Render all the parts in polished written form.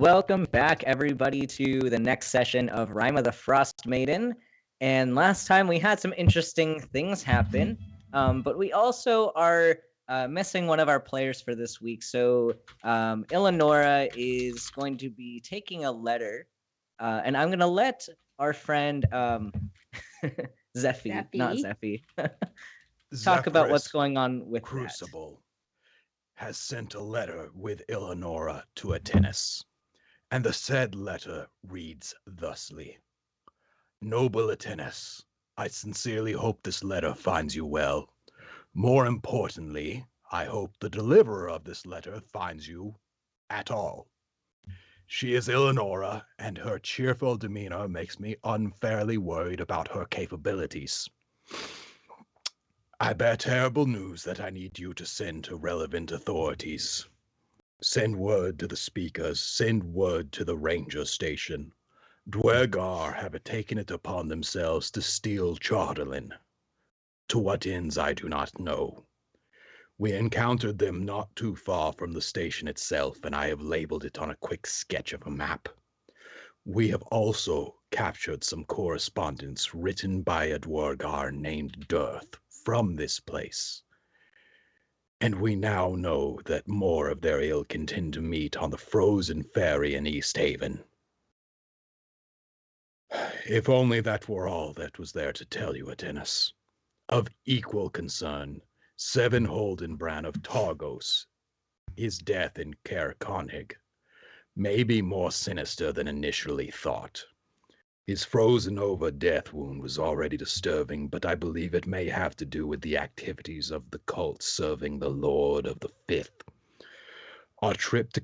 Welcome back, everybody, to the next session of Rime of the Frost Maiden. And last time we had some interesting things happen, but we also are missing one of our players for this week. So Eleonora is going to be taking a letter, and I'm going to let our friend Zephy, not Zephy, talk about what's going on with Crucible has sent a letter with Eleonora to Atenas, and the said letter reads thusly. Noble Atenas, I sincerely hope this letter finds you well. More importantly, I hope the deliverer of this letter finds you at all. She is Eleonora, and her cheerful demeanor makes me unfairly worried about her capabilities. I bear terrible news that I need you to send to relevant authorities. Send word to the speakers, send word to the ranger station. Dwergar have taken it upon themselves to steal Charterlin. To what ends I do not know. We encountered them not too far from the station itself, and I have labeled it on a quick sketch of a map. We have also captured some correspondence written by a Dwergar named Dearth from this place. And we now know that more of their ilk intend to meet on the frozen ferry in East Haven. If only that were all that was there to tell you, Atenas. Of equal concern, Seven Holdenbrand of Targos, his death in Caer Konig, may be more sinister than initially thought. His frozen-over death wound was already disturbing, but I believe it may have to do with the activities of the cult serving the Lord of the Fifth. Our trip to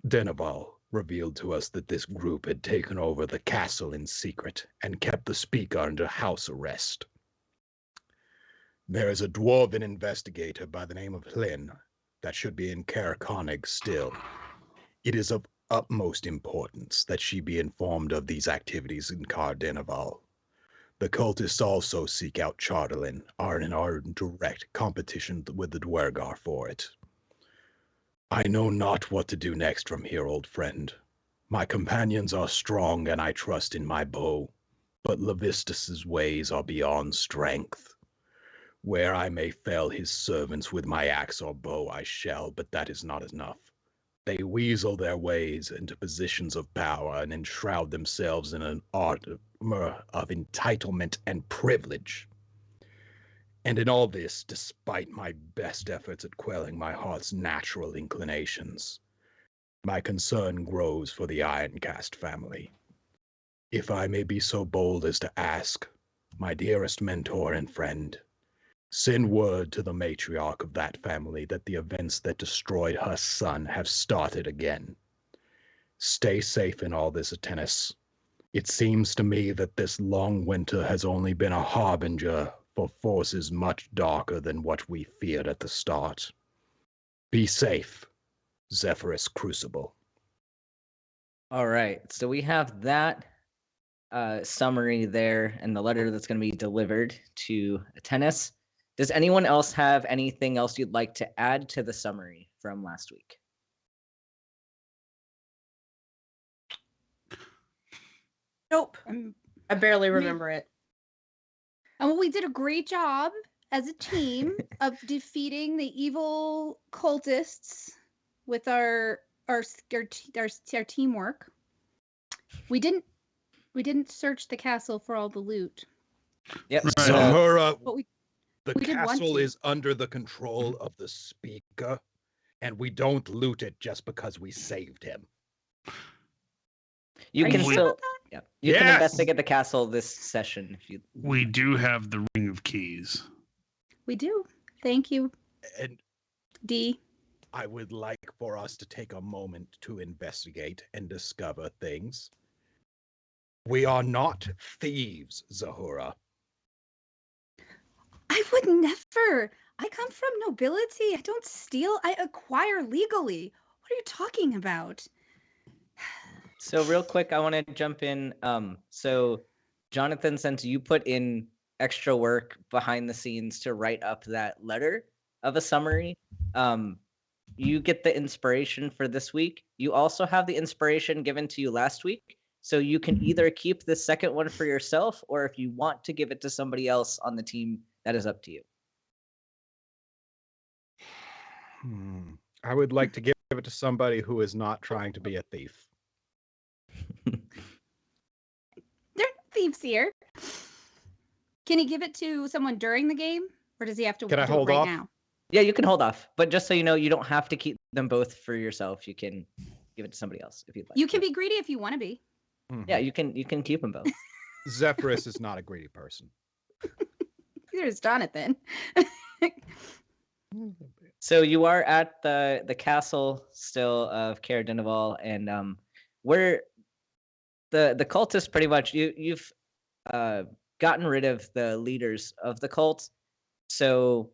Denival revealed to us that this group had taken over the castle in secret and kept the speaker under house arrest. There is a dwarven investigator by the name of Hlyn that should be in Caer Konig still. It is of utmost importance that she be informed of these activities in Denival. The cultists also seek out Charterlin, are in direct competition with the Dwergar for it. I know not what to do next from here, old friend. My companions are strong, and I trust in my bow, but Levistus's ways are beyond strength. Where I may fell his servants with my axe or bow, I shall, but that is not enough. They weasel their ways into positions of power and enshroud themselves in an armor of entitlement and privilege. And in all this, despite my best efforts at quelling my heart's natural inclinations, my concern grows for the Ironcast family. If I may be so bold as to ask, my dearest mentor and friend, send word to the matriarch of that family that the events that destroyed her son have started again. Stay safe in all this, Atenas. It seems to me that this long winter has only been a harbinger for forces much darker than what we feared at the start. Be safe, Zephyrus Crucible. All right, so we have that summary there and the letter that's going to be delivered to Atenas. Does anyone else have anything else you'd like to add to the summary from last week? Nope. I barely remember it. And we did a great job as a team of defeating the evil cultists with our teamwork. We didn't search the castle for all the loot. Yep. Right. Zahura, the we castle is under the control of the speaker, and we don't loot it just because we saved him. You can sure still, about that? yeah, you can investigate the castle this session if you. We do have the Ring of Keys. We do. Thank you, And D. I would like for us to take a moment to investigate and discover things. We are not thieves, Zahura. I would never. I come from nobility. I don't steal. I acquire legally. What are you talking about? So real quick, I want to jump in. So Jonathan, since you put in extra work behind the scenes to write up that letter of a summary, you get the inspiration for this week. You also have the inspiration given to you last week. So you can either keep the second one for yourself, or if you want to give it to somebody else on the team, that is up to you. I would like to give it to somebody who is not trying to be a thief. There are thieves here. Can he give it to someone during the game, or does he have to Can I do hold it right off? now? Yeah, you can hold off, but just so you know, you don't have to keep them both for yourself. You can give it to somebody else if you'd like. You can be greedy if you want to be. Yeah, you can keep them both. Zephyrus is not a greedy person. You're just on it then. So you are at the castle still of Caer Dineval, and where the cultists pretty much you've gotten rid of the leaders of the cult, so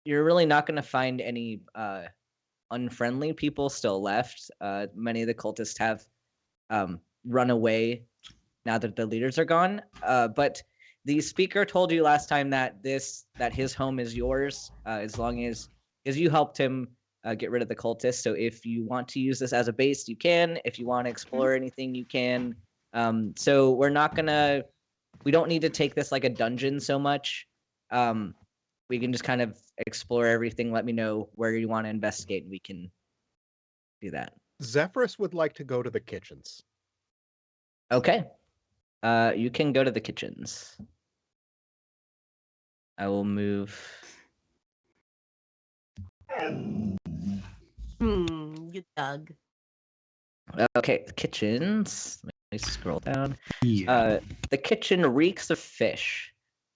you're really not going to find any unfriendly people still left. Many of the cultists have run away now that the leaders are gone. But the speaker told you last time that his home is yours as long as you helped him get rid of the cultists. So if you want to use this as a base, you can. If you want to explore anything, you can. So we don't need to take this like a dungeon so much. We can just kind of explore everything. Let me know where you want to investigate, and we can do that. Zephyrus would like to go to the kitchens. Okay. You can go to the kitchens. I will move. Good dog. Okay, the kitchens. Let me scroll down. Yeah. The kitchen reeks of fish.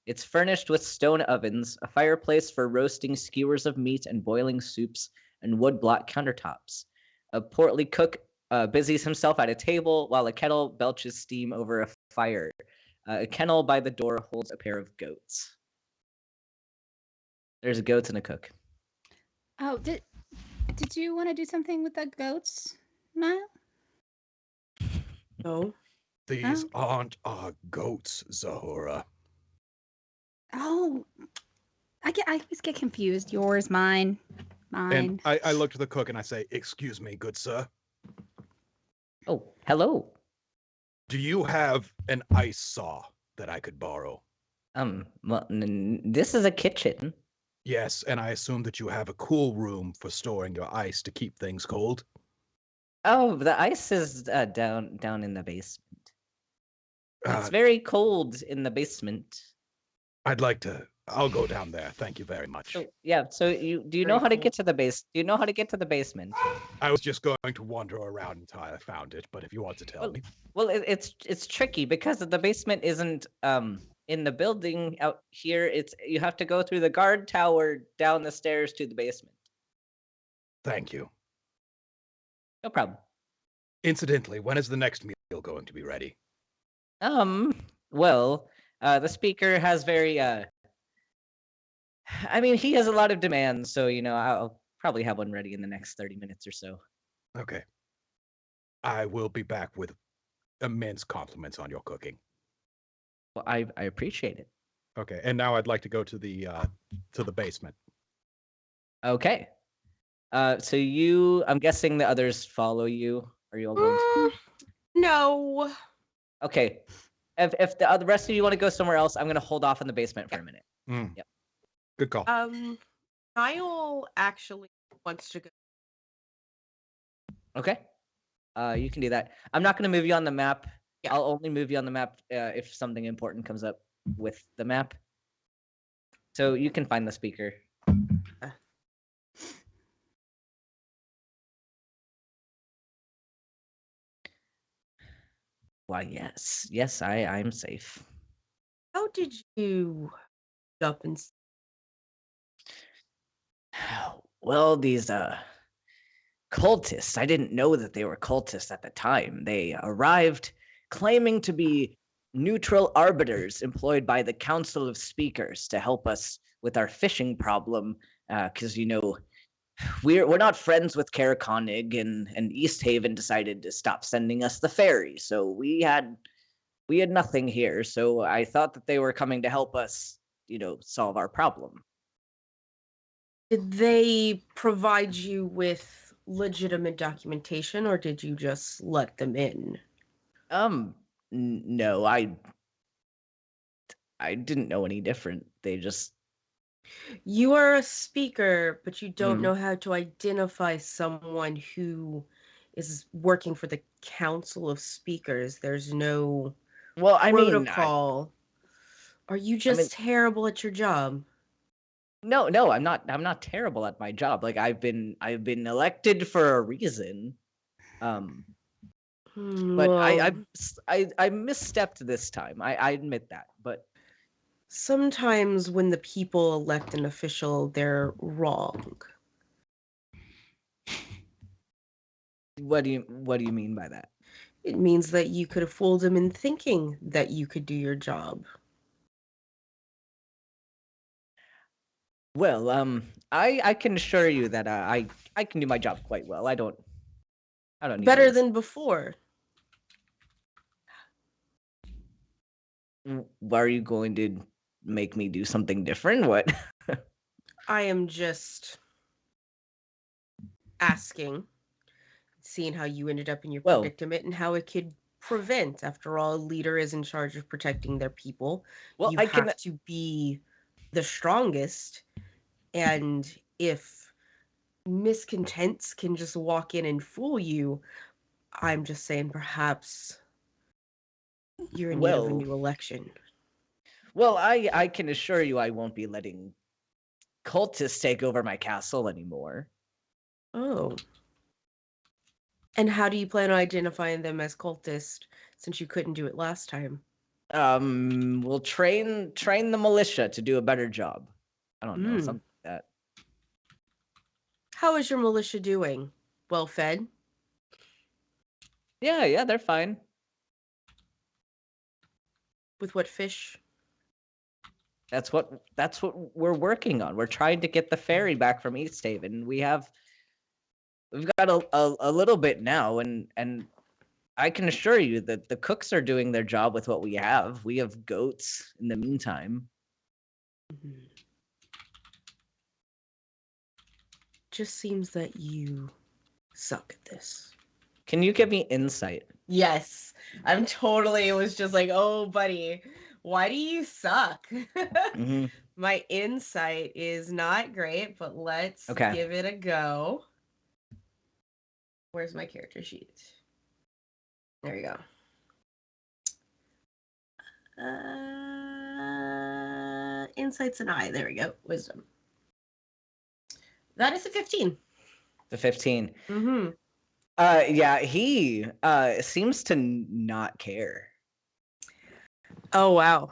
It's furnished with stone ovens, a fireplace for roasting skewers of meat and boiling soups, and wood-block countertops. A portly cook busies himself at a table while a kettle belches steam over a fire. A kennel by the door holds a pair of goats. There's goats and a cook. Oh, did you want to do something with the goats, Niall? No. These aren't our goats, Zahora. Oh, I always get confused. Yours, mine. And I look to the cook and I say, "Excuse me, good sir. Oh, hello. Do you have an ice saw that I could borrow?" Well, this is a kitchen. Yes, and I assume that you have a cool room for storing your ice to keep things cold. Oh, the ice is down in the basement. It's Uh, very cold in the basement. I'll go down there. Thank you very much. So yeah, so do you know Very how to cool. get to the base? Do you know how to get to the basement? I was just going to wander around until I found it, but if you want to tell me. Well, it's tricky because the basement isn't in the building out here. You have to go through the guard tower down the stairs to the basement. Thank you. No problem. Incidentally, when is the next meal going to be ready? Well, the speaker has very I mean, he has a lot of demands, so I'll probably have one ready in the next 30 minutes or so. Okay. I will be back with immense compliments on your cooking. Well, I appreciate it. Okay, and now I'd like to go to the basement. Okay. So I'm guessing the others follow you. Are you all going to? No. Okay. If the rest of you want to go somewhere else, I'm gonna hold off in the basement for a minute. Yep. Good call. Niall actually wants to go. Okay. You can do that. I'm not gonna move you on the map. Yeah. I'll only move you on the map if something important comes up with the map. So you can find the speaker. Why, yes, I'm safe. How did you up and Well, these cultists, I didn't know that they were cultists at the time. They arrived claiming to be neutral arbiters employed by the Council of Speakers to help us with our fishing problem, because we're not friends with Caraconig, and East Haven decided to stop sending us the ferry, so we had nothing here. So I thought that they were coming to help us, solve our problem. Did they provide you with legitimate documentation, or did you just let them in? No, I didn't know any different. They just You are a speaker, but you don't Mhm. know how to identify someone who is working for the Council of Speakers. There's no Well, protocol. Are you I just mean, terrible at your job? no, I'm not. I'm not terrible at my job. Like I've been elected for a reason. Um, but Well, I misstepped this time. I admit that. But sometimes when the people elect an official, they're wrong. what do you mean by that? It means that you could have fooled them in thinking that you could do your job. Well, I can assure you that I can do my job quite well. I don't need to Better listen. than before. Why are you going to make me do something different? What? I am just asking, seeing how you ended up in your Well, predicament and how it could prevent. After all, a leader is in charge of protecting their people. well, You I can. have to be the strongest, and if miscontents can just walk in and fool you, I'm just saying perhaps you're in need of a Well, new election. well, I can assure you I won't be letting cultists take over my castle anymore. Oh. And how do you plan on identifying them as cultists since you couldn't do it last time? We'll train the militia to do a better job. I don't know, something like that. How is your militia doing? Well fed? Yeah, they're fine. With what fish? That's what we're working on. We're trying to get the ferry back from East Haven. We've got a little bit now, and I can assure you that the cooks are doing their job with what we have. We have goats in the meantime. Just seems that you suck at this. Can you give me insight? Yes. I'm totally, it was just like, oh, buddy, why do you suck? Mhm. My insight is not great, but let's Okay. give it a go. Where's my character sheet? There you go. Insight's an I. There we go. Wisdom. That is a 15. The 15. Mm-hmm. Yeah, he seems to not care. Oh, wow.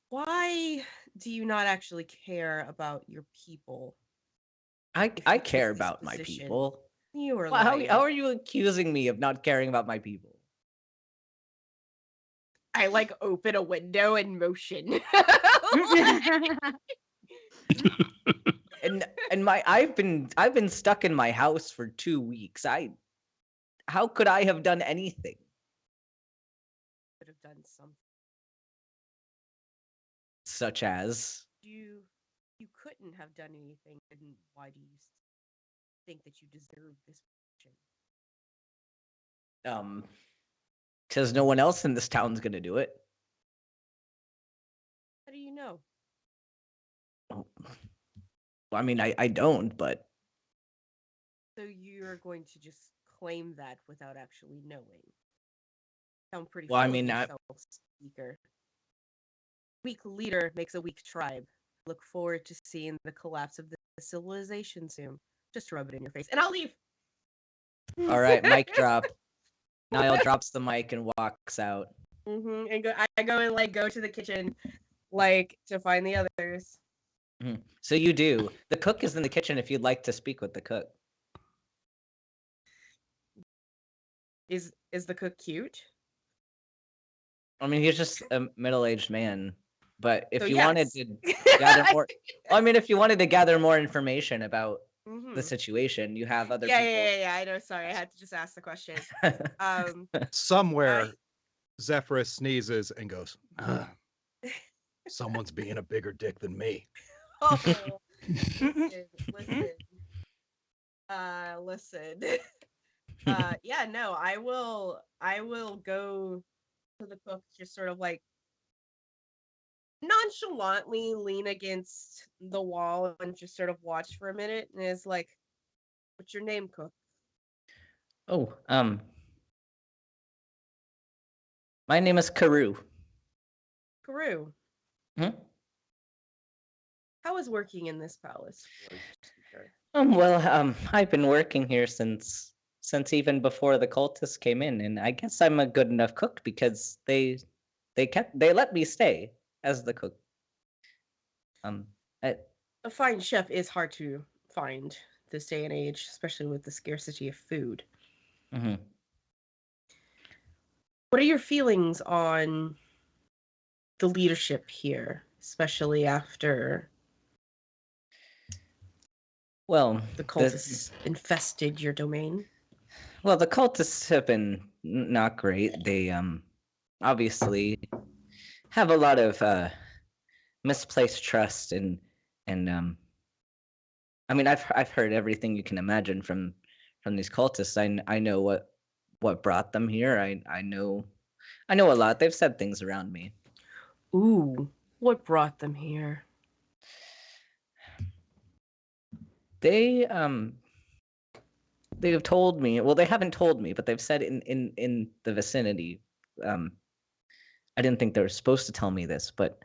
Why do you not actually care about your people? I If you care take this about my position, people. You are Well, lying. how are you accusing me of not caring about my people? I like open a window and motion. And I've been stuck in my house for 2 weeks. How could I have done anything? Could have done something. Such as You couldn't have done anything, and why do you think that you deserve this position? because no one else in this town's gonna do it. How do you know? Oh, well, I mean, I don't, but So you're going to just claim that without actually knowing. Sound pretty well, I full of mean, yourself, speaker. Weak leader makes a weak tribe. Look forward to seeing the collapse of the civilization soon. Just rub it in your face, and I'll leave. all right, mic drop. Niall drops the mic and walks out. And I go and go to the kitchen, to find the others. So you do. The cook is in the kitchen if you'd like to speak with the cook. Is the cook cute? I mean, he's just a middle-aged man. But if So you wanted yes. to gather more, I mean, if you wanted to gather more information about the Mhm. situation, you have other Yeah, people. yeah. I know. Sorry, I had to just ask the question. Somewhere Zephyrus sneezes and goes, "Ugh, someone's being a bigger dick than me." Oh, listen. Listen. Yeah, no, I will go to the cook, just sort of like nonchalantly lean against the wall and just sort of watch for a minute, and is like, "What's your name, cook?" Oh, my name is Karu. Karu. Hmm? How is working in this palace for you, Speaker? I've been working here since even before the cultists came in, and I guess I'm a good enough cook because they let me stay as the cook. I, A fine chef is hard to find this day and age, especially with the scarcity of food. mhm. What are your feelings on the leadership here, especially after Well, the cultists infested your domain? well, the cultists have been not great. They obviously have a lot of misplaced trust and I mean I've heard everything you can imagine from these cultists. I know what brought them here. I know a lot. They've said things around me. Ooh, what brought them here? They have told me, well, they haven't told me, but they've said in the vicinity. I didn't think they were supposed to tell me this, but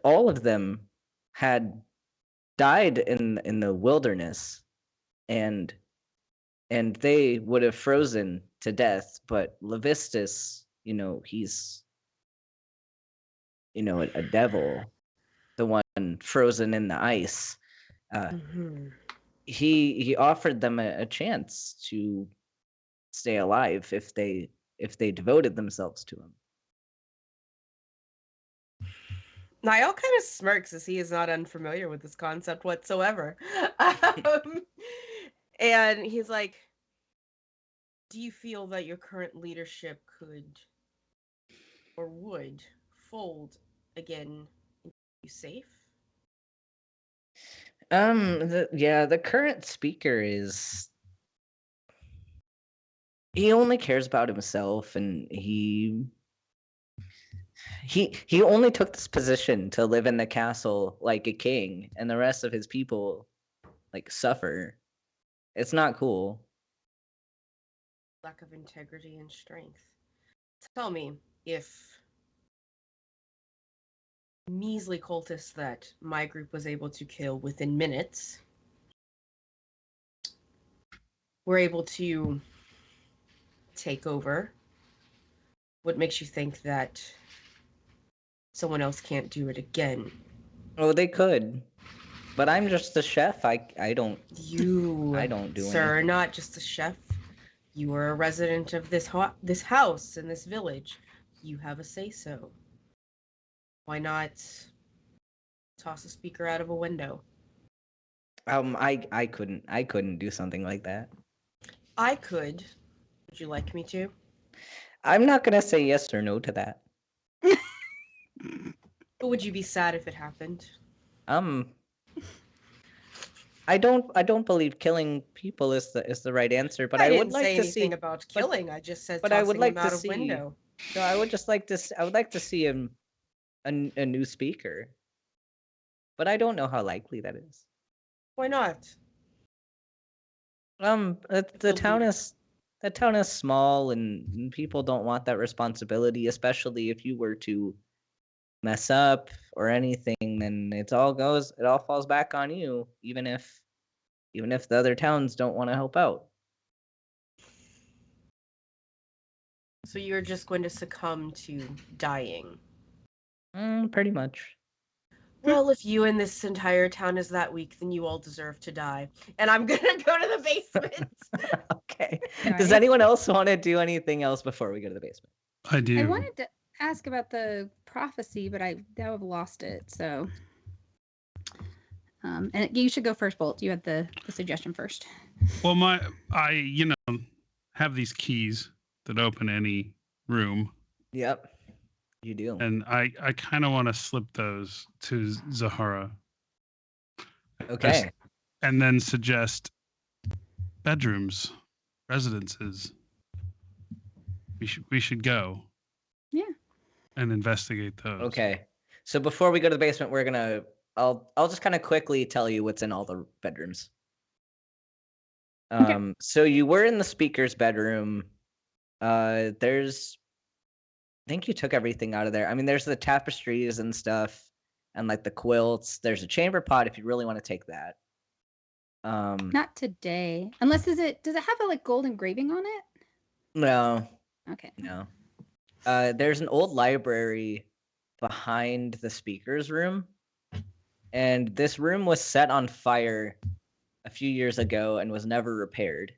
all of them had died in the wilderness, and they would have frozen to death, but Levistus, he's a devil, the one frozen in the ice. Mhm. He offered them a chance to stay alive if they devoted themselves to him. Niall kind of smirks as he is not unfamiliar with this concept whatsoever. Um, and he's like, "Do you feel that your current leadership could or would fold again? You safe?" The current speaker he only cares about himself, and he only took this position to live in the castle like a king, and the rest of his people like suffer. It's not cool. Lack of integrity and strength. Tell me, if measly cultists that my group was able to kill within minutes were able to take over, what makes you think that someone else can't do it again? Oh, they could, but I'm just the chef. I don't You, do sir, anything. not just a chef. You are a resident of this house and this village. You have a say-so. Why not toss a speaker out of a window? I couldn't do something like that. I could. Would you like me to? I'm not gonna say yes or no to that. But would you be sad if it happened? I don't believe killing people is the right answer, but I would didn't like say to anything see. about killing. I just said But I would tossing them like to out of see. window. No, I would just like to. I would like to see a new speaker, but I don't know how likely that is. Why not? The the town leader- is small, and people don't want that responsibility, especially if you were to mess up or anything. Then it all falls back on you, even if the other towns don't want to help out. So you're just going to succumb to dying. Pretty much. Well, if you and this entire town is that weak, then you all deserve to die. And I'm gonna go to the basement. Okay. All Does right. anyone else want to do anything else before we go to the basement? I do. I wanted to ask about the prophecy, but I now have lost it. So, and you should go first, Bolt. You had the suggestion first. Well, I have these keys that open any room, Yep. You do. and I kind of want to slip those to Zahara. Okay. And then suggest bedrooms, residences. We should go. Yeah. And investigate those. Okay. So before we go to the basement, I'll just kind of quickly tell you what's in all the bedrooms. Okay. So you were in the speaker's bedroom. I think you took everything out of there. I mean, there's the tapestries and stuff, and like the quilts. There's a chamber pot if you really want to take that. Not today. Unless does it have a like gold engraving on it? No, Okay. no. There's an old library behind the speaker's room, and this room was set on fire a few years ago and was never repaired.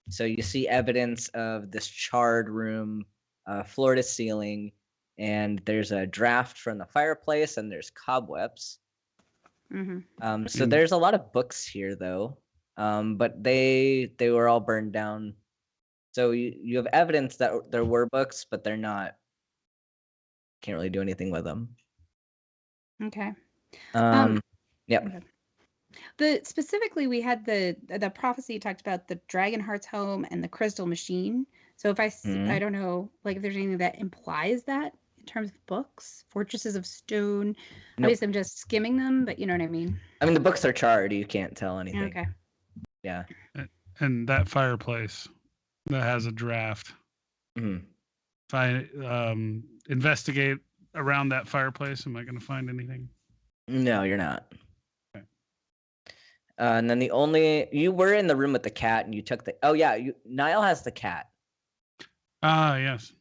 So you see evidence of this charred room, floor to ceiling, and there's a draft from the fireplace, and there's cobwebs. Mm-hmm. So there's a lot of books here, though, but they were all burned down. So you have evidence that there were books, but they're not. Can't really do anything with them. Okay. Yep. Okay. Specifically, we had the prophecy you talked about the Dragon Heart's home and the Crystal Machine. So if I don't know, like if there's anything that implies that in terms of books, Fortresses of Stone. Nope. Obviously, I'm just skimming them, but you know what I mean. I mean, the books are charred. You can't tell anything. Okay. Yeah. And that fireplace that has a draft. Mm-hmm. If I investigate around that fireplace, am I going to find anything? No, you're not. Okay. And then you were in the room with the cat, and you took the. Oh yeah, Niall has the cat. Yes.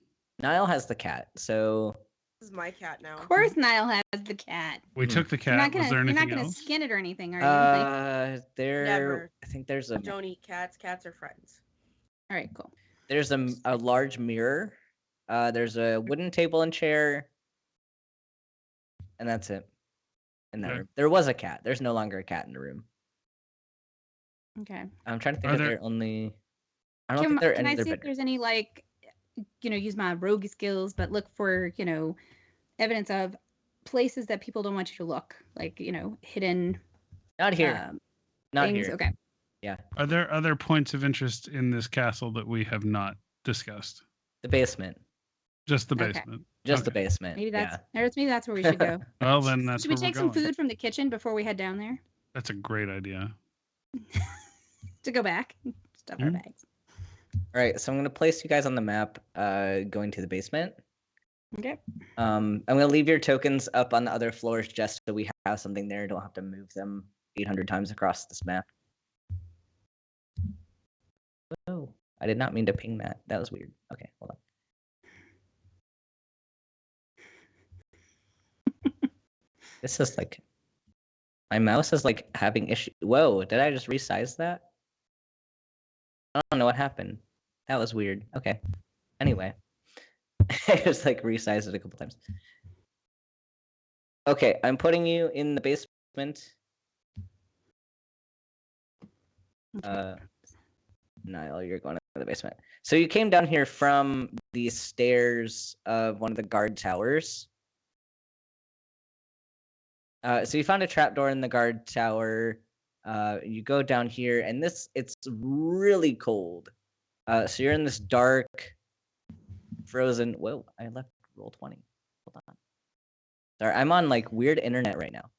Niall has the cat. So This is my cat now. Of course, Niall has the cat. We took the cat. Was there You're anything not gonna else? skin it or anything, are you? Like, Never. I think there's a Don't eat cats. Cats are friends. all right, cool. there's a large mirror. There's a wooden table and chair, and that's it. In that Okay. room, there was a cat. There's no longer a cat in the room. Okay. I'm trying to think Are if there- there only. I don't think there are Can any I other see if bedrooms. there's any like, use my rogue skills, but look for evidence of places that people don't want you to look, like hidden. Not here. Not things. here. Okay. Are there other points of interest in this castle that we have not discussed? The basement. Just the Okay. basement. Just the Okay. basement. Maybe yeah. maybe that's where we should go. Well, then that's Should we where we're take some going. food from the kitchen before we head down there That's a great idea. to go back? Stuff our Mhm. bags. All right. So I'm gonna place you guys on the map. Going to the basement. Okay. I'm gonna leave your tokens up on the other floors just so we have something there. Don't have to move them 800 times across this map. Oh, I did not mean to ping that. That was weird. Okay, hold on. This is like my mouse is like having issue. Whoa, did I just resize that? I don't know what happened. That was weird. Okay. Anyway, I just like resized it a couple times. Okay, I'm putting you in the basement. Niall, you're going to the basement. So you came down here from the stairs of one of the guard towers. So you found a trapdoor in the guard tower. You go down here, and it's really cold. So you're in this dark, frozen. Whoa! I left roll 20. Hold on. Sorry, I'm on like weird internet right now.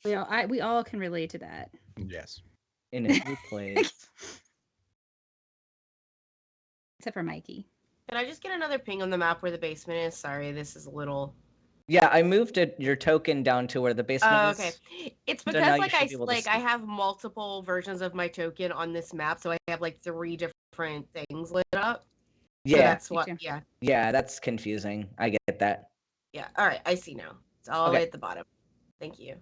We all can relate to that. Yes. In a new place. Except for Mikey. Can I just get another ping on the map where the basement is? Sorry, this is a little. Yeah, I moved your token down to where the basement Oh, is. okay. It's So because now you like should I be able to like I see. have multiple versions of my token on this map, so I have like 3 different things lit up. So Yeah, that's Me what. too. Yeah, yeah, that's confusing. I get that. yeah. All right, I see now. It's all the Okay. way at the bottom. Thank you.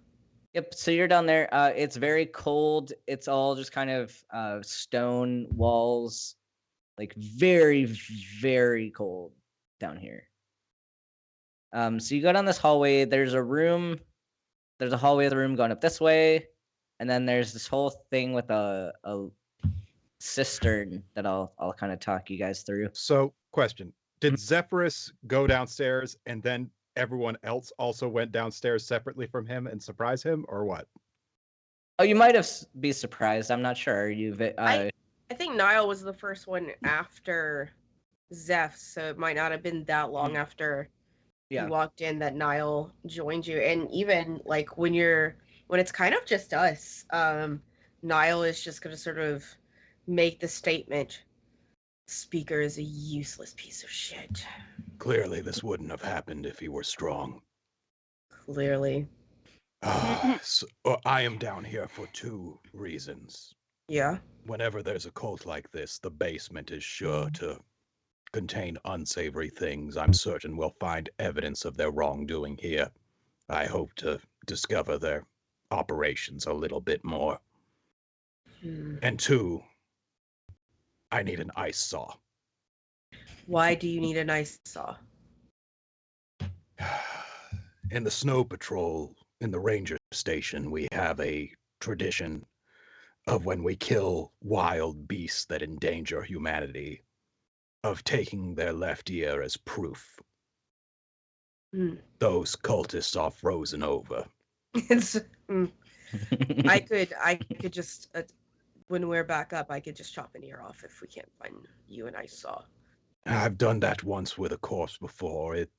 Yep. So you're down there. It's very cold. It's all just kind of stone walls, like very, very cold down here. So you go down this hallway. There's a room. There's a hallway of the room going up this way, and then there's this whole thing with a cistern that I'll kind of talk you guys through. So, question: Did Zephyrus go downstairs and then everyone else also went downstairs separately from him and surprise him, or what? Oh, you might have be surprised. I'm not sure. I think Niall was the first one after Zeph, so it might not have been that long after you walked in that Niall joined you. And even like when it's kind of just us, Niall is just gonna sort of make the statement, Speaker is a useless piece of shit. Clearly, this wouldn't have happened if he were strong. Clearly. So, I am down here for 2 reasons. Yeah. Whenever there's a cult like this, the basement is sure to contain unsavory things. I'm certain we'll find evidence of their wrongdoing here. I hope to discover their operations a little bit more. And 2, I need an ice saw. Why do you need an ice saw? In the snow patrol, in the ranger station, we have a tradition of when we kill wild beasts that endanger humanity, of taking their left ear as proof. Those cultists are frozen over. I could just when we're back up, I could just chop an ear off if we can't find you an ice saw. I've done that once with a corpse before. It's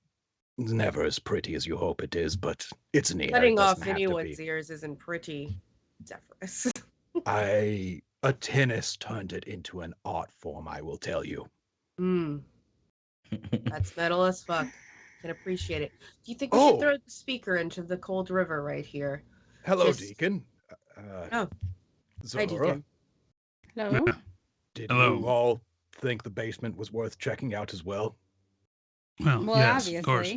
never as pretty as you hope it is, but it's an ear. Cutting off anyone's ears isn't pretty, Zephyrus. A tennis turned it into an art form, I will tell you. That's metal as fuck. Can appreciate it. Do you think we should throw the speaker into the cold river right here? Hello, Deacon. Zora. Hi, Deacon. Hello. Did you all think the basement was worth checking out as well? Well, yes, obviously. of course.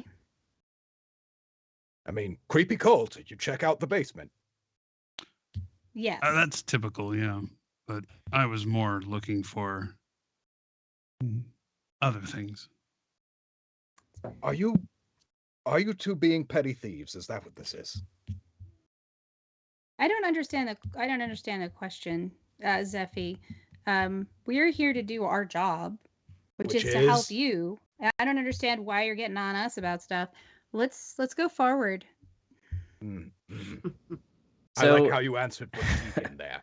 I mean, creepy cult. You check out the basement. Yes. That's typical, yeah. But I was more looking for other things. Are you two being petty thieves? Is that what this is? I don't understand the question, Zeffy. We're here to do our job, which is to help you. I don't understand why you're getting on us about stuff. Let's go forward. I like how you answered for Deacon there.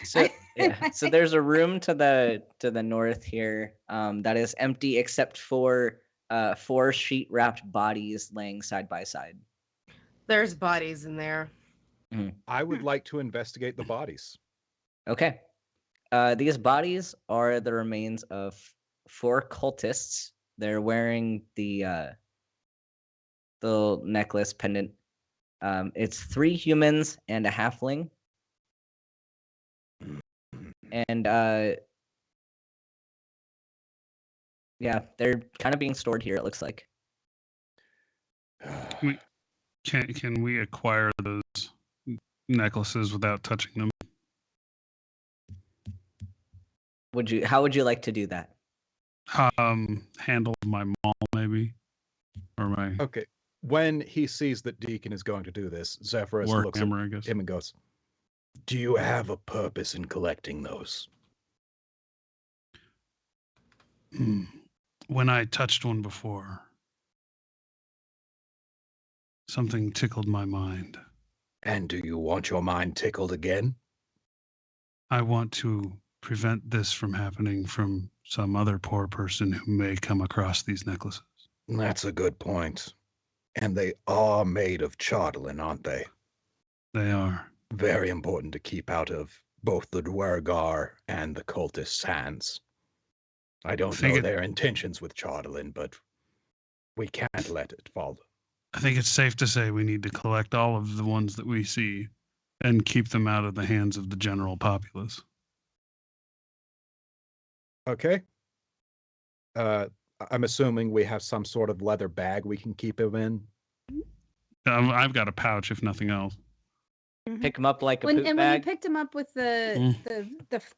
So there's a room to the north here that is empty except for 4 sheet wrapped bodies laying side by side. There's bodies in there. I would like to investigate the bodies. Okay. These bodies are the remains of 4 cultists. They're wearing the necklace pendant. It's 3 humans and a halfling. And yeah, they're kind of being stored here, it looks like. Can we acquire those necklaces without touching them? How would you like to do that? Handle my mall maybe, or my Okay. When he sees that Deacon is going to do this, Zephyrus looks at him and goes, "Do you have a purpose in collecting those?" When I touched one before, something tickled my mind. And do you want your mind tickled again? I want to prevent this from happening from some other poor person who may come across these necklaces. That's a good point. And they are made of chatelaine, aren't they? They are. Very important to keep out of both the Dwergar and the cultists' hands. I don't know their intentions with chatelaine, but we can't let it fall. I think it's safe to say we need to collect all of the ones that we see and keep them out of the hands of the general populace. Okay. I'm assuming we have some sort of leather bag we can keep him in. I've got a pouch, if nothing else. Pick him up like a poop bag. And when you picked him up with the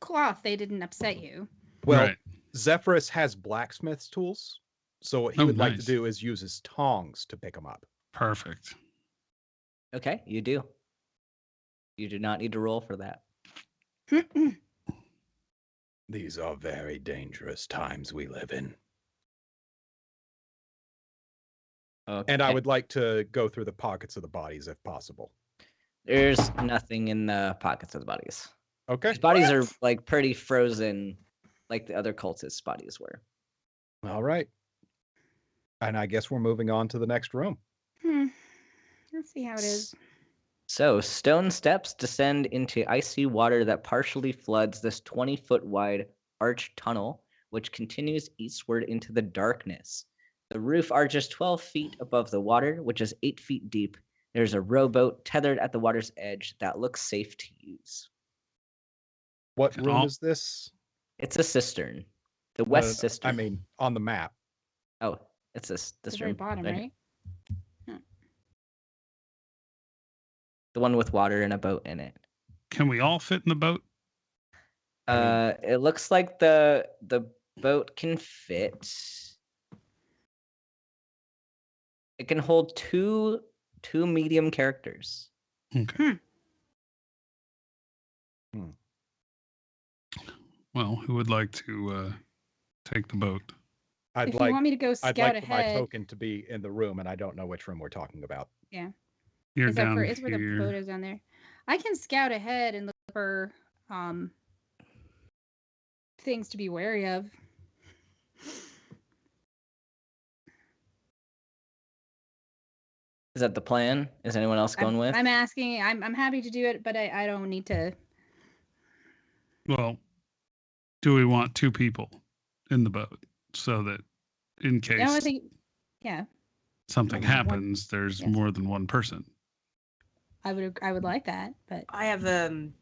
cloth, they didn't upset you. Well, Zephyrus has blacksmith's tools, so what he would like to do is use his tongs to pick him up. Perfect. Okay, you do. You do not need to roll for that. These are very dangerous times we live in. Okay. And I would like to go through the pockets of the bodies if possible. There's nothing in the pockets of the bodies. Okay. These bodies are like pretty frozen, like the other cultists' bodies were. All right. And I guess we're moving on to the next room. Let's see how it is. So, stone steps descend into icy water that partially floods this 20-foot wide arched tunnel, which continues eastward into the darkness. The roof arches 12 feet above the water, which is 8 feet deep. There's a rowboat tethered at the water's edge that looks safe to use. What Can room all- is this? It's a cistern. The west cistern. I mean, on the map. Oh, it's this The room. very bottom, here. right? The one with water and a boat in it. Can we all fit in the boat? It looks like the boat can fit. It can hold two medium characters. Okay. Well, who would like to take the boat? I'd If you like want me to go I'd scout like for my ahead, token to be in the room, and I don't know which room we're talking about. You're is that down for it's where the here. boat is down there. I can scout ahead and look for things to be wary of. Is that the plan? Is anyone else going with? I'm asking. I'm happy to do it, but I don't need to. Well, do we want two people in the boat so that in case No, I think. Yeah, something one- happens, there's yes. more than one person? I would like that, but I have an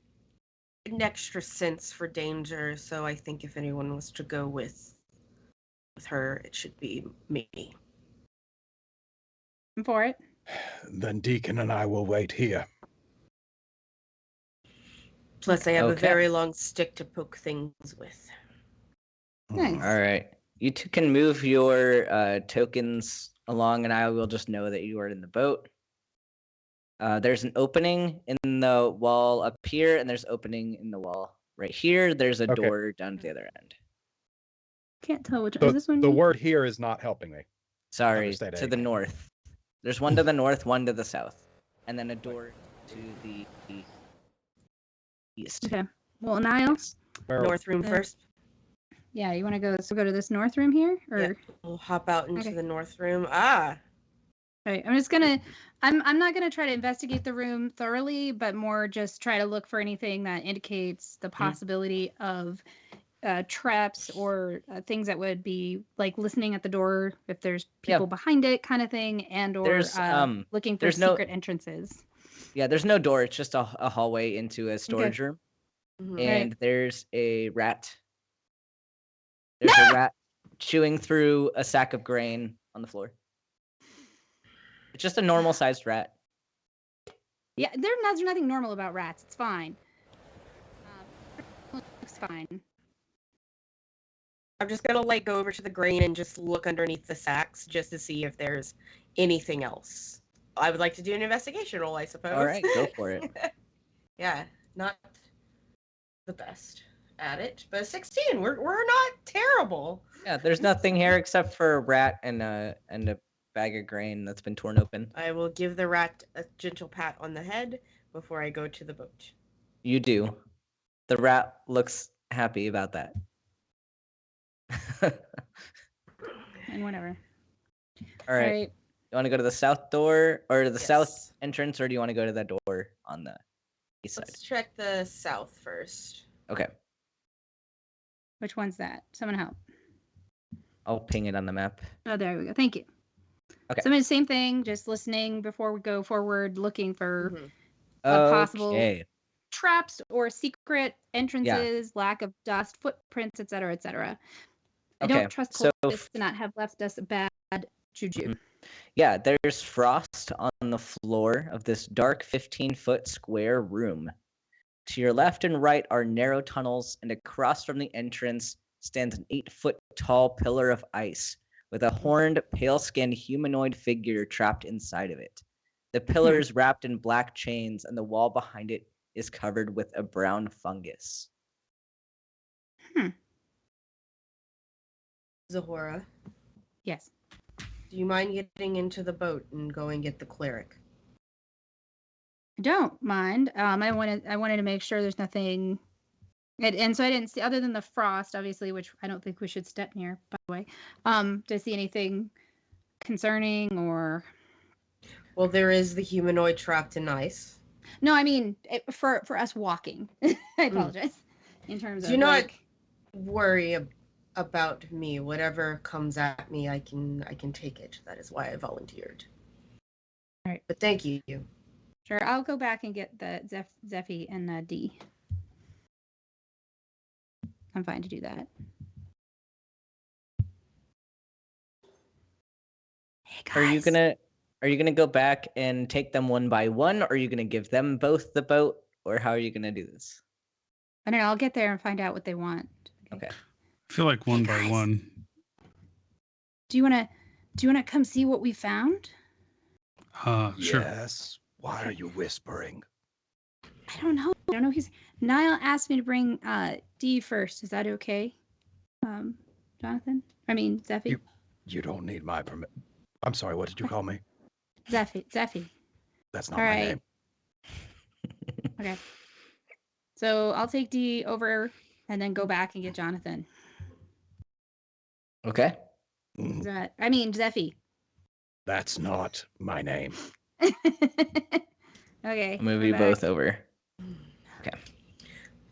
extra sense for danger, so I think if anyone was to go with her, it should be me. I'm for it. Then Deacon and I will wait here. Plus, I have a Okay. very long stick to poke things with. Nice. All right. You two can move your tokens along, and I will just know that you are in the boat. There's an opening in the wall up here, and there's opening in the wall right here. There's a Okay. door down to the other end. Can't tell which The, is this one. the word here is not helping me. Sorry, Understate to it the again. north. There's one to the north, one to the south, and then a door to the east. Okay. Well, Niall. Where North room Uh, first. Yeah, you want to go? So go to this north room here, or Yeah. We'll hop out into Okay. the north room. Ah, right? I'm just gonna. I'm not gonna try to investigate the room thoroughly, but more just try to look for anything that indicates the possibility of traps or things that would be like listening at the door if there's people behind it, kind of thing, and or There's, looking for there's no- secret entrances. Yeah, there's no door. It's just a hallway into a storage room, mhm. and there's a rat. There's a rat chewing through a sack of grain on the floor. It's just a normal-sized rat. Yeah, there's nothing normal about rats. It's fine. Looks fine. I'm just gonna go over to the grain and just look underneath the sacks just to see if there's anything else. I would like to do an investigation roll, I suppose. All right, go for it. Yeah, not the best at it, but 16. We're not terrible. Yeah, there's nothing here except for a rat and a bag of grain that's been torn open. I will give the rat a gentle pat on the head before I go to the boat. You do. The rat looks happy about that. And whatever. All right. You want to go to the south door or the south Yes. entrance, or do you want to go to the door on the east side? Let's check the south first. Okay, Which one's that? Someone help. I'll ping it on the map. Oh, there we go. Thank you. Okay. So I'm gonna same thing, just listening before we go forward, looking for Mhm. possible Okay. traps or secret entrances, lack of dust, footprints, etc., etc. I Okay, don't trust so cultists to not have left us a bad juju. Yeah, there's frost on the floor of this dark 15-foot square room. To your left and right are narrow tunnels, and across from the entrance stands an 8-foot tall pillar of ice with a horned, pale-skinned humanoid figure trapped inside of it. The pillar is wrapped in black chains, and the wall behind it is covered with a brown fungus. Zahora, Yes. do you mind getting into the boat and go and get the cleric? I don't mind. I wanted to make sure there's nothing, and so I didn't see, other than the frost, obviously, which I don't think we should step near, by the way. Do I see anything concerning or? Well, there is the humanoid trapped in ice. No, I mean for us walking. I apologize. In terms Do of not like, worry about me. Whatever comes at me, I can take it. That is why I volunteered. All right. But thank you. sure, I'll go back and get the Zeffy and D. I'm fine to do that. Hey guys. Are you gonna go back and take them one by one, or are you gonna give them both the boat, or how are you gonna do this? I don't know. I'll get there and find out what they want. Okay. I feel like one by guys. one. Do you wanna come see what we found? Sure. Yes. Why are you whispering? I don't know. Niall asked me to bring D first. Is that okay? Jonathan? I mean Zeffy? You don't need my permit. I'm sorry, what did you call me? Zeffy. That's not All my right. name. Okay. So I'll take D over and then go back and get Jonathan. Okay. Mm, Zeffy. That's not my name. Okay. I'll move I'm you back. both over. Okay.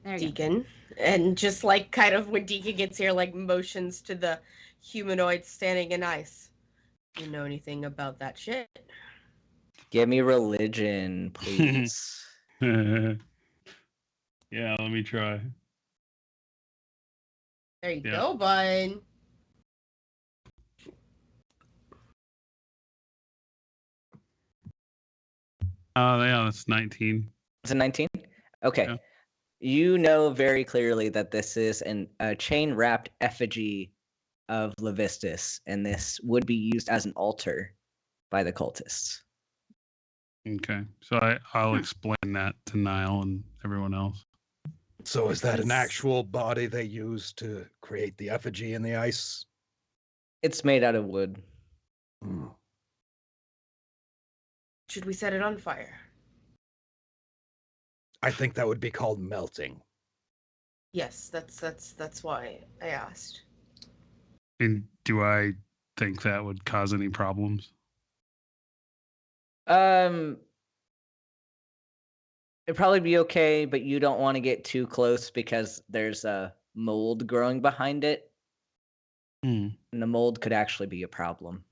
There you go. Deacon. And just like kind of when Deacon gets here, like motions to the humanoid standing in ice. You know anything about that shit? Give me religion, please. Yeah, let me try. There you Yeah. go, bud. Yeah, that's 19. Is it 19? Okay. Yeah. You know very clearly that this is a chain-wrapped effigy of Levistus, and this would be used as an altar by the cultists. Okay. So I'll explain that to Niall and everyone else. So is that an It's- actual body they used to create the effigy in the ice? It's made out of wood. Hmm. Should we set it on fire? I think that would be called melting. Yes, that's why I asked. And do I think that would cause any problems? It'd probably be okay, but you don't want to get too close because there's a mold growing behind it, Hmm. and the mold could actually be a problem.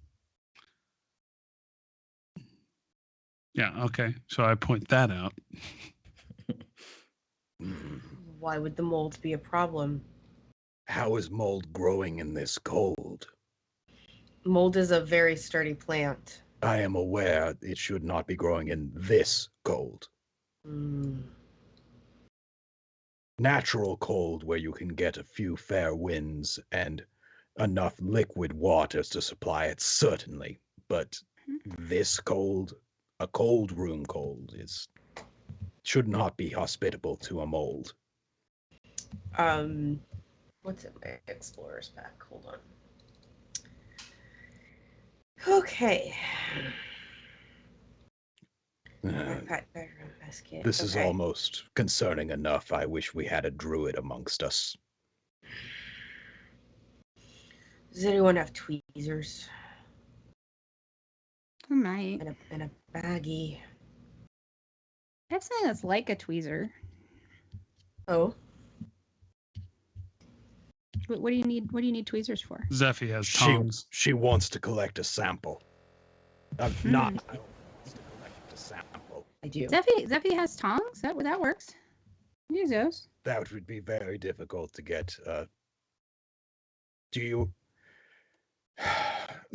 Yeah, okay. So I point that out. Hmm. Why would the mold be a problem? How is mold growing in this cold? Mold is a very sturdy plant. I am aware it should not be growing in this cold. Mm. Natural cold where you can get a few fair winds and enough liquid water to supply it, certainly. But this cold, a cold room cold, should not be hospitable to a mold. What's in my explorer's pack? Hold on. Okay. This is almost concerning enough. I wish we had a druid amongst us. Does anyone have tweezers I might. and a baggie? I have something that's like a tweezer. Oh, What do you need? What do you need tweezers for? Zeffy has tongs. She wants to collect a sample. Not wants to collect a sample. I do. Zeffy has tongs. That works. Use those. That would be very difficult to get. Do you...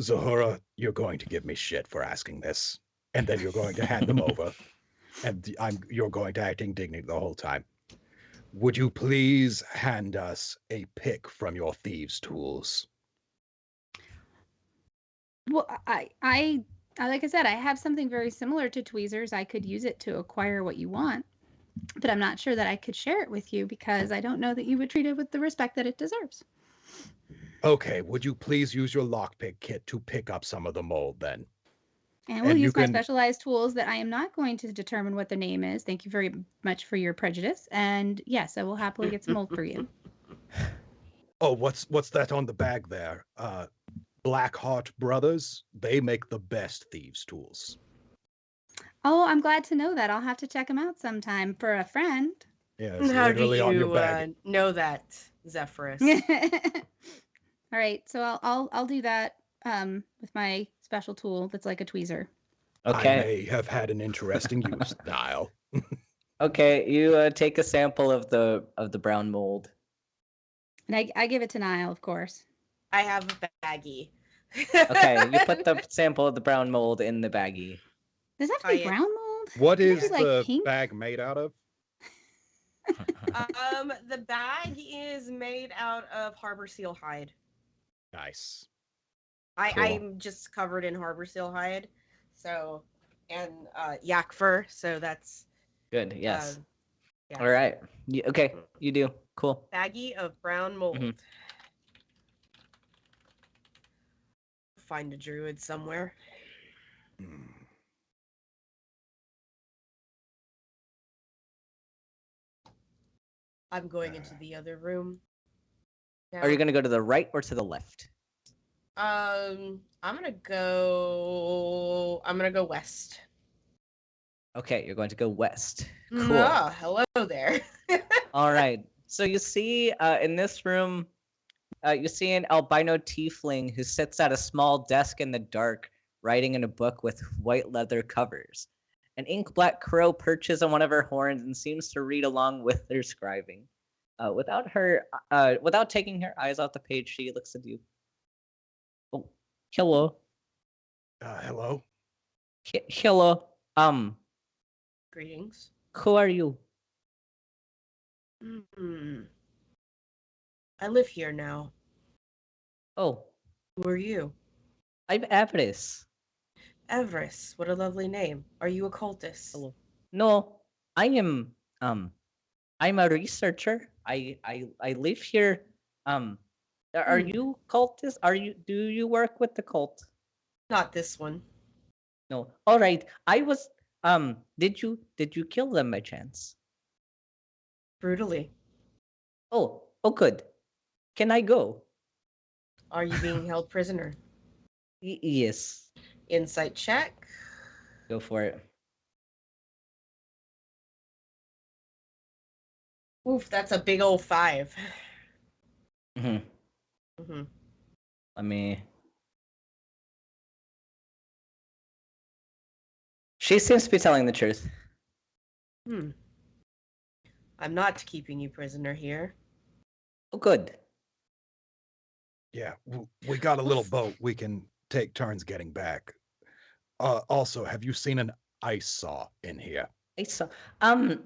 Zahora, you're going to give me shit for asking this. And then you're going to hand them over. And you're going to act indignant the whole time. Would you please hand us a pick from your thieves' tools? Well, I like I said, I have something very similar to tweezers. I could use it to acquire what you want, but I'm not sure that I could share it with you because I don't know that you would treat it with the respect that it deserves. Okay, would you please use your lockpick kit to pick up some of the mold then? And we'll And you use my can- specialized tools that I am not going to determine what the name is. Thank you very much for your prejudice. And yes, I will happily get some mold for you. Oh, what's that on the bag there? Blackheart Brothers. They make the best thieves' tools. Oh, I'm glad to know that. I'll have to check them out sometime for a friend. Yeah, it's How do literally on your you bag. know that, Zephyrus? All right, so I'll do that with my special tool that's like a tweezer. I Okay. may have had an interesting use, Dial. Okay. You take a sample of the brown mold. And I give it to Niall, of course. I have a baggie. Okay. You put the sample of the brown mold in the baggie. Does that have to be I- brown mold? What Can it is be, like, the pink? bag made out of? The bag is made out of harbor seal hide. Nice. I, Cool. I'm just covered in harbor seal hide, so and yak fur. So that's Good. Yes. yeah. All right. Okay. You do. Cool. Baggie of brown mold. Mhm. Find a druid somewhere. Hmm. I'm going into the other room. Are you now. gonna go to the right or to the left? I'm gonna go west. Okay. You're going to go west. Cool. Ah, hello there. All right. So you see in this room, you see an albino tiefling who sits at a small desk in the dark, writing in a book with white leather covers. An ink black crow perches on one of her horns and seems to read along with her scribing. Without taking her eyes off the page, she looks at you. Oh, hello, Hello? hello. Greetings. Who are you? I live here now. Oh, Who are you? I'm Avarice. Everest. What a lovely name. Are you a cultist? Hello. No, I am I'm a researcher. I live here. Are Hmm. you cultist? Do you work with the cult? Not this one. No. All right. I was did you kill them by chance? Brutally. Oh good. Can I go? Are you being held prisoner? Yes. Insight check. Go for it. Oof, that's a big old 5. hmm Mm-hmm. Let me. She seems to be telling the truth. I'm not keeping you prisoner here. Oh, good. Yeah, we got a little boat. We can take turns getting back. Also, have you seen an ice saw in here? I saw.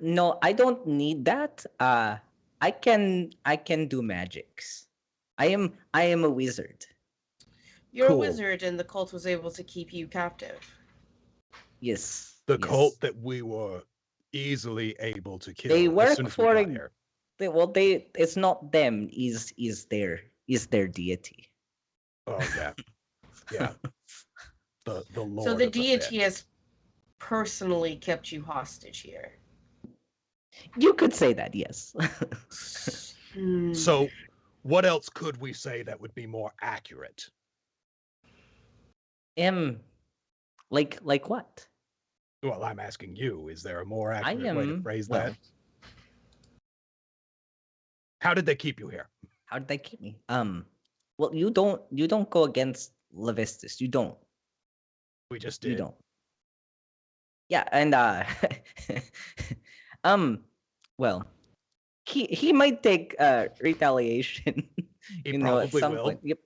No, I don't need that. I can do magics. I am a wizard. You're Cool. a wizard and the cult was able to keep you captive. Yes. The yes. cult that we were easily able to kill They as work soon as for we a- got here. It's not them. Is their deity. Oh yeah, yeah. The Lord. So the of the deity Pit. has personally kept you hostage here. You could say that. Yes. So, what else could we say that would be more accurate? Like what? Well, I'm asking you. Is there a more accurate way to phrase well, that? How did they keep you here? How did they keep me? Well, you don't go against Levistus. You don't. We just You did. don't. Yeah, and well, he might take retaliation. He you know, at probably some will. point. Yep.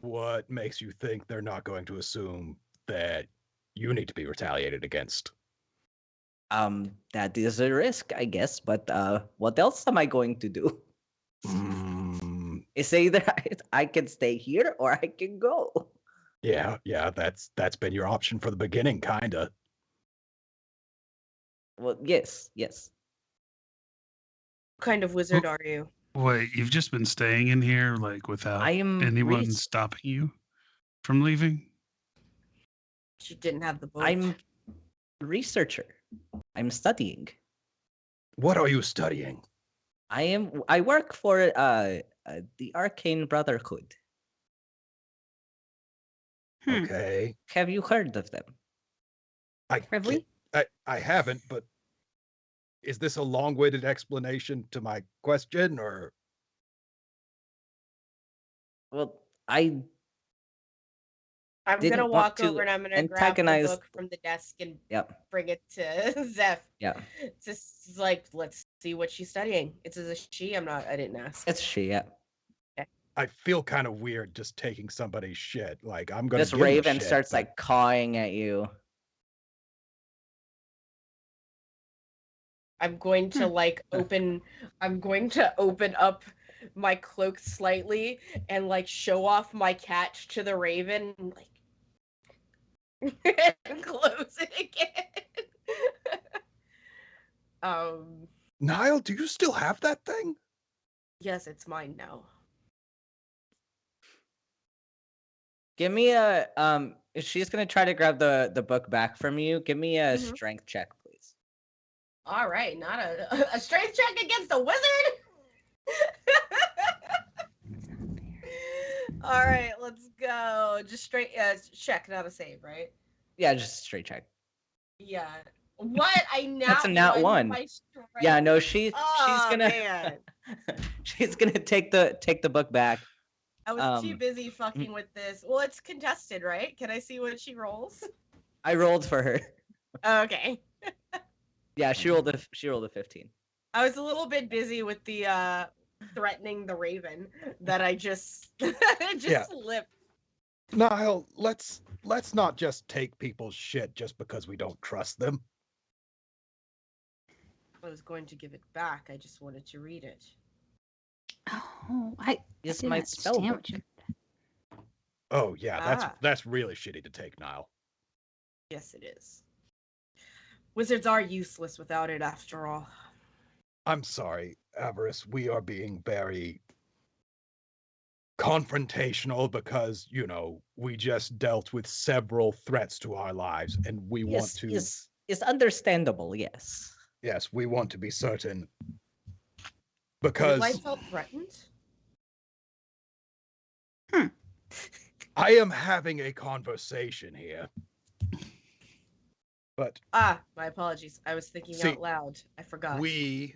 What makes you think they're not going to assume that you need to be retaliated against? That is a risk, I guess. But what else am I going to do? Mm, It's either I can stay here or I can go. yeah, that's been your option for the beginning, kinda. Well, yes. What kind of wizard are you? Wait, you've just been staying in here, like, without I am anyone stopping you from leaving? She didn't have the boat. I'm researcher. I'm studying. What are you studying? I work for the Arcane Brotherhood. Okay. Have you heard of them? Have we? I haven't, but is this a long-winded explanation to my question, or? Well, I I'm didn't gonna want walk to over and I'm gonna grab the antagonize- book from the desk and Yep. bring it to Zeph. Yeah. Just like, let's see what she's studying. It's a she. I didn't ask. It's she. Yeah. I feel kind of weird just taking somebody's shit. Like, I'm gonna This give 'em raven shit, starts but- like cawing at you. I'm going to open up my cloak slightly and like show off my catch to the raven and like and close it again. Niall, do you still have that thing? Yes, it's mine now. Give me a if she's gonna try to grab the book back from you, give me a Mhm. strength check, please. All right, not a strength check against a wizard. All right, let's go. Just straight check, not a save, right? Yeah, just a straight check. Yeah. What? That's a nat one. My strength. Yeah, no, she's Oh, gonna man. she's gonna take the book back. I was too busy fucking with this. Well, it's contested, right? Can I see what she rolls? I rolled for her. Okay. Yeah, she rolled a 15. I was a little bit busy with the threatening the raven that I just Yeah. slipped. Niall, let's not just take people's shit just because we don't trust them. I was going to give it back. I just wanted to read it. Oh, I It's didn't my spell understand book. what you. Oh yeah, Ah. that's really shitty to take, Niall. Yes, it is. Wizards are useless without it, after all. I'm sorry, Avarice. We are being very confrontational because, you know, we just dealt with several threats to our lives, and we want to. It's understandable, yes. Yes, we want to be certain. Your Because life felt threatened? I am having a conversation here. But Ah, my apologies. I was thinking See, out loud. I forgot. we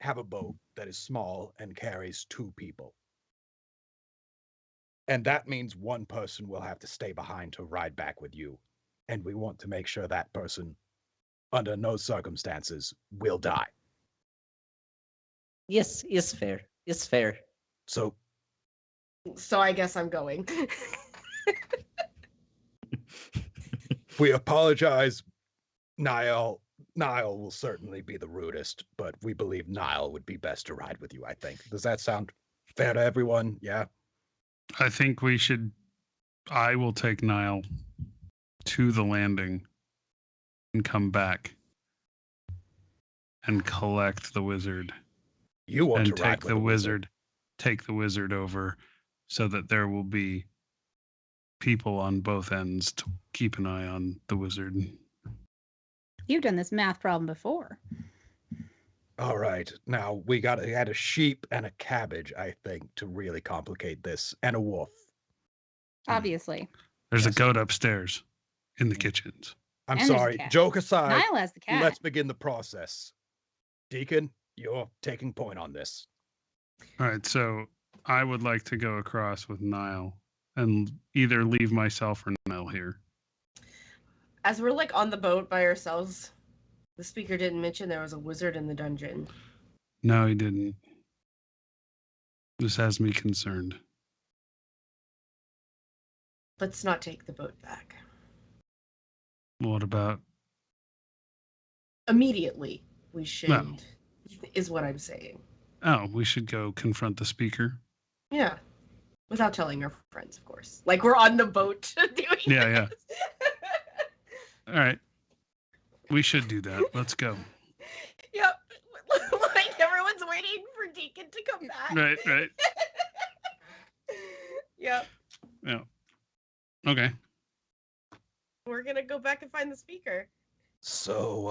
have a boat that is small and carries 2 people. And that means one person will have to stay behind to ride back with you. And we want to make sure that person, under no circumstances, will die. Yes, it's fair. It's fair. So So I guess I'm going. we apologize. Niall will certainly be the rudest, but we believe Niall would be best to ride with you, I think. Does that sound fair to everyone? Yeah? I think I will take Niall to the landing and come back and collect the wizard You want and to ride take with the wizard over so that there will be people on both ends to keep an eye on the wizard. You've done this math problem before. All right. Now we got to add a sheep and a cabbage, I think, to really complicate this, and a wolf. Obviously. There's Yes. a goat upstairs in the kitchens. I'm And there's a sorry. cat. Joke aside, Niall has the cat. let's begin the process. Deacon, you're taking point on this. All right, so I would like to go across with Niall and either leave myself or Niall here. As we're like on the boat by ourselves, the speaker didn't mention there was a wizard in the dungeon. No, he didn't. This has me concerned. Let's not take the boat back. What about? Immediately, we should, No. is what I'm saying. Oh, we should go confront the speaker. Yeah. Without telling our friends, of course. Like we're on the boat doing Yeah. this. All right. We should do that. Let's go. Yep. Like everyone's waiting for Deacon to come back. Right. Yep. Yeah. Okay. We're gonna go back and find the speaker. So,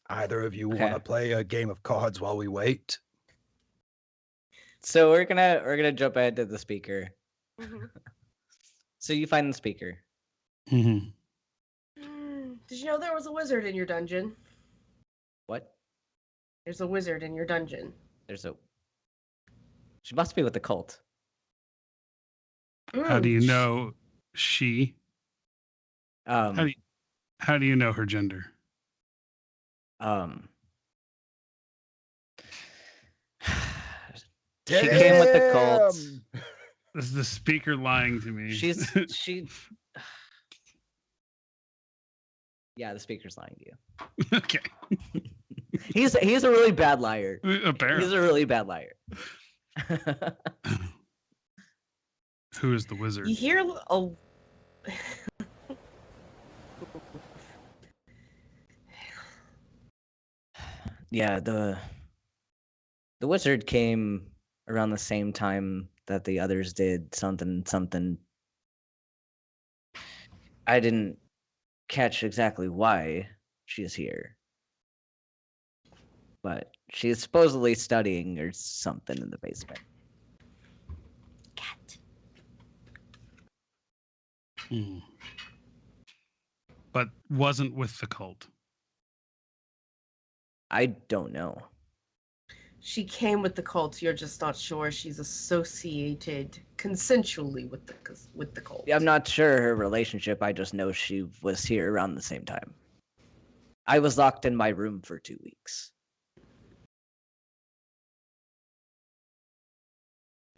either of you Okay. want to play a game of cards while we wait? So we're gonna jump ahead to the speaker. Mhm. So you find the speaker. Mm-hmm. Did you know there was a wizard in your dungeon? What? There's a wizard in your dungeon. There's a. She must be with the cult. How do you know she? Um. How do you know her gender? She came with the cult. Is the speaker lying to me? She. Yeah, the speaker's lying to you. Okay. He's a really bad liar. Apparently. He's a really bad liar. Who is the wizard? You hear a. Yeah, the wizard came around the same time that the others did. Something. I didn't catch exactly why she is here, but she is supposedly studying or something in the basement. Cat. Hmm. But wasn't with the cult. I don't know. She came with the cult. You're just not sure she's associated consensually with the cult. I'm not sure her relationship. I just know she was here around the same time. I was locked in my room for 2 weeks.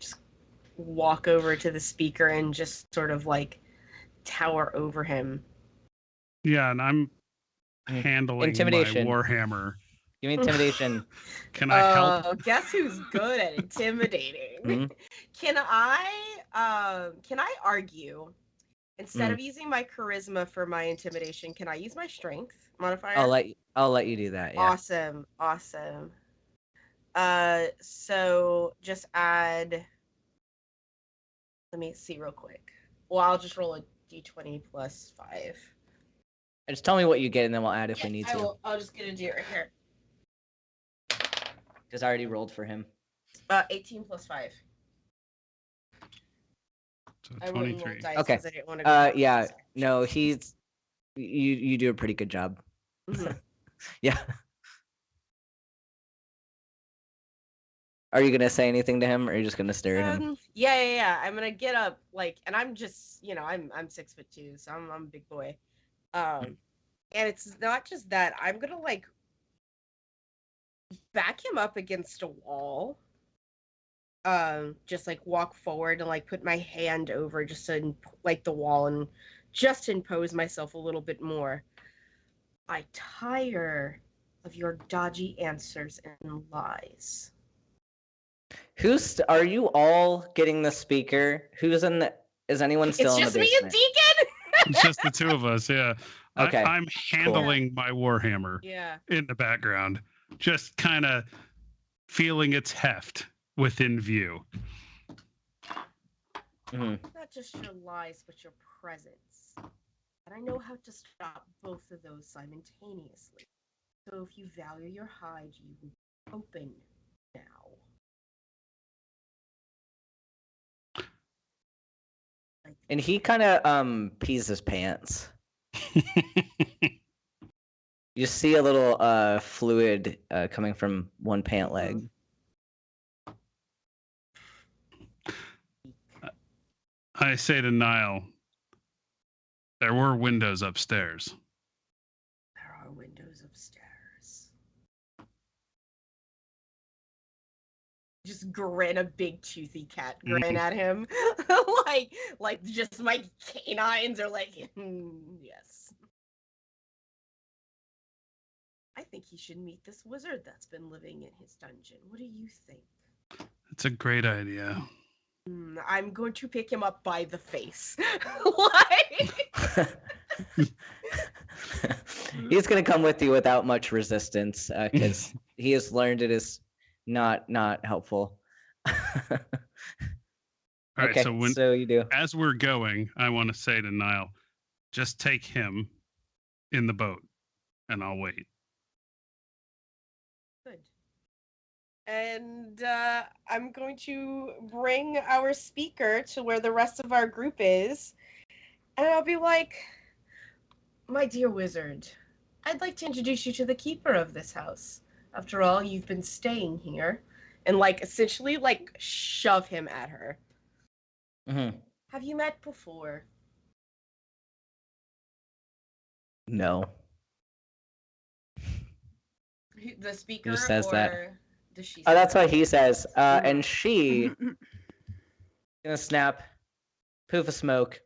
Just walk over to the speaker and just sort of like tower over him. Yeah, and I'm handling Intimidation. my warhammer. Give me intimidation. Can I help? Oh, guess who's good at intimidating? Mhm. Can I argue? Instead of using my charisma for my intimidation, can I use my strength modifier? I'll let you do that. Yeah. Awesome. So just add. Let me see real quick. Well, I'll just roll a d20 plus 5. Just tell me what you get, and then we'll add if we need I to. will. I'll just get a d right here. Because I already rolled for him. 18 plus 5. So I wouldn't roll 23. dice Okay. 'cause I didn't want to go Yeah. this action. No, he's. You do a pretty good job. Mhm. Yeah. Are you gonna say anything to him, or are you just gonna stare at him? Yeah. I'm gonna get up, and I'm just, I'm 6'2", so I'm a big boy. And it's not just that. I'm gonna back him up against a wall. Just walk forward and put my hand over just to the wall and just impose myself a little bit more. I tire of your dodgy answers and lies. Are you all getting the speaker? Is anyone still It's in the just me and basement? Deacon. It's just the two of us, yeah. Okay, I'm handling my warhammer Yeah. in the background, just kind of feeling its heft within view. Mhm. Not just your lies, but your presence. And I know how to stop both of those simultaneously. So if you value your hide, you will be open now. And he kind of pees his pants. You see a little fluid coming from one pant leg. I say to Niall, there were windows upstairs. There are windows upstairs. Just grin, a big toothy cat grin at him. like just my canines are yes. I think he should meet this wizard that's been living in his dungeon. What do you think? It's a great idea. I'm going to pick him up by the face. He's gonna come with you without much resistance because he has learned it is not helpful. All right, Okay, so so you do. as we're going, I want to say to Niall, just take him in the boat, and I'll wait. Good. And I'm going to bring our speaker to where the rest of our group is. And I'll be like, my dear wizard, I'd like to introduce you to the keeper of this house. After all, you've been staying here. And like essentially like shove him at her. Mm-hmm. Have you met before? No. The speaker, Who says or that? does she? Oh, say that's that? what he says. Mhm. And she gonna snap, poof of smoke.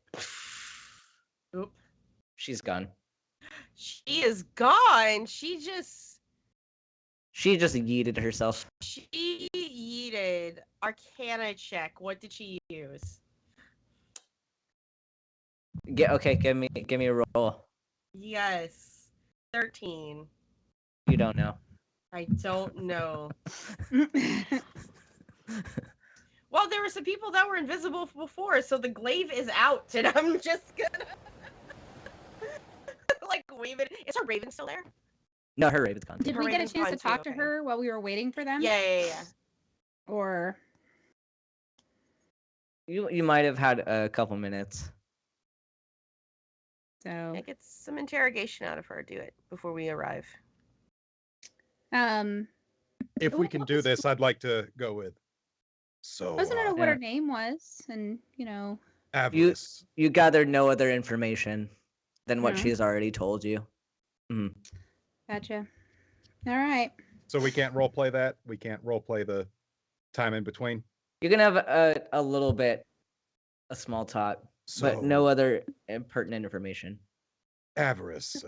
Oop. She's gone. She is gone. She just yeeted herself. She yeeted. Arcana check. What did she use? Okay, give me a roll. Yes. 13. You don't know. I don't know. Well, there were some people that were invisible before, so the glaive is out, and I'm just gonna like wave it. Is her raven still there? No, her raven's gone. Did Her we get a raven's chance to gone too, talk to okay. her while we were waiting for them? Yeah. Or You might have had a couple minutes. so I get some interrogation out of her. Do it before we arrive. If we can do this, I'd like to go with. So, I wasn't know what yeah. her name was, and Avarice. You gathered no other information than what No. she's already told you. Gotcha. All right. So we can't role play that. We can't role play the time in between. You can have a little bit, a small talk, but no other pertinent information. Avarice.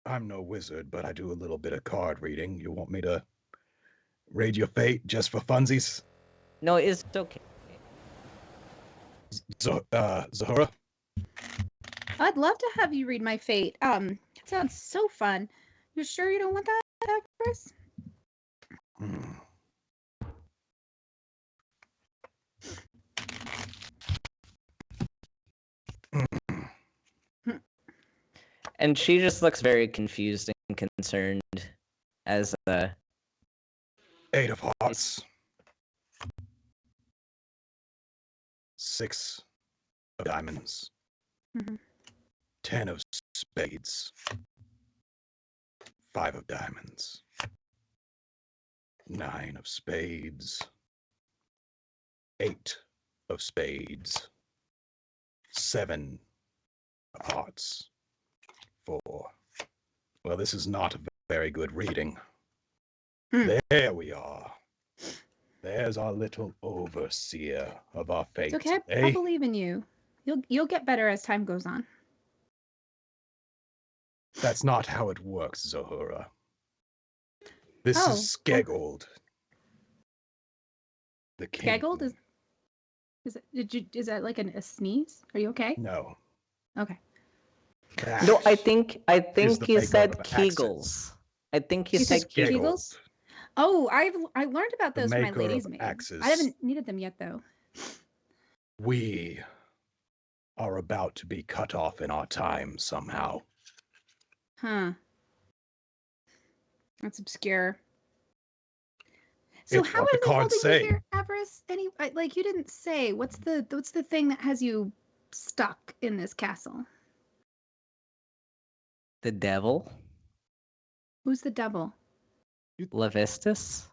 I'm no wizard, but I do a little bit of card reading. You want me to raid your fate just for funsies? No, it's okay. Zahura? I'd love to have you read my fate. It sounds so fun. You sure you don't want that, Chris? And she just looks very confused and concerned as 8 of hearts. 6 of diamonds. 10 of spades. 5 of diamonds. 9 of spades. 8 of spades. 7 of hearts. 4. Well, this is not a very good reading. There we are. There's our little overseer of our fate. It's okay. I believe in you. You'll get better as time goes on. That's not how it works, Zahura. This is Skegold. The king. Skegold is that like a sneeze? Are you okay? No. Okay. That No, I think the he maker said of accents. Kegels. I think he You said said Kegels. Kegels? Oh, I learned about The those from my maker lady's of maid. axes. I haven't needed them yet though. We are about to be cut off in our time somehow. Huh. That's obscure. So It's how what are the they cards holding say. you here, Avarice? Like you didn't say. What's the thing that has you stuck in this castle? The devil? Who's the devil? Levistus?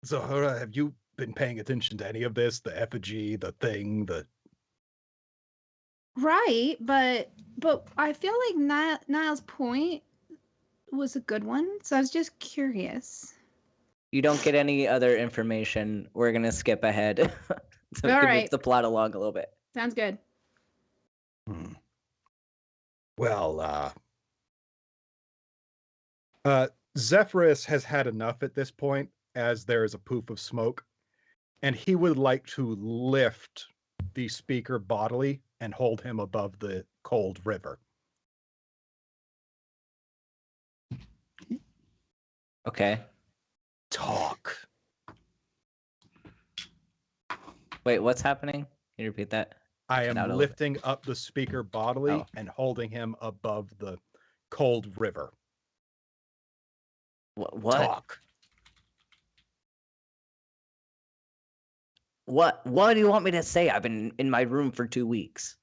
Zahura, have you been paying attention to any of this? The effigy, the thing, the... Right, but I feel like Niall's point was a good one, so I was just curious. You don't get any other information. We're gonna skip ahead so we All can right. move the plot along a little bit. Sounds good. Well, Zephyrus has had enough at this point, as there is a poof of smoke, and he would like to lift the speaker bodily and hold him above the cold river. Okay. Talk. Wait, what's happening? Can you repeat that? I Get out am a little lifting up the speaker bodily Oh. and holding him above the cold river. What? Talk. What do you want me to say? I've been in my room for 2 weeks.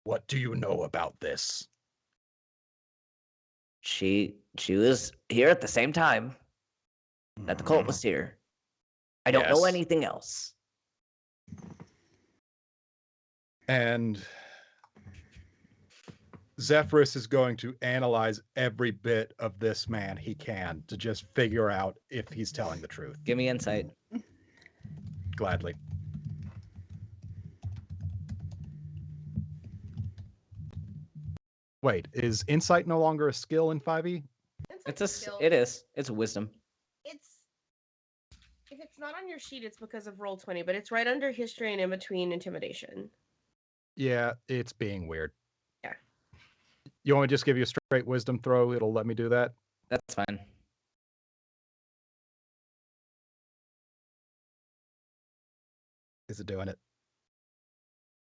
What do you know about this? She was here at the same time that the cult was here. I don't know Yes. anything else. And Zephyrus is going to analyze every bit of this man he can to just figure out if he's telling the truth. Give me insight. Gladly. Wait, is insight no longer a skill in 5e? It is. It's wisdom. It's if it's not on your sheet, it's because of roll 20, but it's right under history and in between intimidation. Yeah, it's being weird. Yeah. You want me to just give you a straight wisdom throw? It'll let me do that? That's fine. Is it doing it?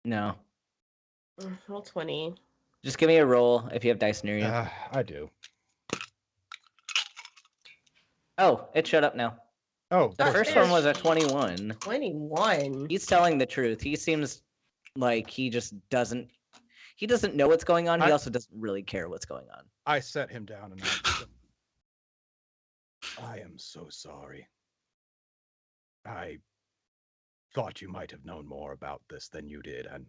No. Roll 20. Just give me a roll if you have dice near you. I do. Oh, it showed up now. Oh, The Oh, first there one was a she- 21. 21. He's telling the truth. He seems like he just doesn't know what's going on. He also doesn't really care what's going on. I set him down and I am so sorry. I thought you might have known more about this than you did, and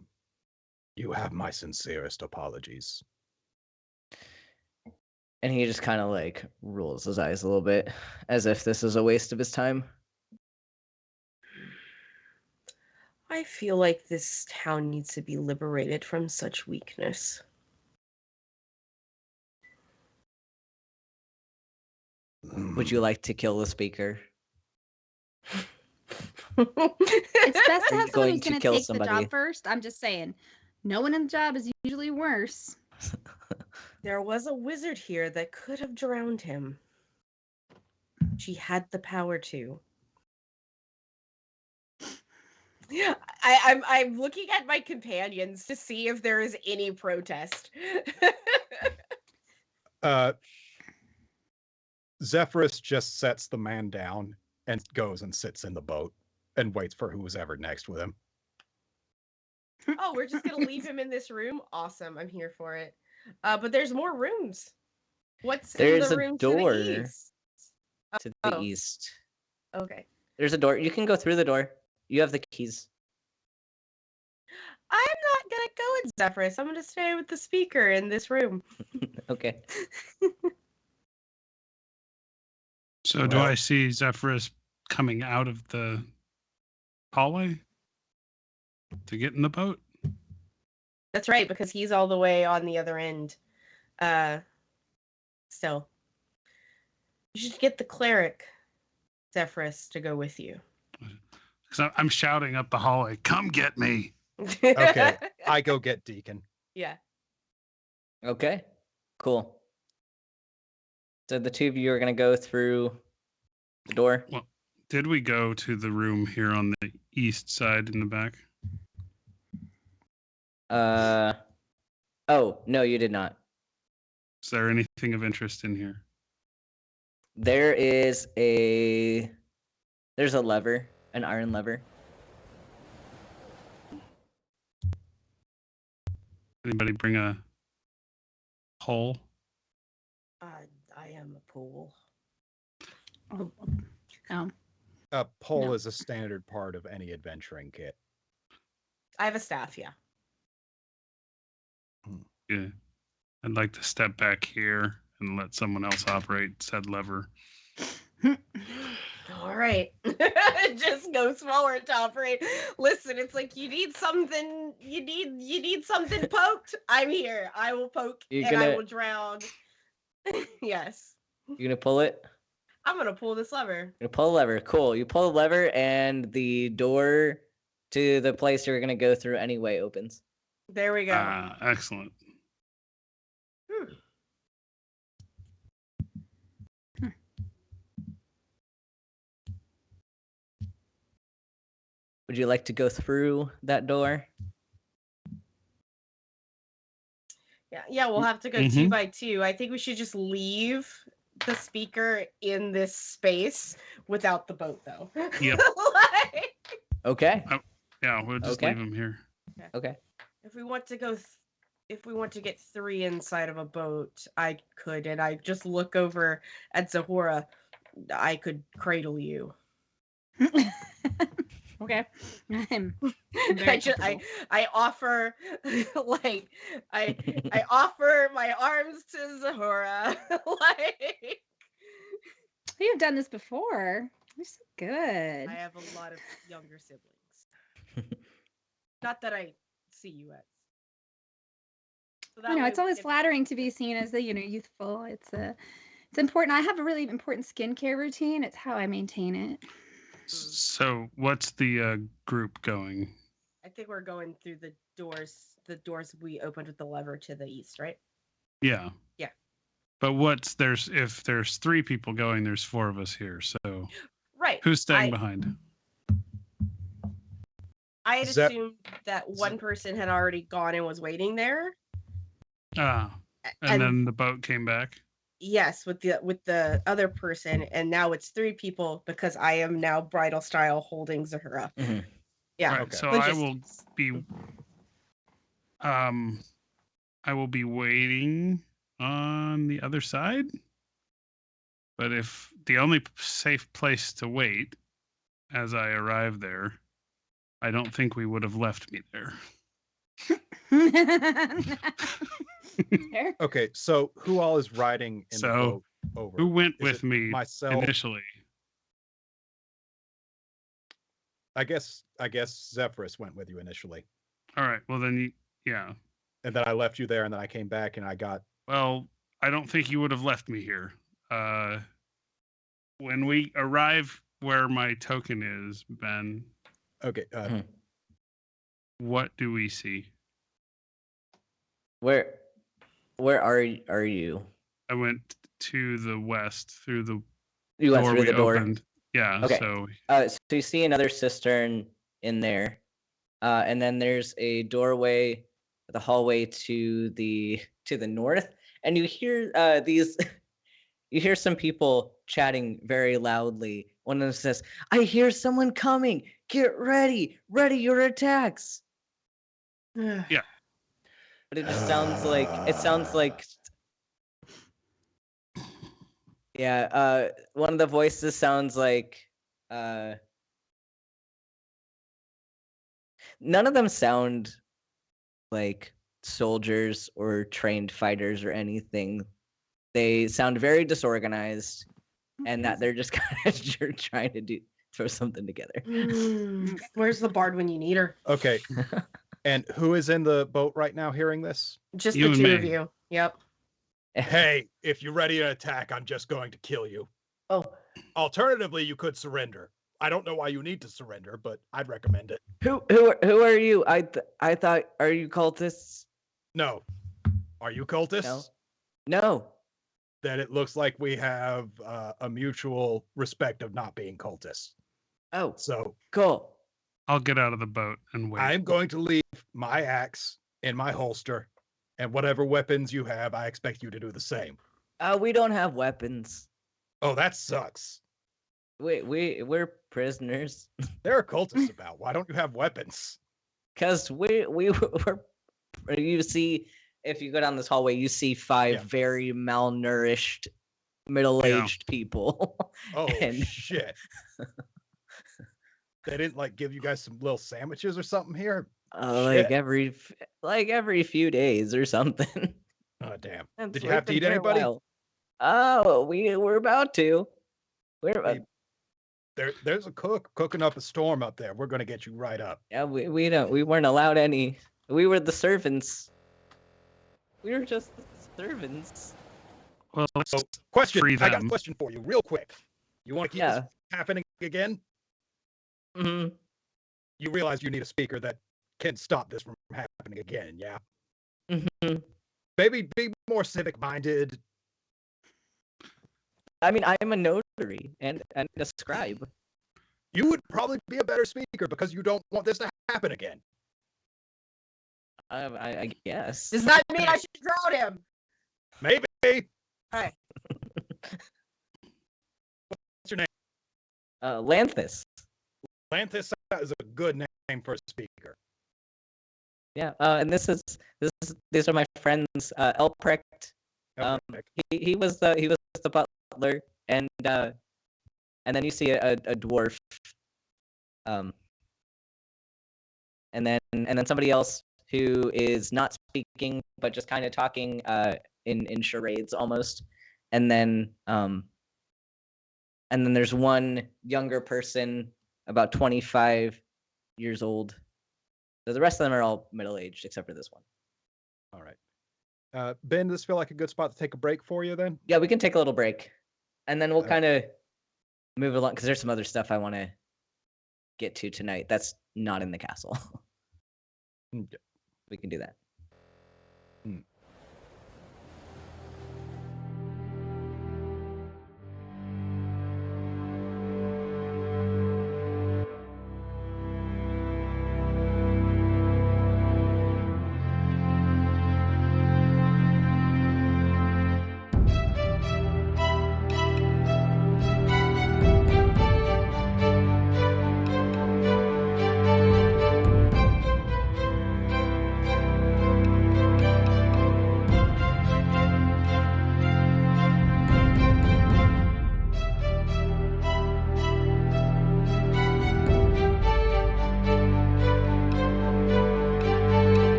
you have my sincerest apologies. And he just kind of like rolls his eyes a little bit as if this is a waste of his time. I feel like this town needs to be liberated from such weakness. Would you like to kill the speaker? It's best to Are you have someone going who's to going to kill take somebody? the job first. I'm just saying, no one in the job is usually worse. There was a wizard here that could have drowned him. She had the power to. I'm looking at my companions to see if there is any protest. Zephyrus just sets the man down and goes and sits in the boat and waits for who's ever next with him. Oh, we're just gonna leave him in this room? Awesome, I'm here for it. But there's more rooms. What's There's in the a room door to the east? to the Oh. east. Okay. There's a door. You can go through the door. You have the keys. I'm not gonna go with Zephyrus. I'm gonna stay with the speaker in this room. Okay. So do Well- I see Zephyrus coming out of the hallway to get in the boat? That's right, because he's all the way on the other end. Still. You should get the cleric, Zephyrus, to go with you. Because I'm shouting up the hallway, "Come get me!" Okay, I go get Deacon. Yeah. Okay. Cool. So the two of you are gonna go through the door. Well, did we go to the room here on the east side in the back? Oh, no, you did not. Is there anything of interest in here? There's a lever, an iron lever. Anybody bring a pole? I am a pool. Oh. A pole No. is a standard part of any adventuring kit. I have a staff, yeah. Yeah. I'd like to step back here and let someone else operate said lever. All right. Just goes forward to operate. Listen, it's like you need something poked. I'm here. I will poke You're and I gonna- will drown. Yes. You gonna pull it? I'm gonna pull this lever. You pull the lever. Cool. You pull the lever, and the door to the place you're gonna go through anyway opens. There we go. Excellent. Would you like to go through that door? Yeah, we'll have to go Mhm. 2 by 2. I think we should just leave the speaker in this space without the boat, though. Yep. Like, Okay. Yeah, we'll just Okay. leave him here. Okay. if we want to go, if we want to get 3 inside of a boat, I could, and I just look over at Zahora. I could cradle you. Okay. I'm very comfortable. I offer like I offer my arms to Zahora. Like, You've done this before. You're so good. I have a lot of younger siblings. Not that I see you as. So I know way it's we always can- flattering to be seen as youthful. It's important. I have a really important skincare routine. It's how I maintain it. So, what's the group going? I think we're going through the doors we opened with the lever to the east, right? Yeah. Yeah. But if there's 3 people going, there's 4 of us here. So, Right. who's staying behind? I had Zep- assumed that one person had already gone and was waiting there. Ah, and then the boat came back. Yes, with the other person, and now it's 3 people because I am now bridal style holding Zahura. Mhm. Yeah. Right. Okay. So I will be waiting on the other side. But if the only safe place to wait as I arrive there, I don't think we would have left me there. Fair. Okay, so who all is riding in the So, boat over? Who went Is with it me myself? initially? I guess Zephyrus went with you initially, All right. Well, then, yeah. and then I left you there, and then I came back and I got. Well, I don't think you would have left me here. When we arrive where my token is, Ben, Okay, what do we see? Where are you? I went to the west through the You went door through we the door. opened. Yeah. Okay. So So you see another cistern in there, and then there's a doorway, the hallway to the north, and you hear these. You hear some people chatting very loudly. One of them says, "I hear someone coming. Get ready. Ready your attacks." Yeah. But it just sounds like yeah, one of the voices sounds like none of them sound like soldiers or trained fighters or anything. They sound very disorganized, and that they're just kind of trying to throw something together. Where's the bard when you need her? okay, and who is in the boat right now hearing this? Just You the and 2 of me. you. Yep. Hey, if you're ready to attack, I'm just going to kill you. Oh, Alternatively, you could surrender. I don't know why you need to surrender, but I'd recommend it. who are you? I thought, are you cultists? No. Are you cultists? No. Then it looks like we have a mutual respect of not being cultists. Oh, So cool. I'll get out of the boat and wait. I'm going to leave my axe in my holster, and whatever weapons you have, I expect you to do the same. We don't have weapons. Oh, that sucks. We're prisoners. There are cultists about. Why don't you have weapons? Cause we're you see, if you go down this hallway, you see 5 Yeah. very malnourished, middle-aged people. Oh And- shit. They didn't like give you guys some little sandwiches or something here? like Shit. every few days or something. Oh damn. And Did you we've have to been eat here a anybody? while. Oh, we're about to. We're Hey, There's a cook cooking up a storm up there. We're gonna get you right up. yeah, we weren't allowed any. We were the servants. We were just the servants. Well, let's So question. free I got a them. question for you, real quick. You want to keep Yeah. this happening again? Hmm. You realize you need a speaker that can stop this from happening again, yeah? Hmm. Maybe be more civic minded. I mean, I'm a notary and a scribe. You would probably be a better speaker because you don't want this to happen again. I guess. Does that mean I should drown him? Maybe. Hey. What's your name? Lanthus. Lanthus is a good name for a speaker. Yeah. And these are my friends. Elprecht. Okay. He was the butler, and then you see a dwarf. And then somebody else who is not speaking but just kind of talking in charades almost, and then there's one younger person about 25 years old. So the rest of them are all middle-aged except for this one. All right. Ben, does this feel like a good spot to take a break for you then? Yeah, we can take a little break, and then we'll kind of move along because there's some other stuff I want to get to tonight that's not in the castle. Okay. We can do that.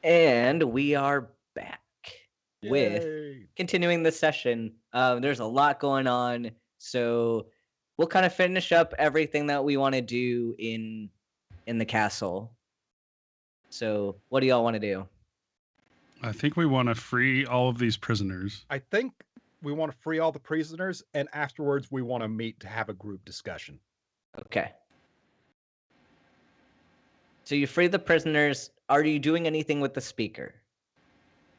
And we are back with Yay. continuing the session. There's a lot going on, so we'll kind of finish up everything that we want to do in the castle. So, what do y'all want to do? I think we want to free all of these prisoners. I think we want to free all the prisoners, and afterwards we want to meet to have a group discussion. Okay. So you free the prisoners. Are you doing anything with the speaker?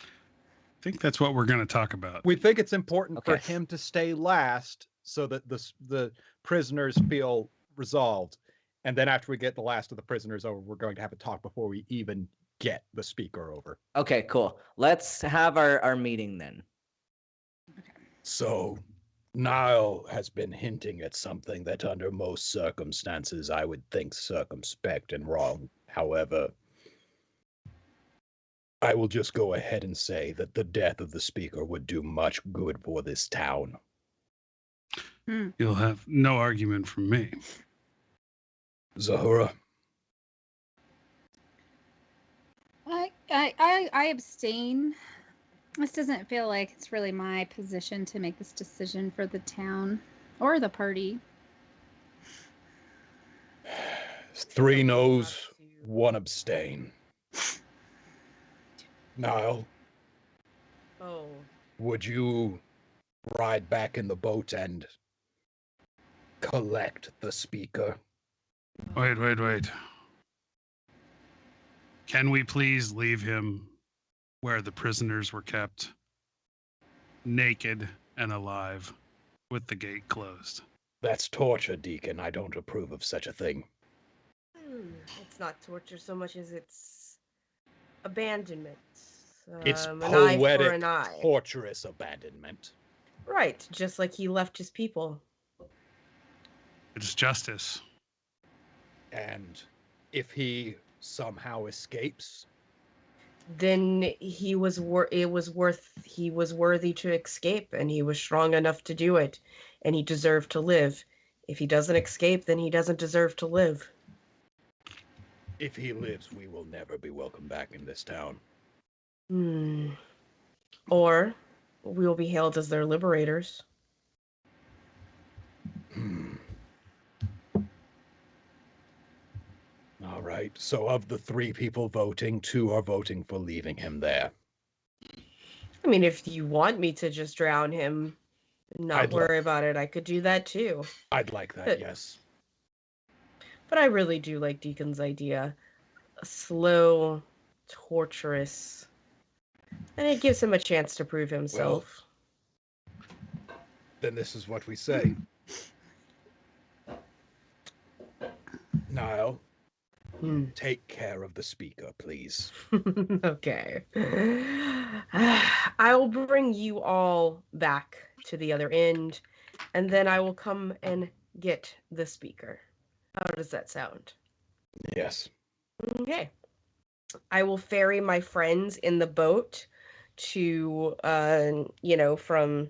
I think that's what we're going to talk about. We think it's important for Okay. him to stay last so that the prisoners feel resolved. And then after we get the last of the prisoners over, we're going to have a talk before we even get the speaker over. Okay, cool. Let's have our meeting then. So, Niall has been hinting at something that under most circumstances I would think circumspect and wrong. However, I will just go ahead and say that the death of the speaker would do much good for this town. You'll have no argument from me. Zahura, I abstain. This doesn't feel like it's really my position to make this decision for the town or the party. 3 no's, 1 abstain. Niall, Oh, would you ride back in the boat and collect the speaker? Wait. Can we please leave him where the prisoners were kept? Naked and alive, with the gate closed. That's torture, Deacon. I don't approve of such a thing. it's not torture so much as it's abandonment. It's an eye for poetic, an eye. torturous abandonment. Right, just like he left his people. It's justice. And if he somehow escapes, Then he was worthy to escape, and he was strong enough to do it, and he deserved to live. If he doesn't escape, then he doesn't deserve to live. if he lives, we will never be welcome back in this town. Or we will be hailed as their liberators. All right. So of the 3 people voting, 2 are voting for leaving him there. I mean, if you want me to just drown him, not I'd worry about it, I could do that too. I'd like that, But- yes. But I really do like Deacon's idea. A slow, torturous, and it gives him a chance to prove himself. Then this is what we say. Niall, take care of the speaker, please. Okay. I will bring you all back to the other end, and then I will come and get the speaker. How does that sound? Yes. Okay. I will ferry my friends in the boat to, to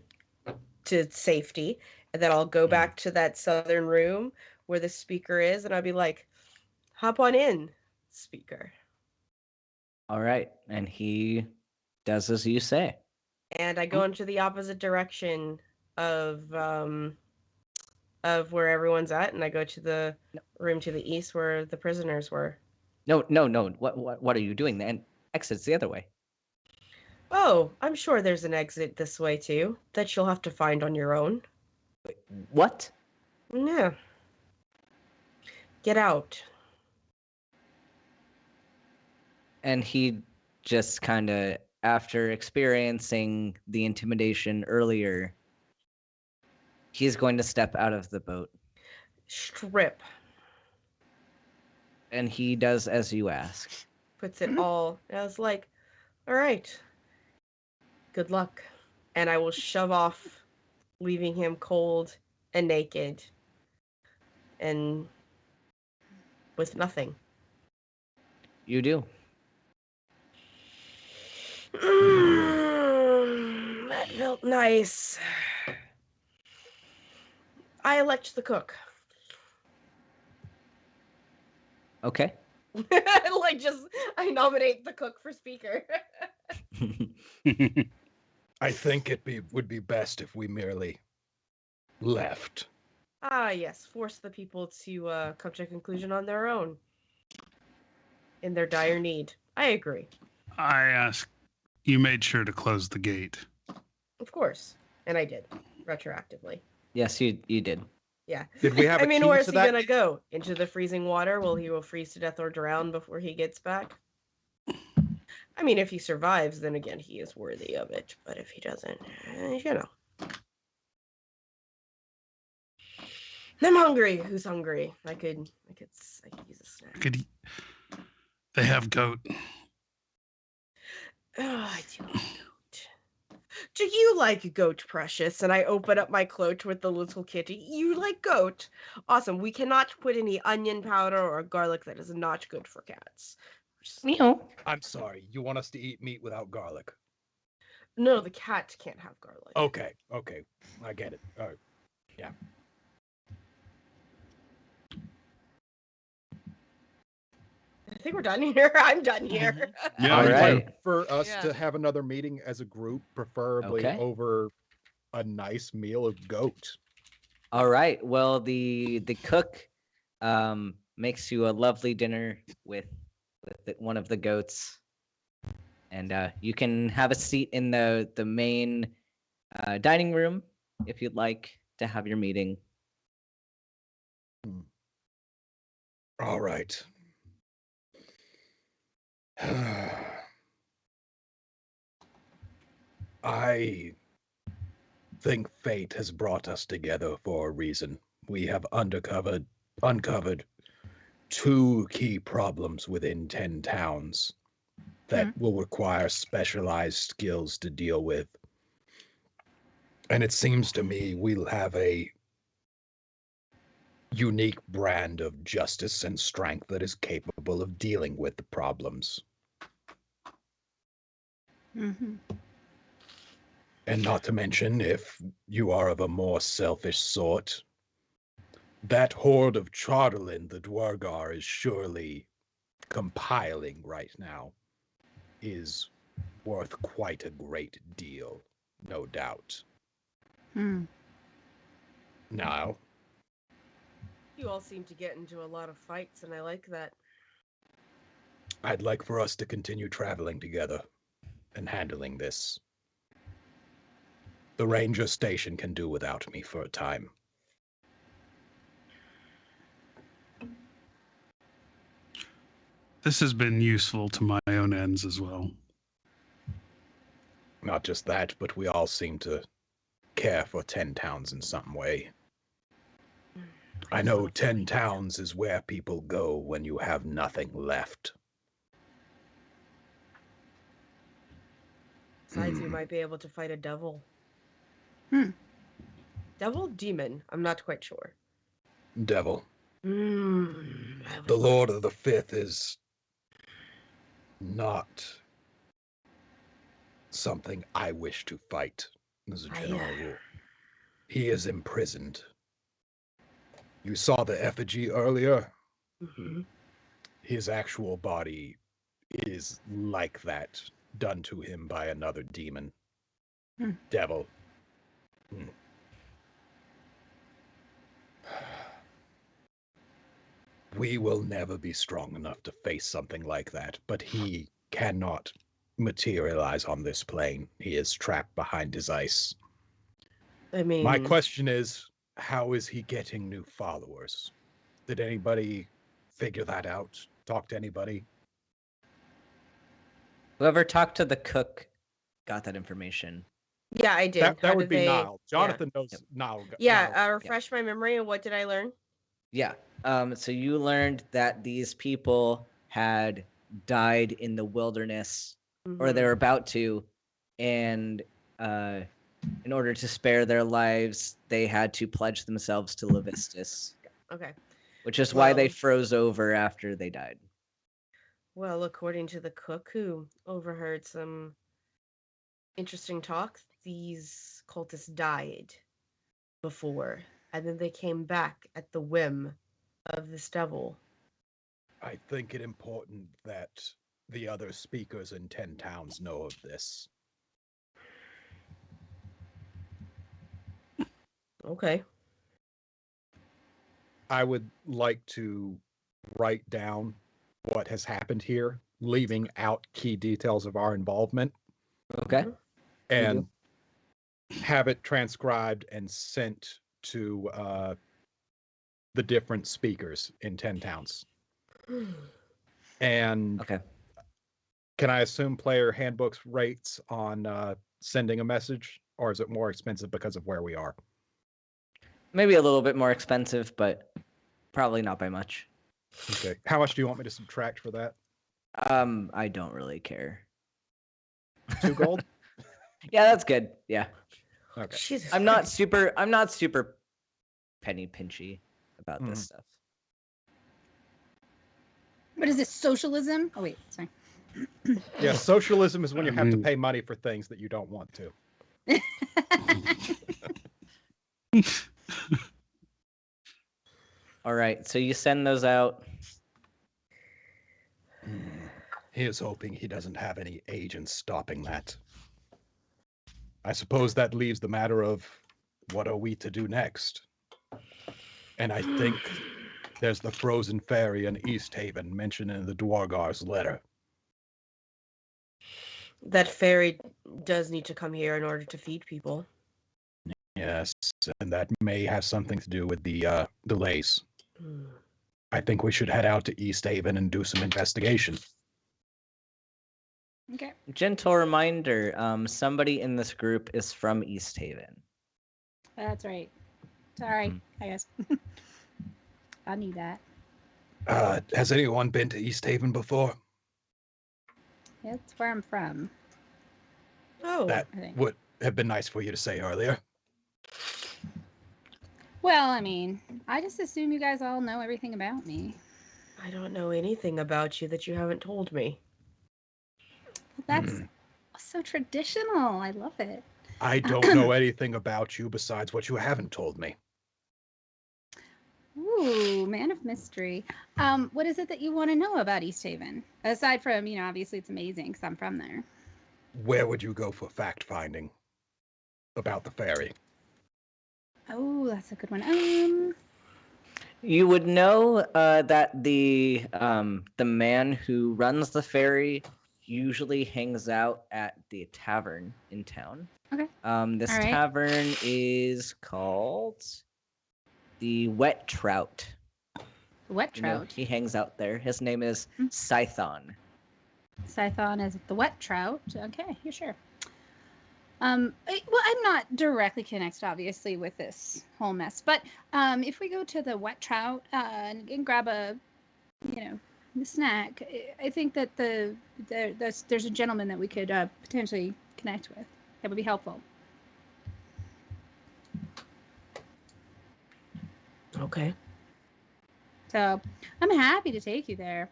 safety, and then I'll go back to that southern room where the speaker is, and I'll be like, hop on in, speaker. All right, and he does as you say. And I go into the opposite direction of where everyone's at, and I go to the room to the east where the prisoners were. No. What are you doing? The exit's the other way. Oh, I'm sure there's an exit this way too that you'll have to find on your own. What? Yeah. Get out. And he just kind of, after experiencing the intimidation earlier, he's going to step out of the boat. Strip. And he does as you ask. Puts it all. And I was like, all right. Good luck. And I will shove off, leaving him cold and naked. And with nothing. You do. That felt nice. I elect the cook. Okay. I nominate the cook for speaker. I think would be best if we merely left. Ah, yes, force the people to come to a conclusion on their own in their dire need. I agree. I ask, you made sure to close the gate. Of course. And I did, retroactively. Yes, you did. Yeah. Did we have I a mean, key where's to he that? gonna go? Into the freezing water? Will he freeze to death or drown before he gets back? I mean, if he survives, then again, he is worthy of it. But if he doesn't, you know. I'm hungry. Who's hungry? I could use a snack. They have goat. Oh, I do like goat. Do you like goat, Precious? And I open up my cloak with the little kitty. You like goat? Awesome. We cannot put any onion powder or garlic. That is not good for cats. Meow. I'm sorry. You want us to eat meat without garlic? No, the cat can't have garlic. Okay. I get it. All right. Yeah. I think we're done here. I'm done here. Yeah, All I'd right. like for us Yeah. to have another meeting as a group, preferably Okay. over a nice meal of goat. All right. Well, the cook makes you a lovely dinner with one of the goats, and you can have a seat in the main dining room if you'd like to have your meeting. All right. I think fate has brought us together for a reason. We have uncovered 2 key problems within 10 towns that will require specialized skills to deal with. And it seems to me we'll have a unique brand of justice and strength that is capable of dealing with the problems. Mm-hmm. And not to mention, if you are of a more selfish sort, that horde of Charterlin the Dwargar is surely compiling right now is worth quite a great deal, no doubt. Hmm. Now, You all seem to get into a lot of fights, and I like that. I'd like for us to continue traveling together and handling this. The ranger station can do without me for a time. This has been useful to my own ends as well. Not just that, but we all seem to care for 10 towns in some way. I know 10 towns is where people go when you have nothing left. Besides, we might be able to fight a devil. Hmm. Devil? Demon? I'm not quite sure. Devil. The Lord of the Fifth is not something I wish to fight as a general rule. He is imprisoned. You saw the effigy earlier? Mm-hmm. His actual body is like that, done to him by another demon. Devil. We will never be strong enough to face something like that, but he cannot materialize on this plane. He is trapped behind his ice. I mean, My question is, how is he getting new followers? Did anybody figure that out? Talk to anybody? Whoever talked to the cook got that information. yeah, I did. That would be Niall. Jonathan knows Yep. Niall. Yeah, refresh my memory. And what did I learn? Yeah. So you learned that these people had died in the wilderness, or they were about to, and in order to spare their lives, they had to pledge themselves to Levistus. Okay. Which is why they Well- froze over after they died. Well, according to the cook who overheard some interesting talk, these cultists died before, and then they came back at the whim of this devil. I think it important that the other speakers in 10 towns know of this. Okay. I would like to write down what has happened here, leaving out key details of our involvement, Okay. and have it transcribed and sent to the different speakers in 10 towns. And Okay. can I assume player handbooks rates on sending a message, or is it more expensive because of where we are? Maybe a little bit more expensive, but probably not by much. Okay. How much do you want me to subtract for that? I don't really care. 2 gold? Yeah, that's good. Yeah. Okay. Jesus I'm not Christ. super penny pinchy about this stuff. What is this, socialism? Oh, wait, sorry. Yeah, socialism is when you I have to mean- pay money for things that you don't want to. All right, so you send those out. He is hoping he doesn't have any agents stopping that. I suppose that leaves the matter of what are we to do next? And I think there's the frozen ferry in East Haven mentioned in the Dwargar's letter. That ferry does need to come here in order to feed people. Yes, and that may have something to do with the delays. Hmm. I think we should head out to East Haven and do some investigation. Okay. Gentle reminder, somebody in this group is from East Haven. That's right. Sorry, I guess. I knew that. Has anyone been to East Haven before? That's where I'm from, Oh, That I think. would have been nice for you to say earlier. Well, I mean, I just assume you guys all know everything about me. I don't know anything about you that you haven't told me. That's so traditional. I love it. I don't know anything about you besides what you haven't told me. Ooh, man of mystery. What is it that you want to know about East Haven? Aside from, obviously it's amazing because I'm from there. Where would you go for fact-finding about the ferry? Oh, that's a good one. You would know that the man who runs the ferry usually hangs out at the tavern in town. Okay. This All right. tavern is called the Wet Trout. Wet You know, trout. he hangs out there. His name is Mm. Scython. Scython is the wet trout. Okay, yeah, sure. Well, I'm not directly connected, obviously, with this whole mess. But if we go to the wet trout and grab a, snack, I think that there's a gentleman that we could potentially connect with. That would be helpful. Okay. So I'm happy to take you there.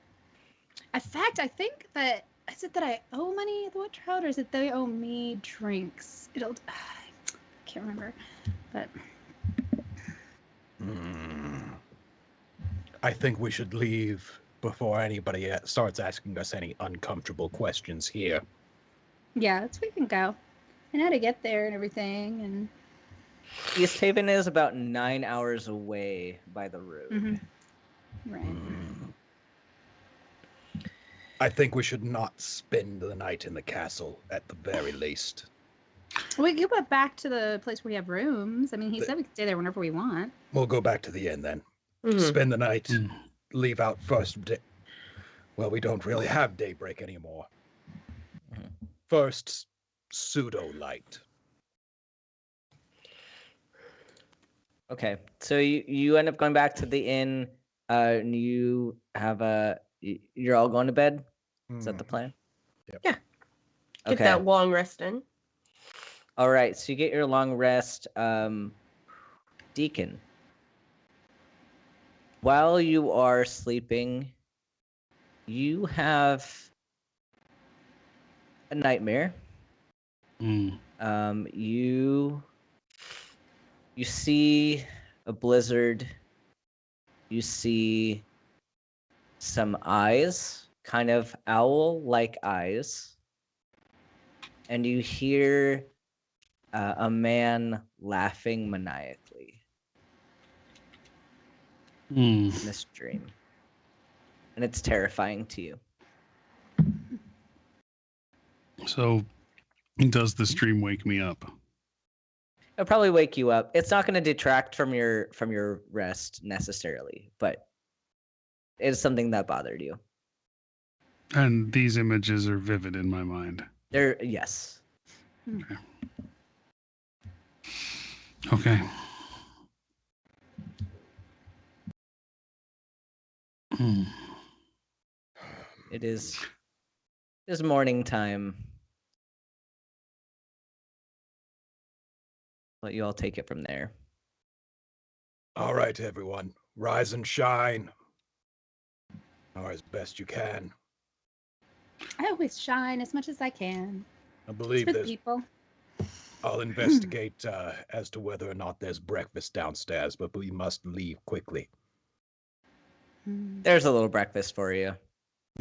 In fact, I think that is it that I owe money at the wet trout, or is it they owe me drinks? I can't remember, but I think we should leave before anybody starts asking us any uncomfortable questions here. yeah, we can go. And how to get there and everything, and East Haven is about 9 hours away by the road. right. I think we should not spend the night in the castle at the very least. We can go back to the place where we have rooms. I mean, he said we could stay there whenever we want. We'll go back to the inn then. Mhm. Spend the night, leave out first day. Well, we don't really have daybreak anymore. First pseudo light. Okay, so you end up going back to the inn, and you have you're all going to bed. Is that the plan? Yep. Yeah. Get Okay. that long rest in. All right, so you get your long rest. Deacon, while you are sleeping, you have a nightmare. You see a blizzard. You see some eyes, kind of owl-like eyes, and you hear a man laughing maniacally in this dream. And it's terrifying to you. So, does the stream wake me up? It'll probably wake you up. It's not going to detract from your rest necessarily, but it's something that bothered you. And these images are vivid in my mind. Yes. Okay. It is morning time. Let you all take it from there. All right, everyone. Rise and shine. Or as best you can. I always shine as much as I can. I believe For the there's... people. I'll investigate as to whether or not there's breakfast downstairs, but we must leave quickly. There's a little breakfast for you.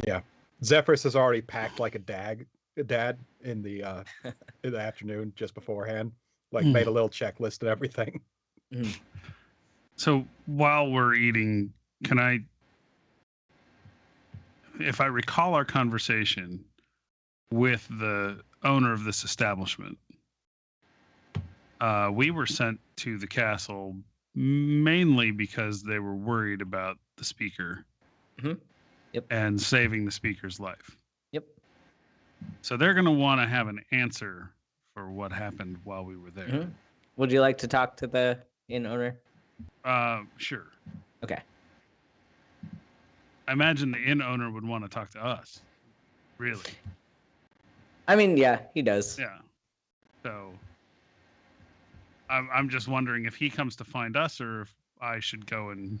Yeah. Zephyrus has already packed like a dad in the afternoon just beforehand. Like made a little checklist and everything. So while we're eating, can I, if I recall our conversation with the owner of this establishment, we were sent to the castle mainly because they were worried about the speaker. Yep. And saving the speaker's life. Yep. So they're going to want to have an answer for what happened while we were there. Would you like to talk to the inn owner? Sure. Okay. I imagine the inn owner would want to talk to us. Really? I mean, yeah, he does. Yeah. So I'm just wondering if he comes to find us or if I should go and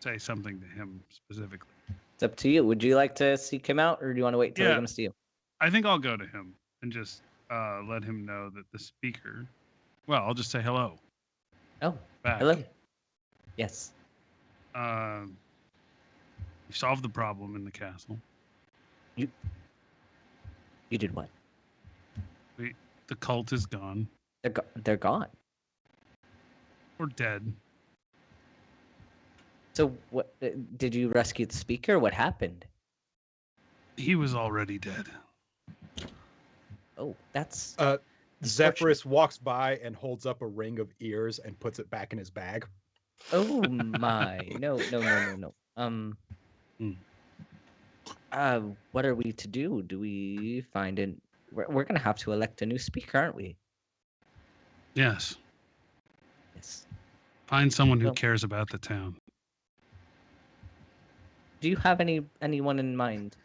say something to him specifically. It's up to you. Would you like to seek him out, or do you want to wait till he comes to you? I think I'll go to him and just let him know that the speaker... Well, I'll just say hello. Oh, back. Hello. Yes. We solved the problem in the castle. You did what? The cult is gone. They're gone. Or dead. So, what did you rescue the speaker? What happened? He was already dead. Oh, that's... Zephyrus walks by and holds up a ring of ears and puts it back in his bag. Oh my. No. What are we to do? Do we find an... We're going to have to elect a new speaker, aren't we? Yes. Yes. Find someone who cares about the town. Do you have anyone in mind?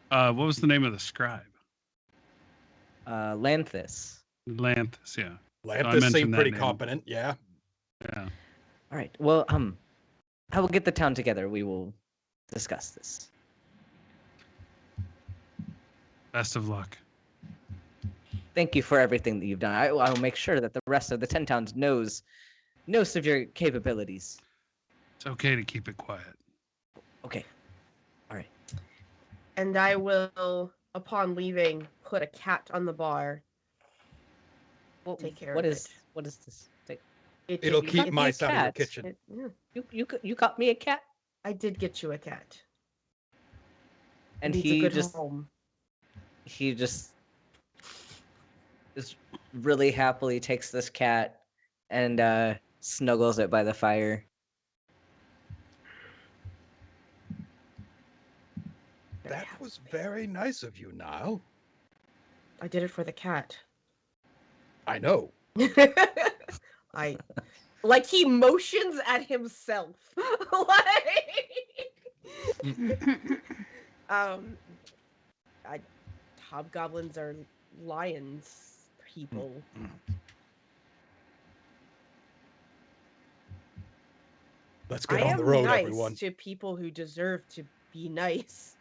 What was the name of the scribe? Lanthus. Lanthus, yeah. Lanthus seemed pretty competent, yeah. Yeah. All right. Well, I will get the town together. We will discuss this. Best of luck. Thank you for everything that you've done. I will make sure that the rest of the 10 towns knows of your capabilities. It's okay to keep it quiet. Okay. All right. And I will, upon leaving, put a cat on the bar. Well, take care what of is it. What is this? It'll keep mice out of your cat. kitchen. You got me a cat? I did get you a cat. And Needs a good home. He just really happily takes this cat and snuggles it by the fire. That was very nice of you, Niall. I did it for the cat. I know. Like he motions at himself. Hobgoblins are lions people. Let's get on the road, nice everyone. To people who deserve to be nice.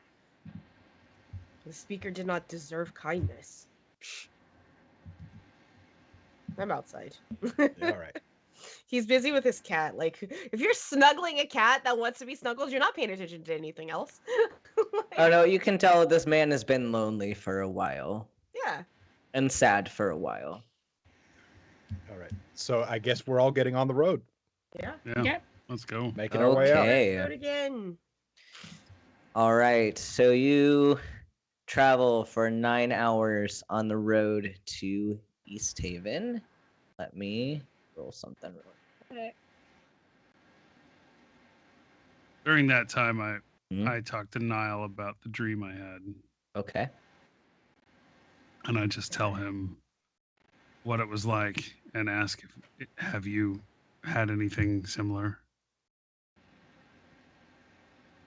The speaker did not deserve kindness. I'm outside. All right. He's busy with his cat. Like, if you're snuggling a cat that wants to be snuggled, you're not paying attention to anything else. Oh no, you can tell this man has been lonely for a while. Yeah. And sad for a while. All right. So I guess we're all getting on the road. Yeah. Yeah. Yep. Let's go. Making our way out. Okay. Do it again. All right. So you travel for 9 hours on the road to East Haven. Let me roll something real quick. During that time, Mhm. I talked to Niall about the dream I had, Okay. and I just tell him what it was like and ask if have you had anything similar?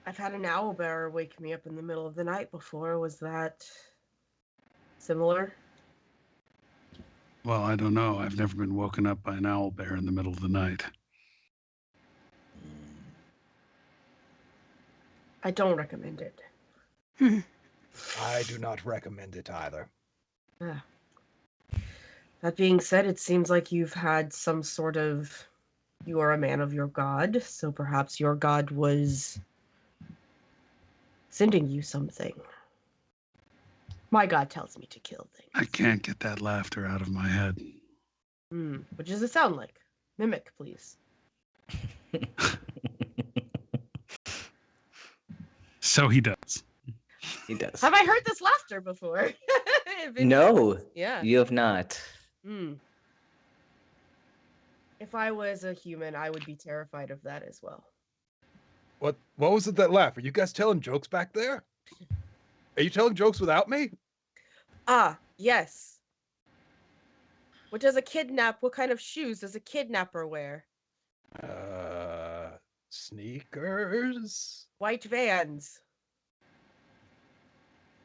I've had an owl bear wake me up in the middle of the night before. Was that similar? Well, I don't know. I've never been woken up by an owl bear in the middle of the night. I don't recommend it. I do not recommend it either. Yeah. That being said, it seems like you've had some sort of... You are a man of your god, so perhaps your god was sending you something. My god tells me to kill things. I can't get that laughter out of my head. What does it sound like? Mimic, please. So he does. He does. Have I heard this laughter before? No, Yeah. you have not. If I was a human, I would be terrified of that as well. What was it that laugh? Are you guys telling jokes back there? Are you telling jokes without me? Ah, yes. What kind of shoes does a kidnapper wear? Sneakers? White Vans.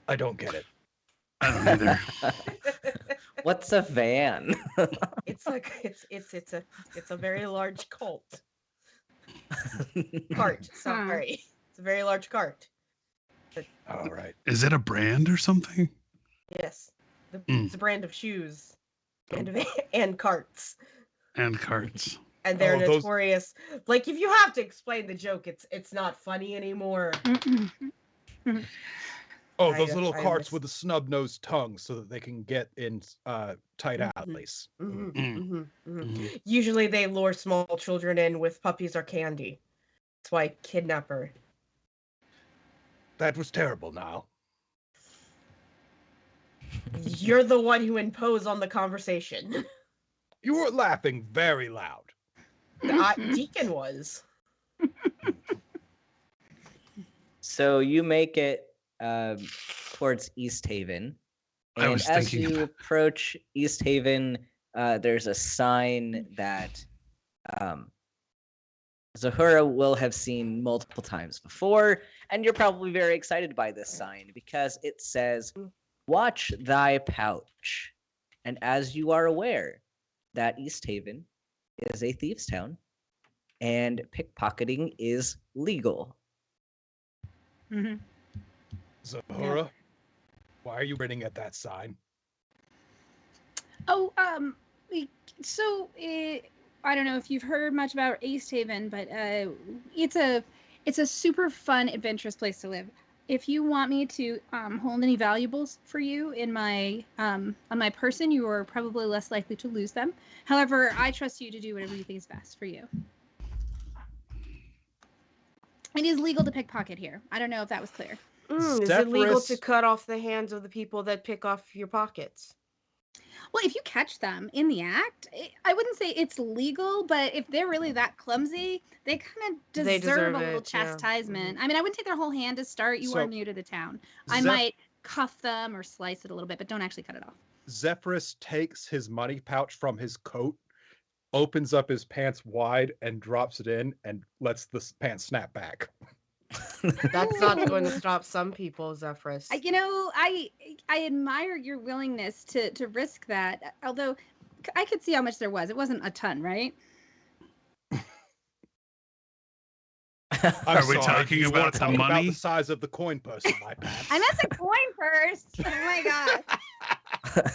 I don't get it. I don't either. What's a van? It's like it's a very large cart. Sorry. It's a very large cart. All right. Is it a brand or something? Yes. It's a brand of shoes and carts. And carts. And they're those- notorious. Like, if you have to explain the joke, it's not funny anymore. Oh, those little I carts miss- with the snub-nosed tongues so that they can get in tight alleys. Usually they lure small children in with puppies or candy. That's why kidnapper. That was terrible, Niall. You're the one who imposed on the conversation. You were laughing very loud. Deacon was. So you make it towards East Haven. I And was as thinking you approach East Haven, there's a sign that Zahura will have seen multiple times before, and you're probably very excited by this sign because it says, "Watch thy pouch." And as you are aware, that East Haven is a thieves' town, and pickpocketing is legal. Zahura, why are you grinning at that sign? Oh, I don't know if you've heard much about East Haven, but it's a super fun, adventurous place to live. If you want me to hold any valuables for you in my on my person, you are probably less likely to lose them. However, I trust you to do whatever you think is best for you. It is legal to pickpocket here. I don't know if that was clear. Is it legal to Zephyrus- cut off the hands of the people that pick off your pockets? Well, if you catch them in the act, I wouldn't say it's legal, but if they're really that clumsy, they kind of They deserve deserve a little it, yeah. chastisement. I mean, I wouldn't take their whole hand to start. You are So, new to the town. I Zeph- might cuff them or slice it a little bit, but don't actually cut it off. Zephyrus takes his money pouch from his coat, opens up his pants wide, and drops it in, and lets the pants snap back. That's not going to stop some people, Zephyrus. I admire your willingness to risk that. Although I could see how much there was. It wasn't a ton, right? I'm Are we sorry, talking you about wanna the talk about money? the size of the coin purse in my pants? I meant the coin purse. Oh my god. No, I was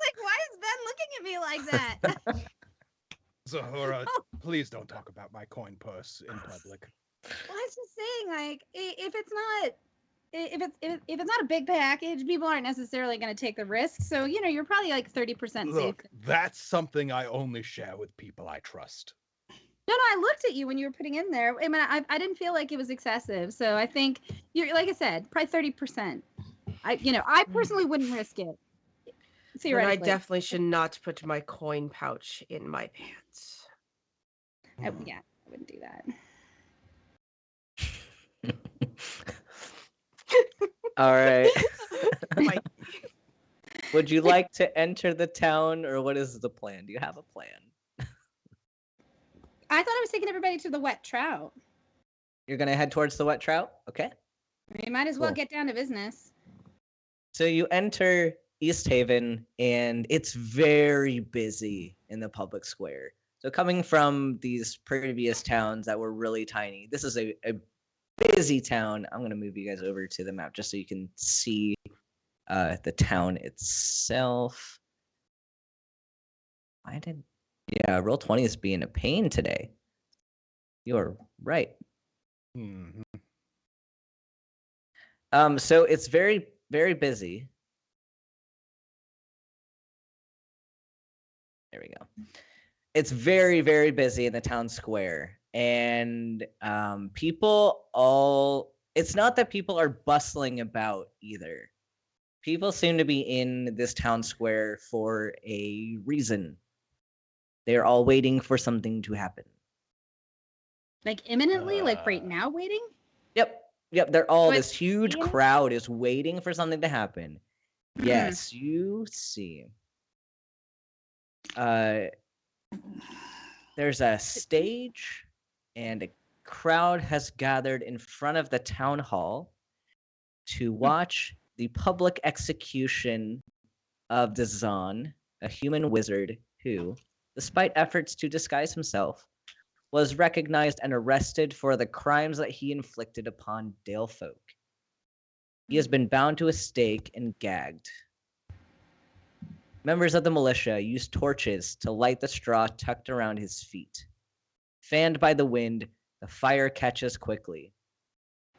like, why is Ben looking at me like that? Zahura, please don't talk about my coin purse in public. Well, I was just saying, like, if it's not a big package, people aren't necessarily going to take the risk. So, you're probably like 30% safe. Look, that's something I only share with people I trust. No, I looked at you when you were putting in there. I mean, I didn't feel like it was excessive. So I think you're, like I said, probably 30%. I personally wouldn't risk it. Then Theoretically. I definitely should not put my coin pouch in my pants. Yeah, I wouldn't do that. All right. My- Would you like to enter the town, or what is the plan? Do you have a plan? I thought I was taking everybody to the wet trout. You're gonna head towards the wet trout? Okay. We might as well Cool. get down to business. So you enter East Haven, and it's very busy in the public square. So coming from these previous towns that were really tiny, this is a busy town. I'm going to move you guys over to the map just so you can see the town itself. Roll 20 is being a pain today. You're right. Mhm. So it's very, very busy. There we go. It's very, very busy in the town square. And it's not that people are bustling about either. People seem to be in this town square for a reason. They're all waiting for something to happen. Like imminently, like right now, waiting? Yep. They're all, But this huge seeing? crowd is waiting for something to happen. Hmm. Yes, you see. There's a stage, and a crowd has gathered in front of the town hall to watch the public execution of Dazan, a human wizard who, despite efforts to disguise himself, was recognized and arrested for the crimes that he inflicted upon Dale folk. He has been bound to a stake and gagged. Members of the militia use torches to light the straw tucked around his feet. Fanned by the wind, the fire catches quickly.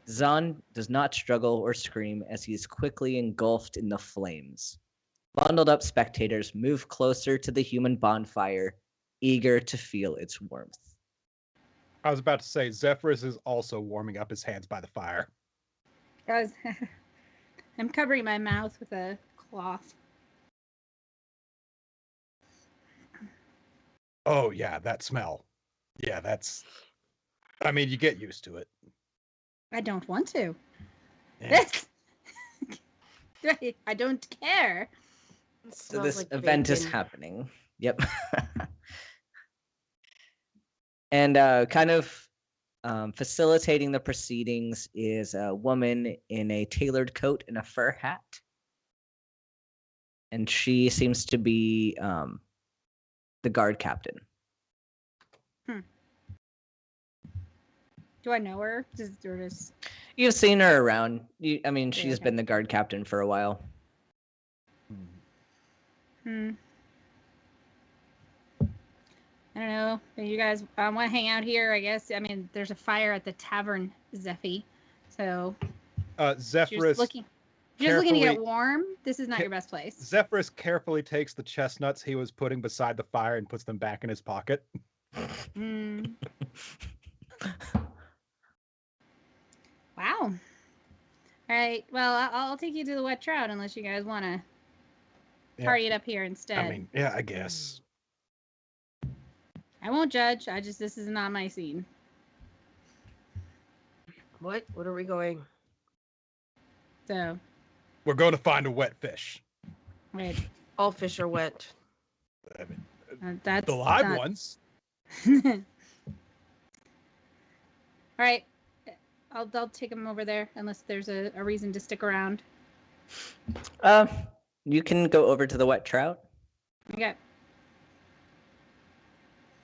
Zahn does not struggle or scream as he is quickly engulfed in the flames. Bundled up spectators move closer to the human bonfire, eager to feel its warmth. I was about to say, Zephyrus is also warming up his hands by the fire. Guys, I'm covering my mouth with a cloth. Oh, yeah, that smell. Yeah, I mean, you get used to it. I don't want to. Yeah. I don't care. So this event is happening. Yep. And kind of facilitating the proceedings is a woman in a tailored coat and a fur hat. And she seems to be the guard captain. Do I know her? You've seen her around. She's okay. been the guard captain for a while. I don't know. You guys want to hang out here, I guess. I mean, there's a fire at the tavern, Zephy. So Zephyrus just looking to get warm. This is not your best place. Zephyrus carefully takes the chestnuts he was putting beside the fire and puts them back in his pocket. Wow. All right. Well, I'll take you to the wet trout unless you guys want to party it up here instead. I mean, yeah, I guess. I won't judge. This is not my scene. What? What are we going? So. We're going to find a wet fish. Wait. All fish are wet. I mean, that's the live ones. All right. I'll take him over there unless there's a reason to stick around. You can go over to the wet trout. Okay.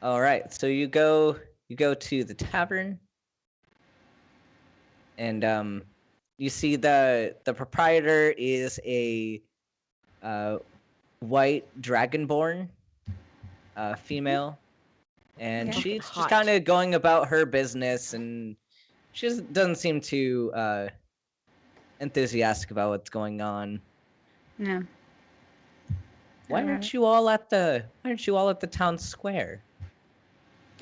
All right. So you go to the tavern, and you see the proprietor is a white dragonborn female. and Okay. she's Hot. just kind of going about her business, and she doesn't seem too enthusiastic about what's going on. No. Why Alright. aren't you all at the town square?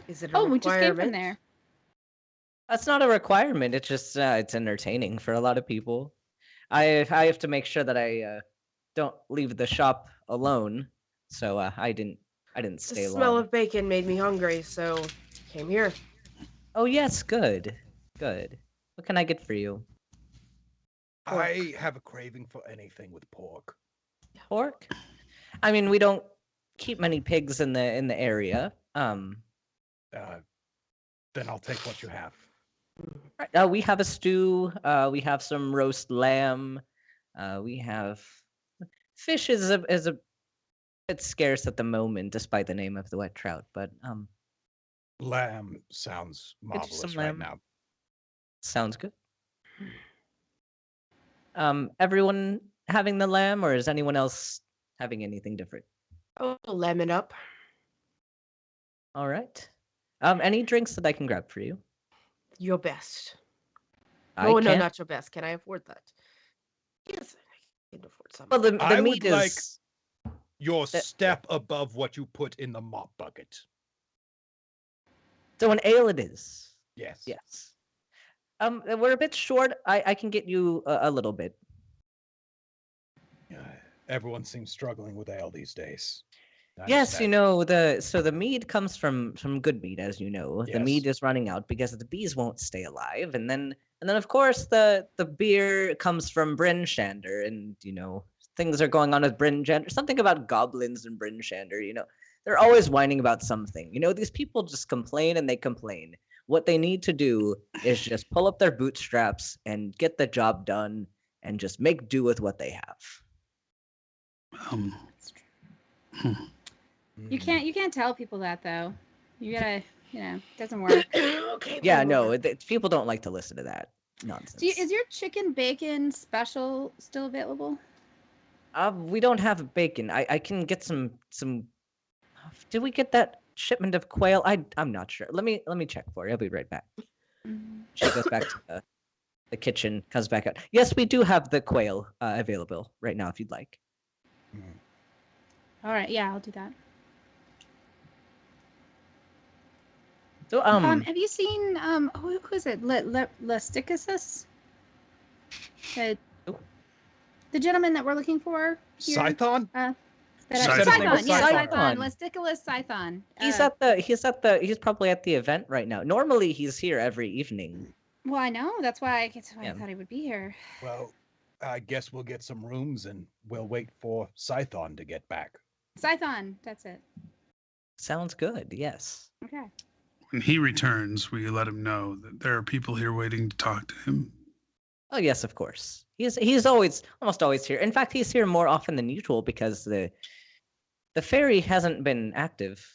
Is it a Oh, requirement? we just came from there. That's not a requirement. It's just it's entertaining for a lot of people. I have to make sure that I don't leave the shop alone, so I didn't The stay smell long. of bacon made me hungry, so came here. Oh yes, good. What can I get for you? I have a craving for anything with pork. Pork? I mean, we don't keep many pigs in the area. Then I'll take what you have. Right, we have a stew. We have some roast lamb. We have fish is a bit scarce at the moment, despite the name of the wet trout. But Lamb sounds some marvelous right lamb. now. Sounds good. Everyone having the lamb, or is anyone else having anything different? Oh, lemon up. All right. Any drinks that I can grab for you? Your best. I No, can. not your best. Can I afford that? Yes, I can afford some. Well, the I meat would like- is. Your That- step above what you put in the mop bucket. So an ale it is. Yes. Yes. We're a bit short. I can get you a little bit. Everyone seems struggling with ale these days. I Yes, you understand. know the mead comes from good mead, as you know. The mead Yes. is running out because the bees won't stay alive, and then of course the beer comes from Bryn Shander, and you know things are going on with Bryn Shander. Something about goblins and Bryn Shander. You know they're always whining about something. You know these people just complain and they complain. What they need to do is just pull up their bootstraps and get the job done, and just make do with what they have. You can't tell people that though. You gotta, it doesn't work. Okay. Yeah, pull no, over. people don't like to listen to that nonsense. Is your chicken bacon special still available? We don't have bacon. I can get some. Did we get that shipment of quail? I'm not sure. Let me check for you. I'll be right back. She goes back to the kitchen, comes back out. Yes, we do have the quail available right now if you'd like. All right, yeah, I'll do that. So Have you seen who is it? Lesticasus? The gentleman that we're looking for here. Scython? Scython. Scython, yeah, Scython. Scython. Lesticulus Scython. He's probably at the event right now. Normally he's here every evening. Well, I know. That's why I Yeah. thought he would be here. Well, I guess we'll get some rooms and we'll wait for Scython to get back. Scython, that's it. Sounds good. Yes. Okay. When he returns, we let him know that there are people here waiting to talk to him. Oh yes, of course. He's almost always here. In fact, he's here more often than usual because the ferry hasn't been active.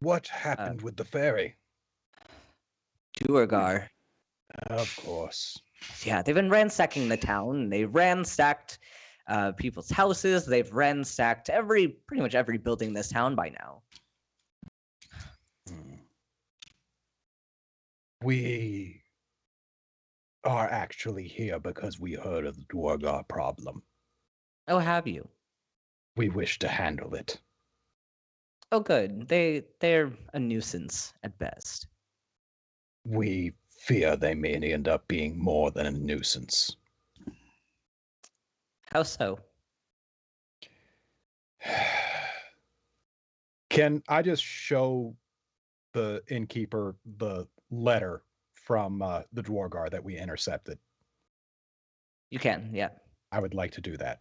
What happened with the ferry? Duergar. Of course. Yeah, they've been ransacking the town. They've ransacked people's houses. They've ransacked pretty much every building in this town by now. We are actually here because we heard of the Duergar problem. Oh, have you? We wish to handle it. Oh, good. They're a nuisance at best. We fear they may end up being more than a nuisance. How so? Can I just show the innkeeper the letter from the Dwargar that we intercepted? You can, yeah. I would like to do that.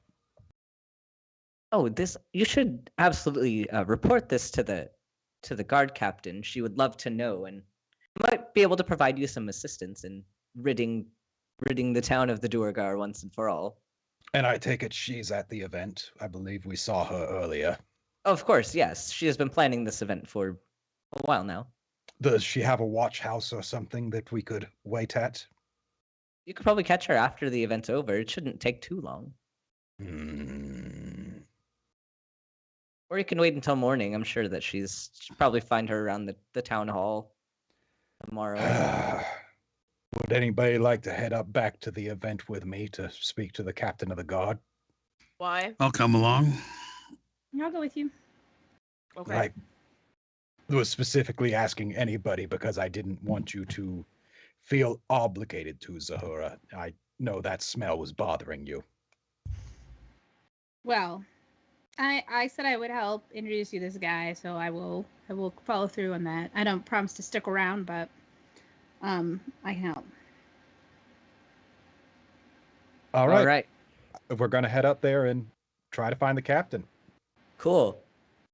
Oh, you should absolutely report this to the guard captain. She would love to know and might be able to provide you some assistance in ridding the town of the Duergar once and for all. And I take it she's at the event. I believe we saw her earlier. Of course, yes. She has been planning this event for a while now. Does she have a watch house or something that we could wait at? You could probably catch her after the event's over. It shouldn't take too long. Or you can wait until morning. I'm sure that she'll probably find her around the town hall tomorrow. Would anybody like to head up back to the event with me to speak to the captain of the guard? Why? I'll come along. I'll go with you. Okay. I was specifically asking anybody because I didn't want you to feel obligated to Zahura. I know that smell was bothering you. Well, I said I would help introduce you to this guy, so I will follow through on that. I don't promise to stick around, but I can help. All All right. We're going to head up there and try to find the captain. Cool.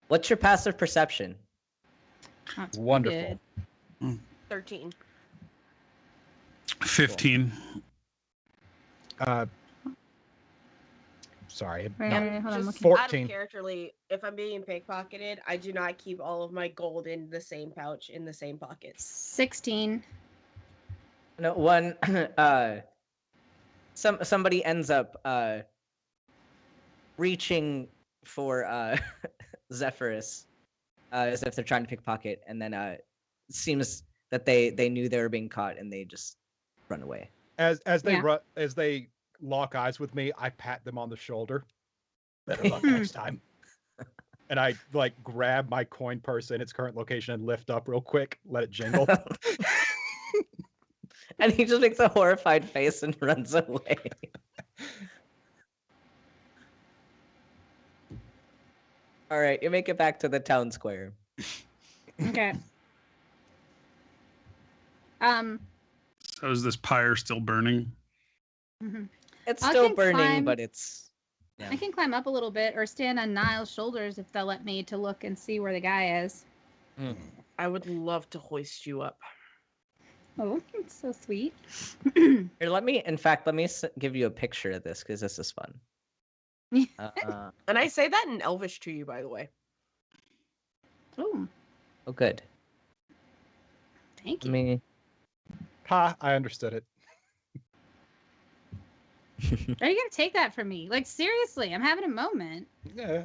What's your passive perception? Not too Wonderful. good. 13. 15. Sorry. Wait, no, hold on, Just looking. out 14. of characterly, if I'm being pickpocketed, I do not keep all of my gold in the same pouch in the same pockets. 16. No, one. Somebody ends up reaching for Zephyrus as if they're trying to pickpocket, and then it seems that they knew they were being caught and they just run away. As they Yeah. as they lock eyes with me, I pat them on the shoulder. Better luck next time. And I grab my coin purse in its current location and lift up real quick, let it jingle. And he just makes a horrified face and runs away. All right, you make it back to the town square. Okay. So is this pyre still burning? Mhm. It's I still can burning, climb- but it's I can climb up a little bit or stand on Niall's shoulders if they'll let me to look and see where the guy is. I would love to hoist you up. Oh, it's so sweet. Here, let me give you a picture of this because this is fun. And I say that in Elvish to you, by the way. Oh, Oh, good. thank Let you. me. Ha, I understood it. Are you gonna take that from me? Like seriously, I'm having a moment. Yeah.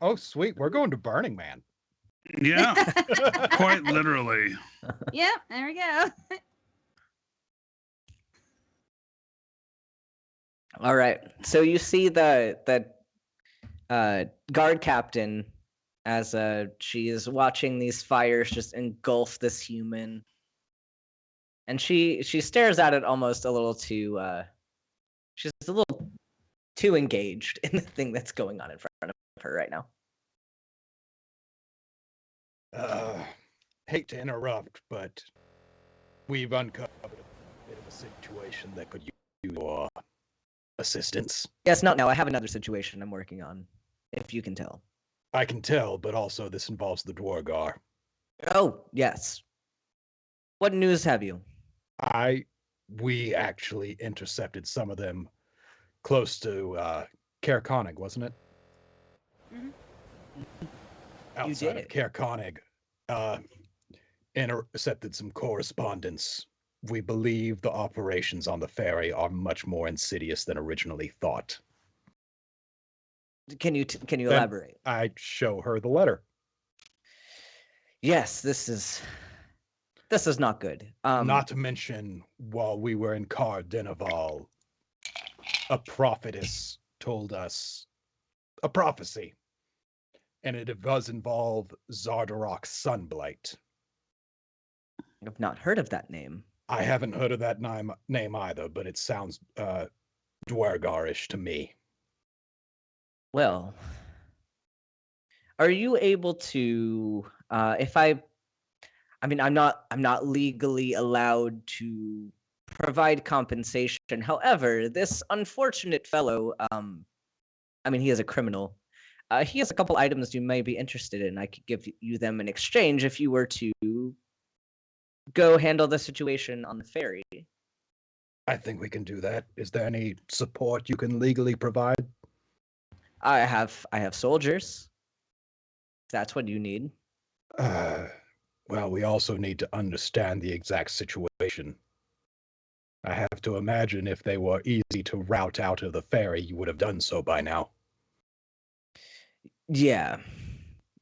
Oh, sweet. We're going to Burning Man. Yeah, quite literally. Yep, there we go. All right. So you see the guard captain as she is watching these fires just engulf this human, and she stares at it almost a little too. She's a little too engaged in the thing that's going on in front of her right now. Hate to interrupt, but we've uncovered a bit of a situation that could use your assistance. Yes, not now. I have another situation I'm working on, if you can tell. I can tell, but also this involves the Dwargar. Oh, yes. What news have you? We actually intercepted some of them close to Caer Konig, wasn't it? Mhm. Outside of did. Caer Konig, intercepted some correspondence. We believe the operations on the ferry are much more insidious than originally thought. Can you Then elaborate? I show her the letter. Yes, this is not good. Not to mention, while we were in Car Denival, a prophetess told us a prophecy, and it does involve Zardarok Sunblight. I've not heard of that name. I haven't heard of that name either, but it sounds Dwargarish to me. Well, are you able to I'm not legally allowed to provide compensation. However, this unfortunate fellow, he is a criminal. He has a couple items you may be interested in. I could give you them in exchange if you were to go handle the situation on the ferry. I think we can do that. Is there any support you can legally provide? I have soldiers. If that's what you need. Well, we also need to understand the exact situation. I have to imagine if they were easy to route out of the ferry, you would have done so by now. Yeah.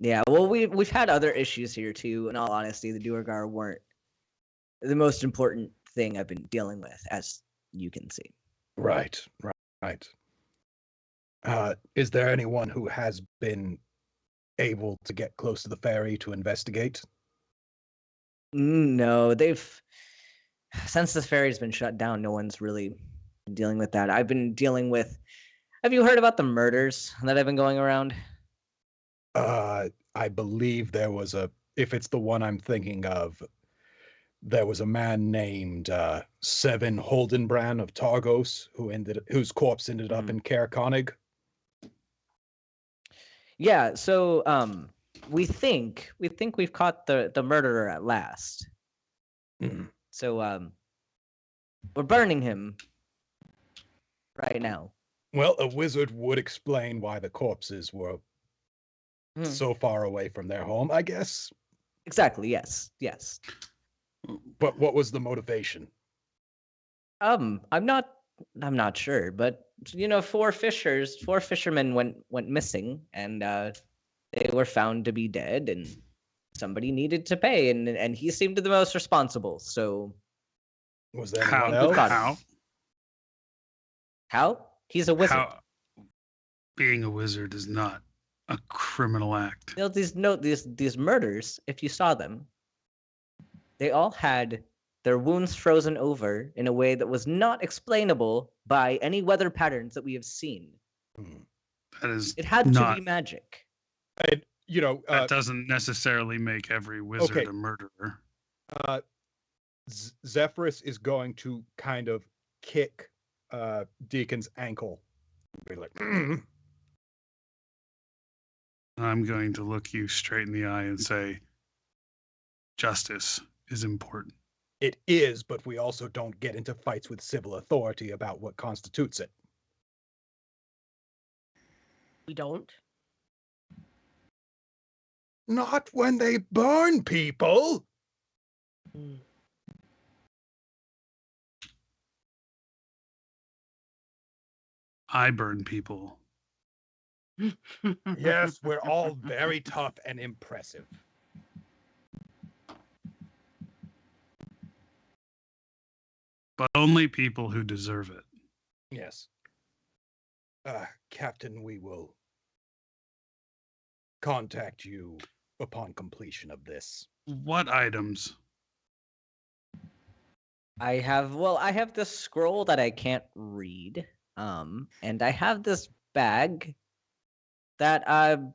Yeah, well, we've had other issues here too. In all honesty, the Duergar weren't the most important thing I've been dealing with, as you can see. Right. Is there anyone who has been able to get close to the ferry to investigate? No, since this ferry's been shut down, no one's really been dealing with that. I've been dealing with. Have you heard about the murders that have been going around? I believe there was if it's the one I'm thinking of, there was a man named Seven Holdenbrand of Targos whose corpse ended up in Caer Konig. Yeah, so we think we've caught the murderer at last. So we're burning him right now. Well, a wizard would explain why the corpses were so far away from their home, I guess. Exactly, yes. But what was the motivation? I'm not sure, but four fishermen went missing, and they were found to be dead, and somebody needed to pay, and he seemed the most responsible. So was there anyone else? How? He's a wizard. Being a wizard is not a criminal act. These murders, if you saw them, they all had their wounds frozen over in a way that was not explainable by any weather patterns that we have seen. It had to be magic. And that doesn't necessarily make every wizard a murderer. Zephyrus is going to kind of kick Deacon's ankle. Be like, I'm going to look you straight in the eye and say, justice is important. It is, but we also don't get into fights with civil authority about what constitutes it. We don't? Not when they burn people! I burn people. Yes, we're all very tough and impressive. But only people who deserve it. Yes. Captain, we will contact you upon completion of this. What items? I have this scroll that I can't read. And I have this bag that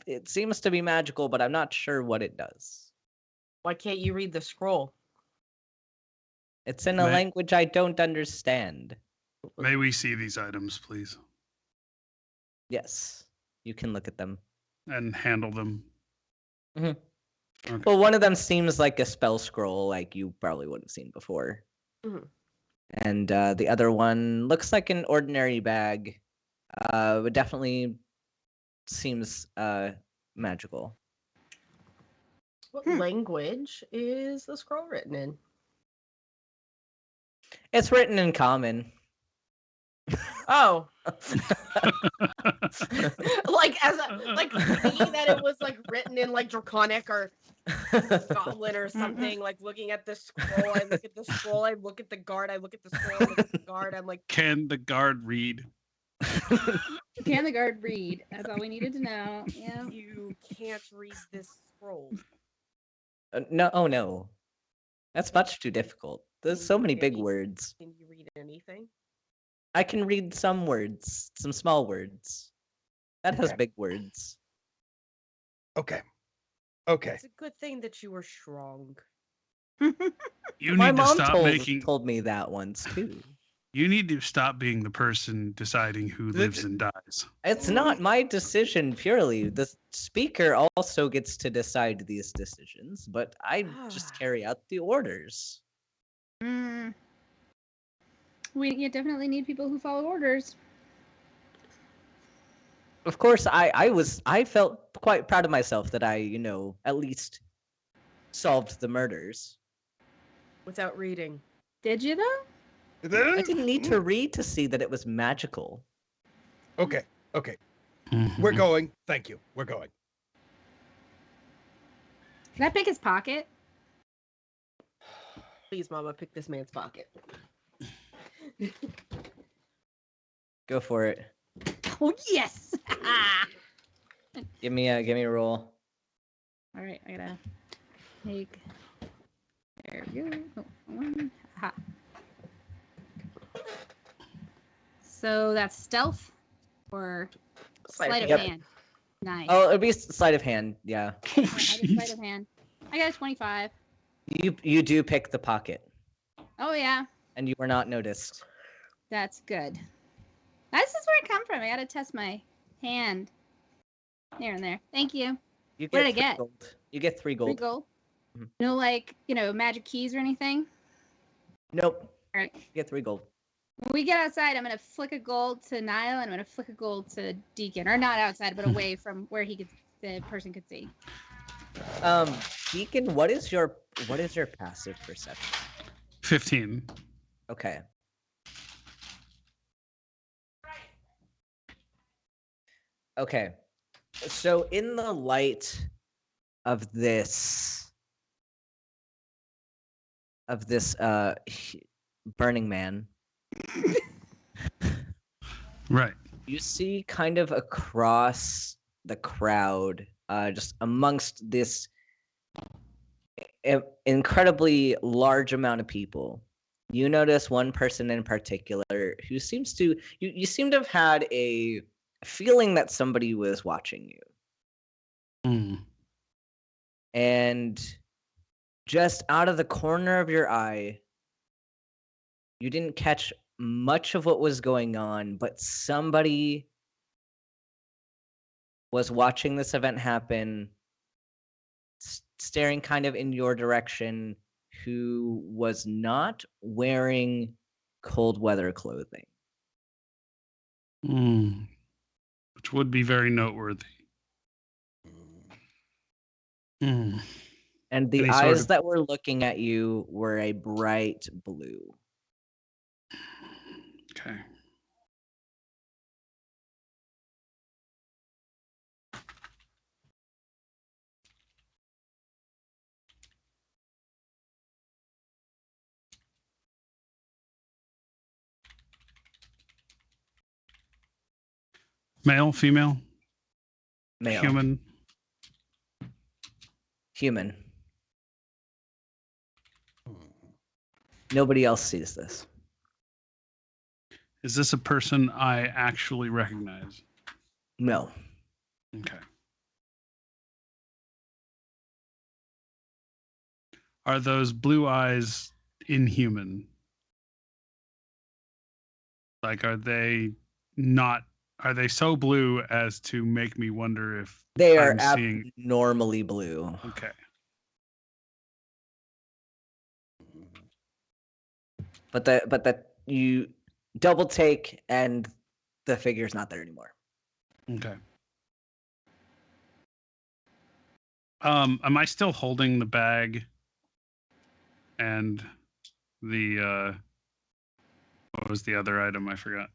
it seems to be magical, but I'm not sure what it does. Why can't you read the scroll? It's in a language I don't understand. May we see these items, please? Yes, you can look at them. And handle them. Okay. Well, one of them seems like a spell scroll, like you probably would have seen before. And the other one looks like an ordinary bag. It definitely seems magical. What language is the scroll written in? It's written in common. Oh. Like thinking that it was like written in like Draconic or Goblin or something. Like looking at the scroll, I look at the scroll, I look at the guard, I look at the scroll, I look at the guard, I'm like, can the guard read? Can the guard read? That's all we needed to know. Yeah. You can't read this scroll. No, oh no. That's much too difficult. There's so many big words. Can you read anything? I can read some words, some small words. That has big words. Okay. It's a good thing that you were strong. You My need to mom stop told me that once too. You need to stop being the person deciding who lives and dies. It's not my decision purely. The speaker also gets to decide these decisions, but I just carry out the orders. We definitely need people who follow orders. Of course, I felt quite proud of myself that I, at least solved the murders. Without reading. Did you though? I didn't need to read to see that it was magical. Okay. We're going. Thank you. We're going. Can I pick his pocket? Please, Mama, pick this man's pocket. Go for it. Oh yes! Give me a roll. All right, I gotta make. There we go. Oh, one. Ha. So that's stealth or sleight of Yep. hand. Nice. Oh, it'd be sleight of hand. Yeah. Oh, I did sleight of hand. I got a 25. You do pick the pocket, Oh yeah, and you were not noticed. that's good. This is where it come from. I gotta test my hand. Here and there. Thank you. You What did I 3 get? gold. You get 3 gold. 3 gold. Mhm. No, like magic keys or anything. Nope. All right. You get 3 gold. When we get outside, I'm gonna flick a gold to Niall, and I'm gonna flick a gold to Deacon, or not outside, but away from where the person could see. Deacon, what is your passive perception? 15. Okay. Okay. So in the light of this Burning Man, Right. you see kind of across the crowd, just amongst this incredibly large amount of people, you notice one person in particular who seems to you seem to have had a feeling that somebody was watching you. Mm. And just out of the corner of your eye, you didn't catch much of what was going on, but somebody was watching this event happen, staring kind of in your direction, who was not wearing cold weather clothing. Mm. Which would be very noteworthy. Mm. And the Any sort eyes of- that were looking at you were a bright blue. Okay. Male, female, Male. human. Nobody else sees this. Is this a person I actually recognize? No. Okay. Are those blue eyes inhuman? Like, are they so blue as to make me wonder if They are I'm seeing? abnormally blue. Okay. But that you double take and the figure's not there anymore. Okay. Am I still holding the bag and the what was the other item? I forgot.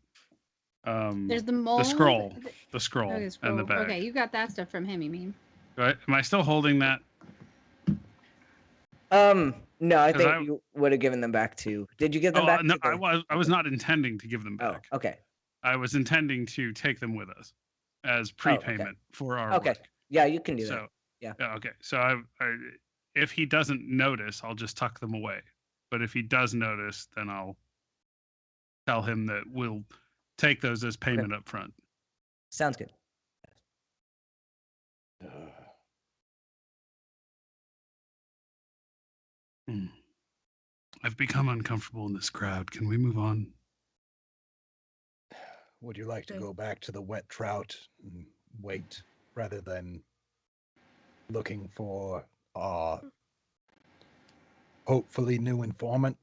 There's the mold. The scroll, Okay, scroll. and the bag. Okay, you got that stuff from him, you mean? Right? Am I still holding that? No, I 'Cause think you would have given them back to. Did you give them back? No, to the... I was not intending to give them Oh, back. okay. I was intending to take them with us as prepayment for our Okay. work. Yeah, you can do that. So Yeah. Okay. So I if he doesn't notice, I'll just tuck them away. But if he does notice, then I'll tell him that we'll take those as payment up front. Sounds good. I've become uncomfortable in this crowd. Can we move on? Would you like to go back to the wet trout and wait rather than looking for our hopefully new informant?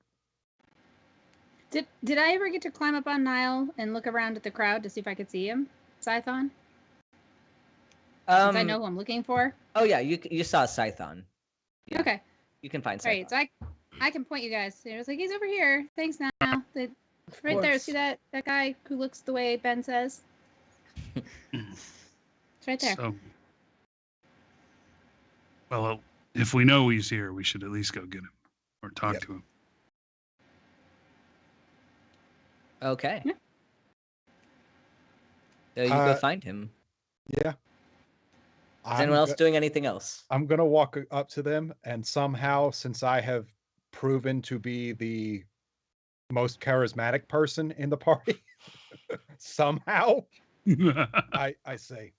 Did I ever get to climb up on Niall and look around at the crowd to see if I could see him, Scython? Since I know who I'm looking for. Oh yeah, you saw Scython. Yeah. Okay. You can find Scython. All right, so I can point you guys. It was like, he's over here. Thanks now. Right there. See that guy who looks the way Ben says? It's right there. So, well, if we know he's here, we should at least go get him or talk to him. Okay. Yeah. So you go find him. Yeah. Is anyone else doing anything else? I'm going to walk up to them, and somehow, since I have proven to be the most charismatic person in the party, somehow, I say,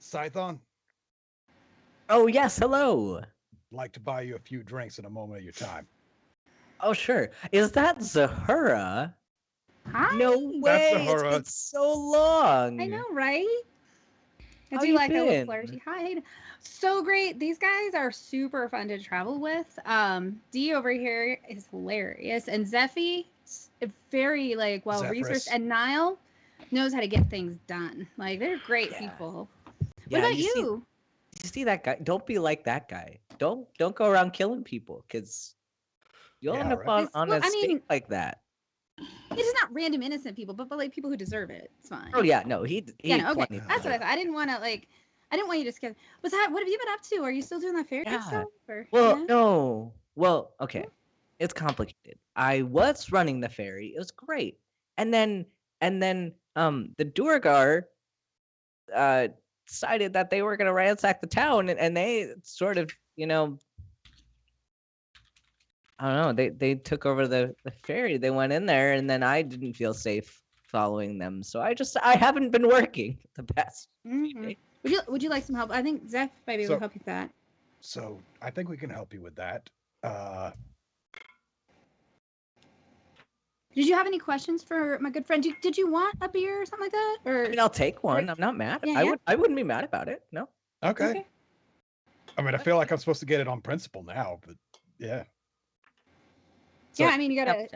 Scython, Oh, yes. Hello. I'd like to buy you a few drinks in a moment of your time. Oh, sure. Is that Zahura? Hi. No way. It's Zahura. been so long. I know, right? I How do you like a little been? flirty. Hi, Hayden. So great. These guys are super fun to travel with. Dee over here is hilarious, and Zephy, very like well researched, Zephyrus. and Niall knows how to get things done. Like they're great Yeah. people. Yeah, What about you you? see that guy? Don't be like that guy. Don't go around killing people, because you'll Yeah, end up right. on Well, a I stake mean- like that. It's not random innocent people, but like people who deserve it. It's fine. Oh yeah, no, he Yeah, no, okay. plenty That's what I deserved. thought. I didn't want you to skip. What have you been up to? Are you still doing that fairy Yeah. stuff? Or, Well, yeah? no. Well, okay. It's complicated. I was running the ferry. It was great. And then the Durgar decided that they were going to ransack the town, and they sort of, I don't know, they took over the ferry. They went in there, and then I didn't feel safe following them. So I haven't been working the past few Mhm. days. Would you like some help? I think Zeph might be able to help you with that. So I think we can help you with that. Did you have any questions for my good friend? Did you want a beer or something like that? Or I mean, I'll take one. I'm not mad. Yeah, I wouldn't be mad about it. No. Okay. Okay. I mean, I feel like I'm supposed to get it on principle now, but yeah. So, yeah, I mean you gotta.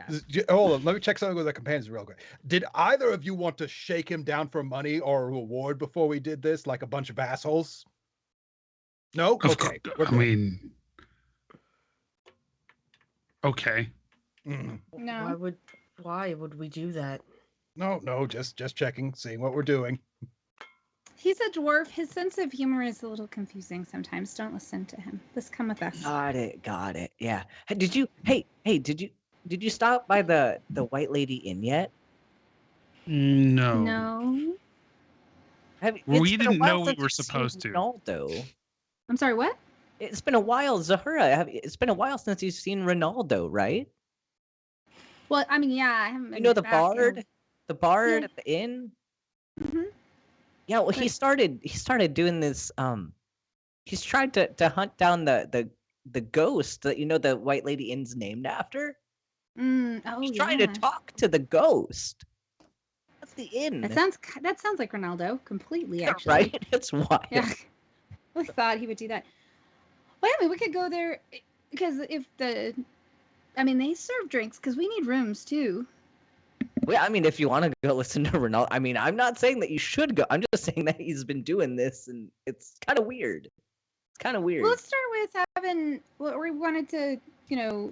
hold on, let me check something with the companions real quick. Did either of you want to shake him down for money or a reward before we did this, like a bunch of assholes? No? Okay. we're I good. mean, okay. Mm. No. Why would we do that? No, just checking, seeing what we're doing. He's a dwarf. His sense of humor is a little confusing sometimes. Don't listen to him. Just come with us. Got it. Yeah. Hey, did you stop by the White Lady Inn yet? No. No. We It's been a didn't while know we since were you've seen supposed to. Ronaldo. I'm sorry. What? It's been a while, Zahura. It's been a while since you've seen Ronaldo, right? Well, I mean, yeah, I haven't been. You know the back in a- bard, Yeah. at the inn. Mhm. Yeah, well, he started doing this. He's tried to hunt down the ghost that the White Lady Inn's named after. Oh, He's yeah. trying to talk to the ghost. That's the inn. That sounds like Ronaldo completely. Yeah, Actually, right? It's wild. Yeah. I thought he would do that. Well, I mean, we could go there because they serve drinks because we need rooms too. Well, I mean, if you want to go listen to Ronaldo, I mean, I'm not saying that you should go. I'm just saying that he's been doing this, and it's kind of weird. It's kind of weird. Well, let's start with having. Well, we wanted to,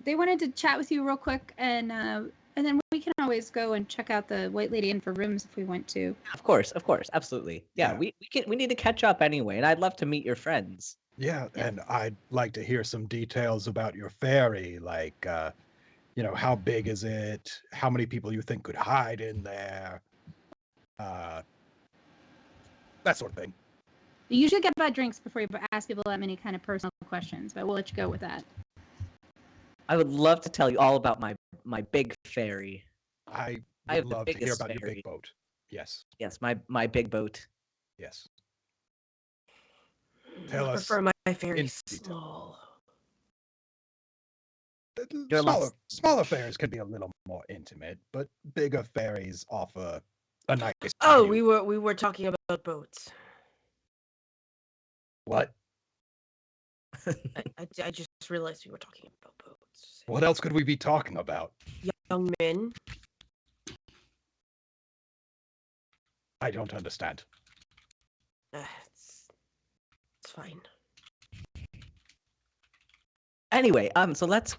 they wanted to chat with you real quick, and then we can always go and check out the White Lady Inn for rooms if we want to. Of course, absolutely. Yeah, Yeah. we need to catch up anyway, and I'd love to meet your friends. Yeah, Yeah. and I'd like to hear some details about your ferry, like, how big is it? How many people you think could hide in there? That sort of thing. You should get bad drinks before you ask people that many kind of personal questions, but we'll let you go with that. I would love to tell you all about my big ferry. I I have would the love to hear biggest about your ferry. big boat. Yes, Yes, my big boat. yes. Tell I us. prefer my ferry in detail. small. You're lost. Smaller ferries can be a little more intimate, but bigger ferries offer a nice Oh, view. we were talking about boats. What? I just realized we were talking about boats. What else could we be talking about? Young men. I don't understand. It's fine. Anyway, so let's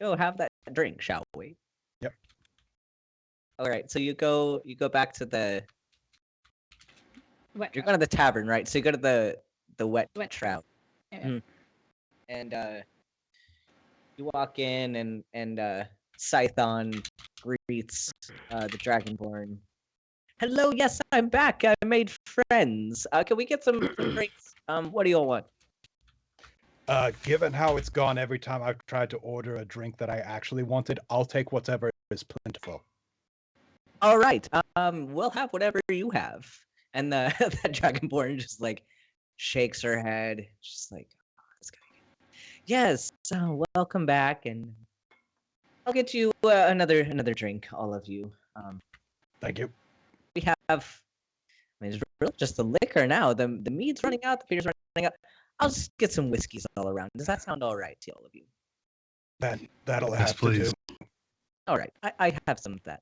go have that drink, shall we? Yep. All right. So you go back to the. Wet You're trout. going to the tavern, right? So you go to the wet Wet trout, Yeah. Mm. and you walk in, and Scython greets the Dragonborn. Hello, yes, I'm back. I made friends. Can we get some drinks? What do you all want? Given how it's gone every time I've tried to order a drink that I actually wanted, I'll take whatever is plentiful. All right. We'll have whatever you have. And the that Dragonborn just like shakes her head, just like, oh, this guy. Yes. Welcome back, and I'll get you another drink, all of you. Thank you. We have. I mean, it's really just the liquor now. The mead's running out. The beer's running out. I'll just get some whiskeys all around. Does that sound all right to all of you? That'll Yes, have please. to All right. I have some of that.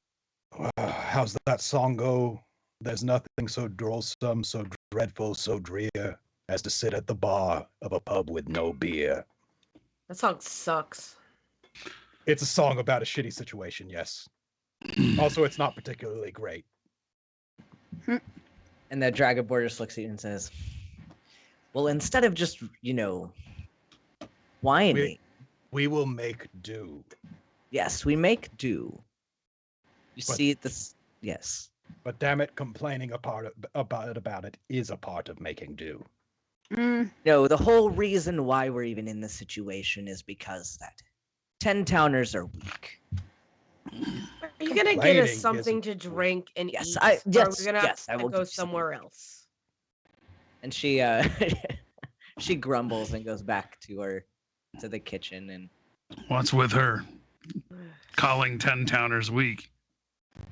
do. How's that song go? There's nothing so drollsome, so dreadful, so drear as to sit at the bar of a pub with no beer. That song sucks. It's a song about a shitty situation, yes. Also, it's not particularly great. And the Dragonborn just looks at you and says, "Well, instead of just whining, We will make do. yes, we make do. You But- see this? Yes. But damn it, complaining about it is a part of making do. No, the whole reason why we're even in this situation is because that 10 towners are weak. Are you gonna get Complaining us something to isn't weak. drink and Yes, eat? I- or are yes, we gonna yes, I have will to go give you something. somewhere else? And she she grumbles and goes back to the kitchen, and What's with her? Calling 10 towners weak.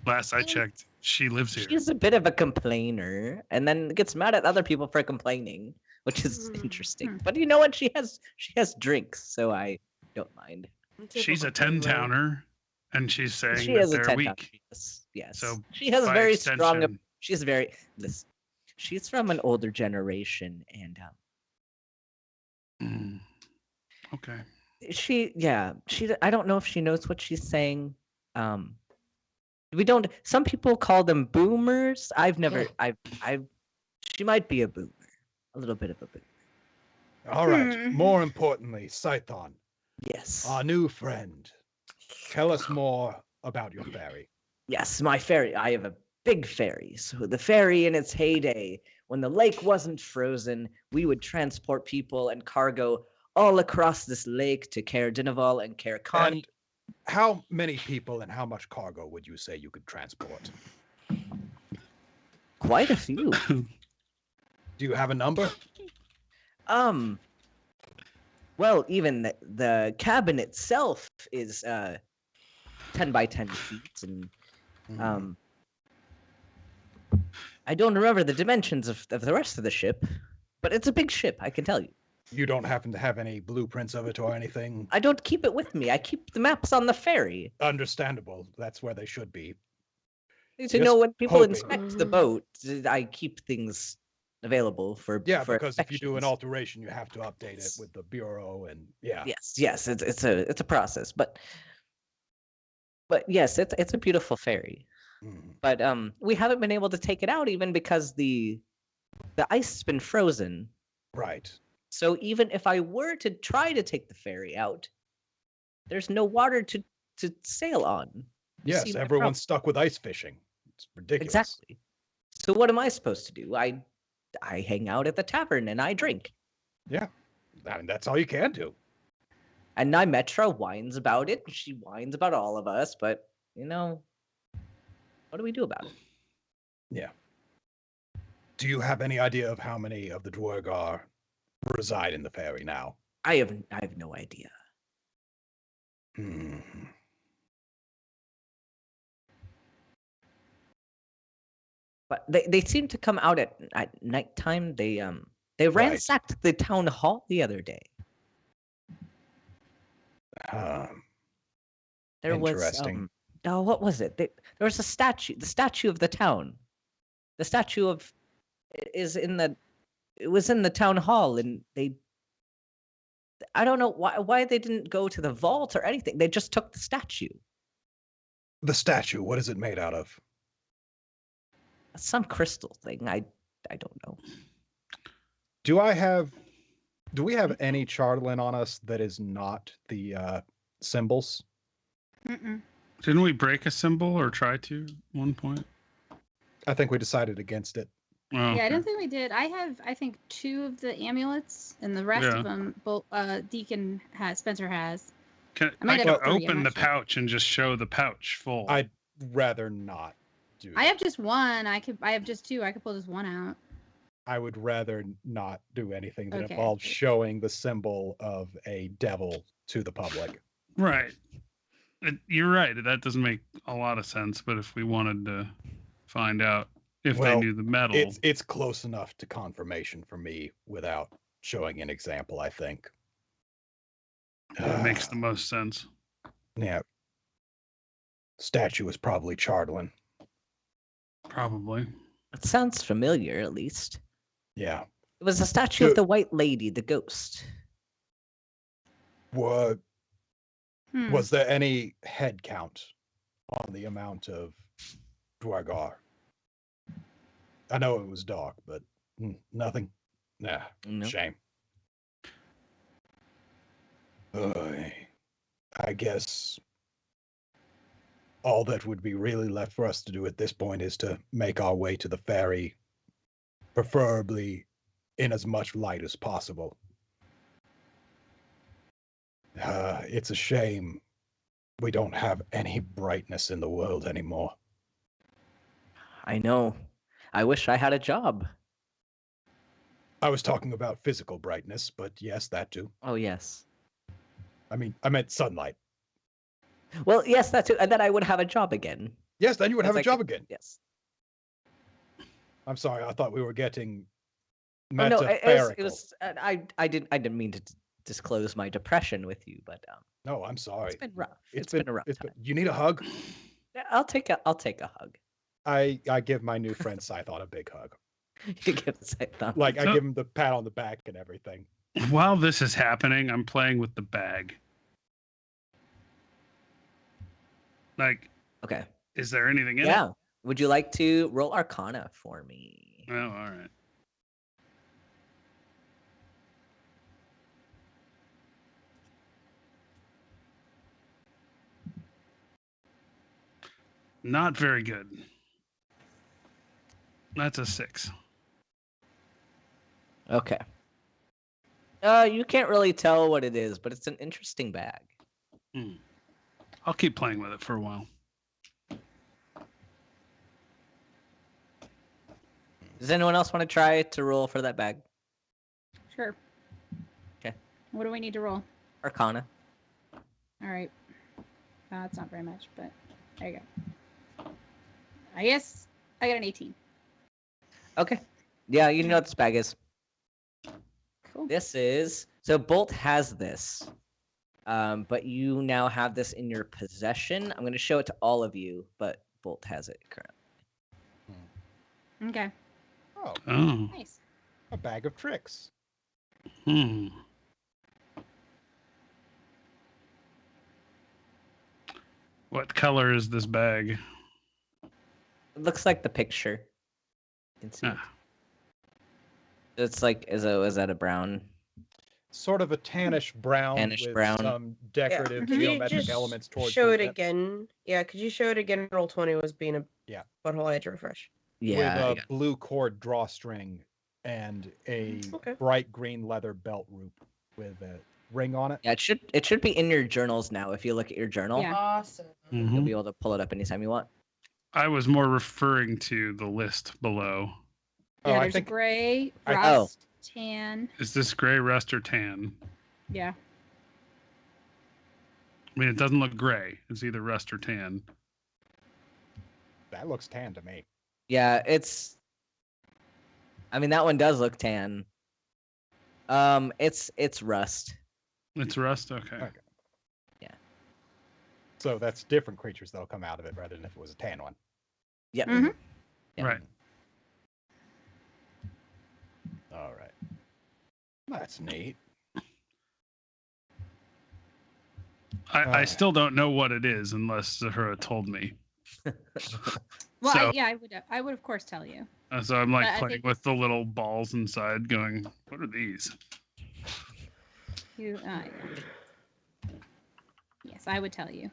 Last I checked, she lives here. she's a bit of a complainer, and then gets mad at other people for complaining, which is interesting. But you know what? She has drinks, so I don't mind. She's a Typical 10 Taylor. towner, and she's saying She that is a they're 10 weak. Yes. So, she has by very strong. extension- She's very. Listen, she's from an older generation, and Mm. Okay. she I don't know if she knows what she's saying. We don't. Some people call them boomers. I've never. She might be a boomer, a little bit of a boomer. All right. More importantly, Scython, Yes. our new friend. Tell us more about your fairy. Yes, my ferry. I have a big ferry. So the ferry in its heyday, when the lake wasn't frozen, we would transport people and cargo all across this lake to Caer Dineval and Caer Con. And how many people and how much cargo would you say you could transport? Quite a few. Do you have a number? Well, even the cabin itself is 10 by 10 feet, and I don't remember the dimensions of the rest of the ship, but it's a big ship, I can tell you. You don't happen to have any blueprints of it or anything? I don't keep it with me. I keep the maps on the ferry. Understandable. That's where they should be. To Just know when people hoping. inspect the boat, I keep things available for Yeah, for because if you do an inspections. alteration, you have to update it with the bureau, and yeah. Yes, it's a process, but yes, it's a beautiful ferry. Mhm. But we haven't been able to take it out even because the ice has been frozen. Right. So even if I were to try to take the ferry out, there's no water to sail on. You see Yes, my everyone's stuck with ice fishing. It's ridiculous. Exactly. So what am I supposed to do? I hang out at the tavern and I drink. I mean, that's all you can do. And Nymetra whines about it. She whines about all of us, but what do we do about it? Do you have any idea of how many of the Dwargar reside in the ferry now? I have no idea. Hmm. But they seem to come out at nighttime. They ransacked the town hall the other day. There was Interesting. what was it? There was a statue. The statue of the town. The statue of it was in the town hall, and they I don't know why they didn't go to the vault or anything. They just took the statue. The statue, what is it made out of? Some crystal thing. I don't know. Do we have any charlatan on us that is not the symbols? Mm-mm. Didn't we break a symbol or try to at one point? I think we decided against it. Oh, Yeah, I okay. don't think we did. I have, I think, 2 of the amulets, and the rest Yeah. of them, Deacon has, Spencer has. Can, I might I have could 3, I'm open the not sure. pouch and just show the pouch full. I'd rather not do that. I have just 1. I have just 2. I could pull just 1 out. I would rather not do anything that Okay. involves showing the symbol of a devil to the public. Right. You're right. That doesn't make a lot of sense. But if we wanted to find out if they Well, knew the metal, It's close enough to confirmation for me without showing an example, I think. it makes the most sense. Yeah. Statue is probably Chardlin. Probably. It sounds familiar, at least. Yeah. It was a statue of the White Lady, the ghost. What Hmm. was there any head count on the amount of Dwargar? I know it was dark, but nothing. Nah, No. shame. I guess all that would be really left for us to do at this point is to make our way to the ferry, preferably in as much light as possible. It's a shame we don't have any brightness in the world anymore. I know. I wish I had a job. I was talking about physical brightness, but yes, that too. Oh, yes. I meant sunlight. Well, yes, that too. And then I would have a job again. Yes, then you would have a Like- job again. Yes. I'm sorry, I thought we were getting Oh, no, metaphorical. it was. I didn't mean to disclose my depression with you, but No, I'm sorry. it's been rough. It's been a rough time. You need a hug? I'll take a hug. I give my new friend Scython a big hug. You give us a thumb. Like, I So- give him the pat on the back and everything. While this is happening, I'm playing with the bag. Like, Okay. is there anything in Yeah. it? Would you like to roll Arcana for me? Oh, all right. Not very good. That's a 6. Okay. You can't really tell what it is, but it's an interesting bag. I'll keep playing with it for a while. Does anyone else want to try to roll for that bag? Sure. Okay. What do we need to roll? Arcana. All right. It's not very much, but there you go. I guess I got an 18. Okay. Yeah, you know what this bag is. Cool. This is so Bolt has this, but you now have this in your possession. I'm going to show it to all of you, but Bolt has it currently. Okay. Oh, Oh. Nice. a bag of tricks. Hmm. What color is this bag? It looks like the picture. You can see. Ah. It's like is that a brown? Sort of a tannish brown Tannish with brown. some decorative Could you geometric just elements towards show the it tip, again? Yeah, could you show it again? Roll 20 was being a butthole. I had to refresh. Yeah. with a blue cord drawstring and a Okay. bright green leather belt loop with a ring on it. Yeah, it should be in your journals now. If you look at your journal, Yeah. Awesome. you'll Mhm. be able to pull it up anytime you want. I was more referring to the list below. Oh, Yeah, I there's think a gray, I- rust, tan. Is this gray, rust, or tan? Yeah. I mean, it doesn't look gray. It's either rust or tan. that looks tan to me. Yeah, it's. I mean, that one does look tan. It's rust. It's rust? Okay. Okay. So that's different creatures that'll come out of it rather than if it was a tan one. Yep. Mhm. Yeah. Right. All right. That's neat. I still don't know what it is unless Zahura told me. Well, So- I would of course tell you. So I'm like But I playing think- with the little balls inside, going, "What are these?" Yeah. Yes, I would tell you.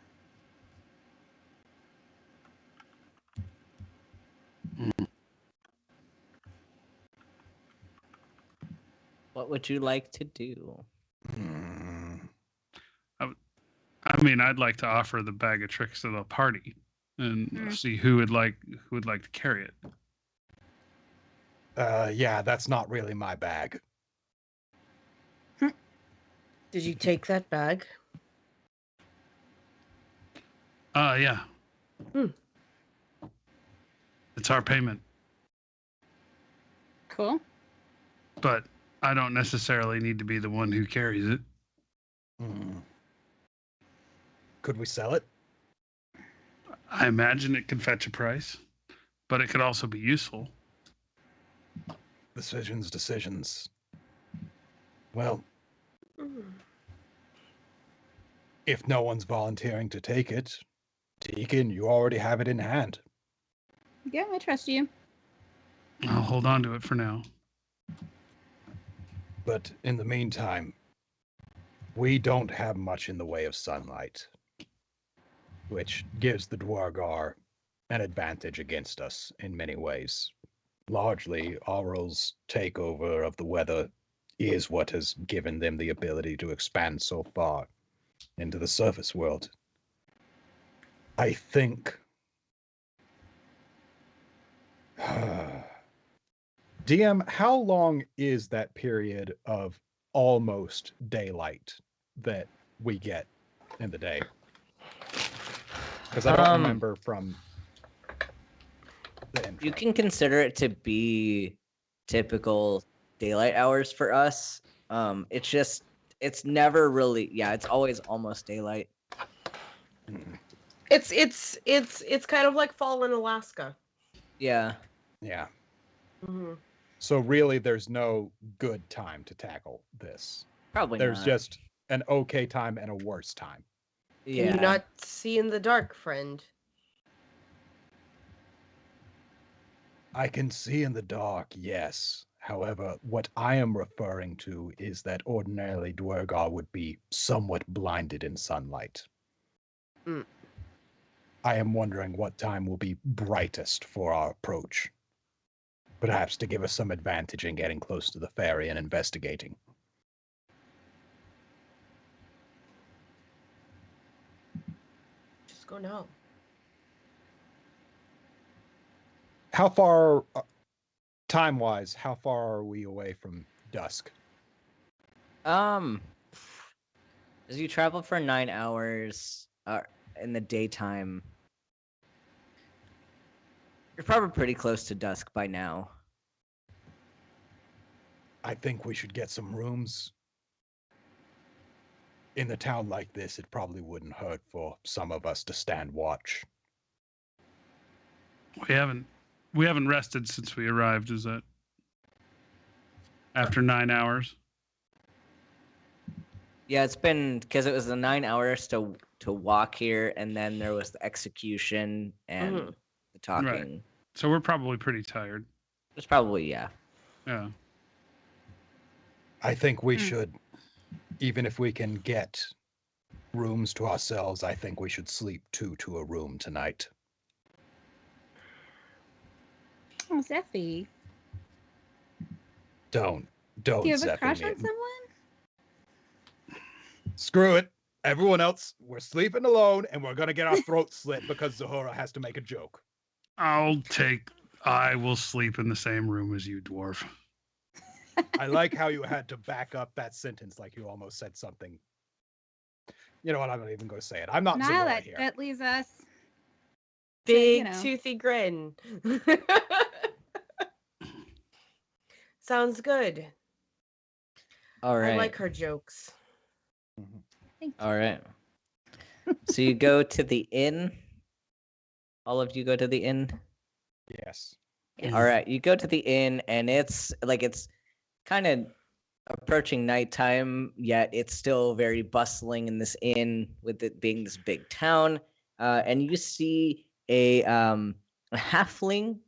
What would you like to do? I mean, I'd like to offer the bag of tricks to the party and see who would like to carry it. Yeah, that's not really my bag. Did you take that bag? Yeah. Hmm. It's our payment, Cool. but I don't necessarily need to be the one who carries it. Could we sell it? I imagine it could fetch a price, but it could also be useful. Decisions. Well, if no one's volunteering to take it, Deacon, you already have it in hand. Yeah, I trust you. I'll hold on to it for now. But in the meantime, we don't have much in the way of sunlight, which gives the Dwargar an advantage against us in many ways. Largely, Aural's takeover of the weather is what has given them the ability to expand so far into the surface world. I think... DM, how long is that period of almost daylight that we get in the day? Because I don't remember from the intro. You can consider it to be typical daylight hours for us. It's never really, it's always almost daylight. It's kind of like fall in Alaska. Yeah. Yeah. Mm-hmm. So really, there's no good time to tackle this. Probably There's not. just an okay time and a worse time. Yeah. Can you not see in the dark, friend? I can see in the dark, yes. However, what I am referring to is that ordinarily Dwergar would be somewhat blinded in sunlight. Mm. I am wondering what time will be brightest for our approach. Perhaps to give us some advantage in getting close to the ferry and investigating. Just go now. How far, time-wise, how far are we away from dusk? As you travel for 9 hours in the daytime, you're probably pretty close to dusk by now. I think we should get some rooms. In a town like this, it probably wouldn't hurt for some of us to stand watch. We haven't rested since we arrived. Is that after 9 hours? Yeah, it's been because it was the 9 hours to walk here, and then there was the execution and the talking. Right. So we're probably pretty tired. It's probably yeah. Yeah. I think we should, even if we can get rooms to ourselves, I think we should sleep two to a room tonight. Oh, Zeffy. Don't Do you have a Zephy crush me. on someone? Screw it. Everyone else, we're sleeping alone, and we're gonna get our throats slit because Zahura has to make a joke. I will sleep in the same room as you, dwarf. I like how you had to back up that sentence like you almost said something. You know what? I'm not even going to say it. I'm not Now Zahura here. that leaves us. Big know. toothy grin. Sounds good. All right. I like her jokes. Thank you. All right. So you go to the inn. All of you go to the inn. Yes. Yes. All right. You go to the inn, and it's kind of approaching nighttime, yet it's still very bustling in this inn, with it being this big town. And you see a halfling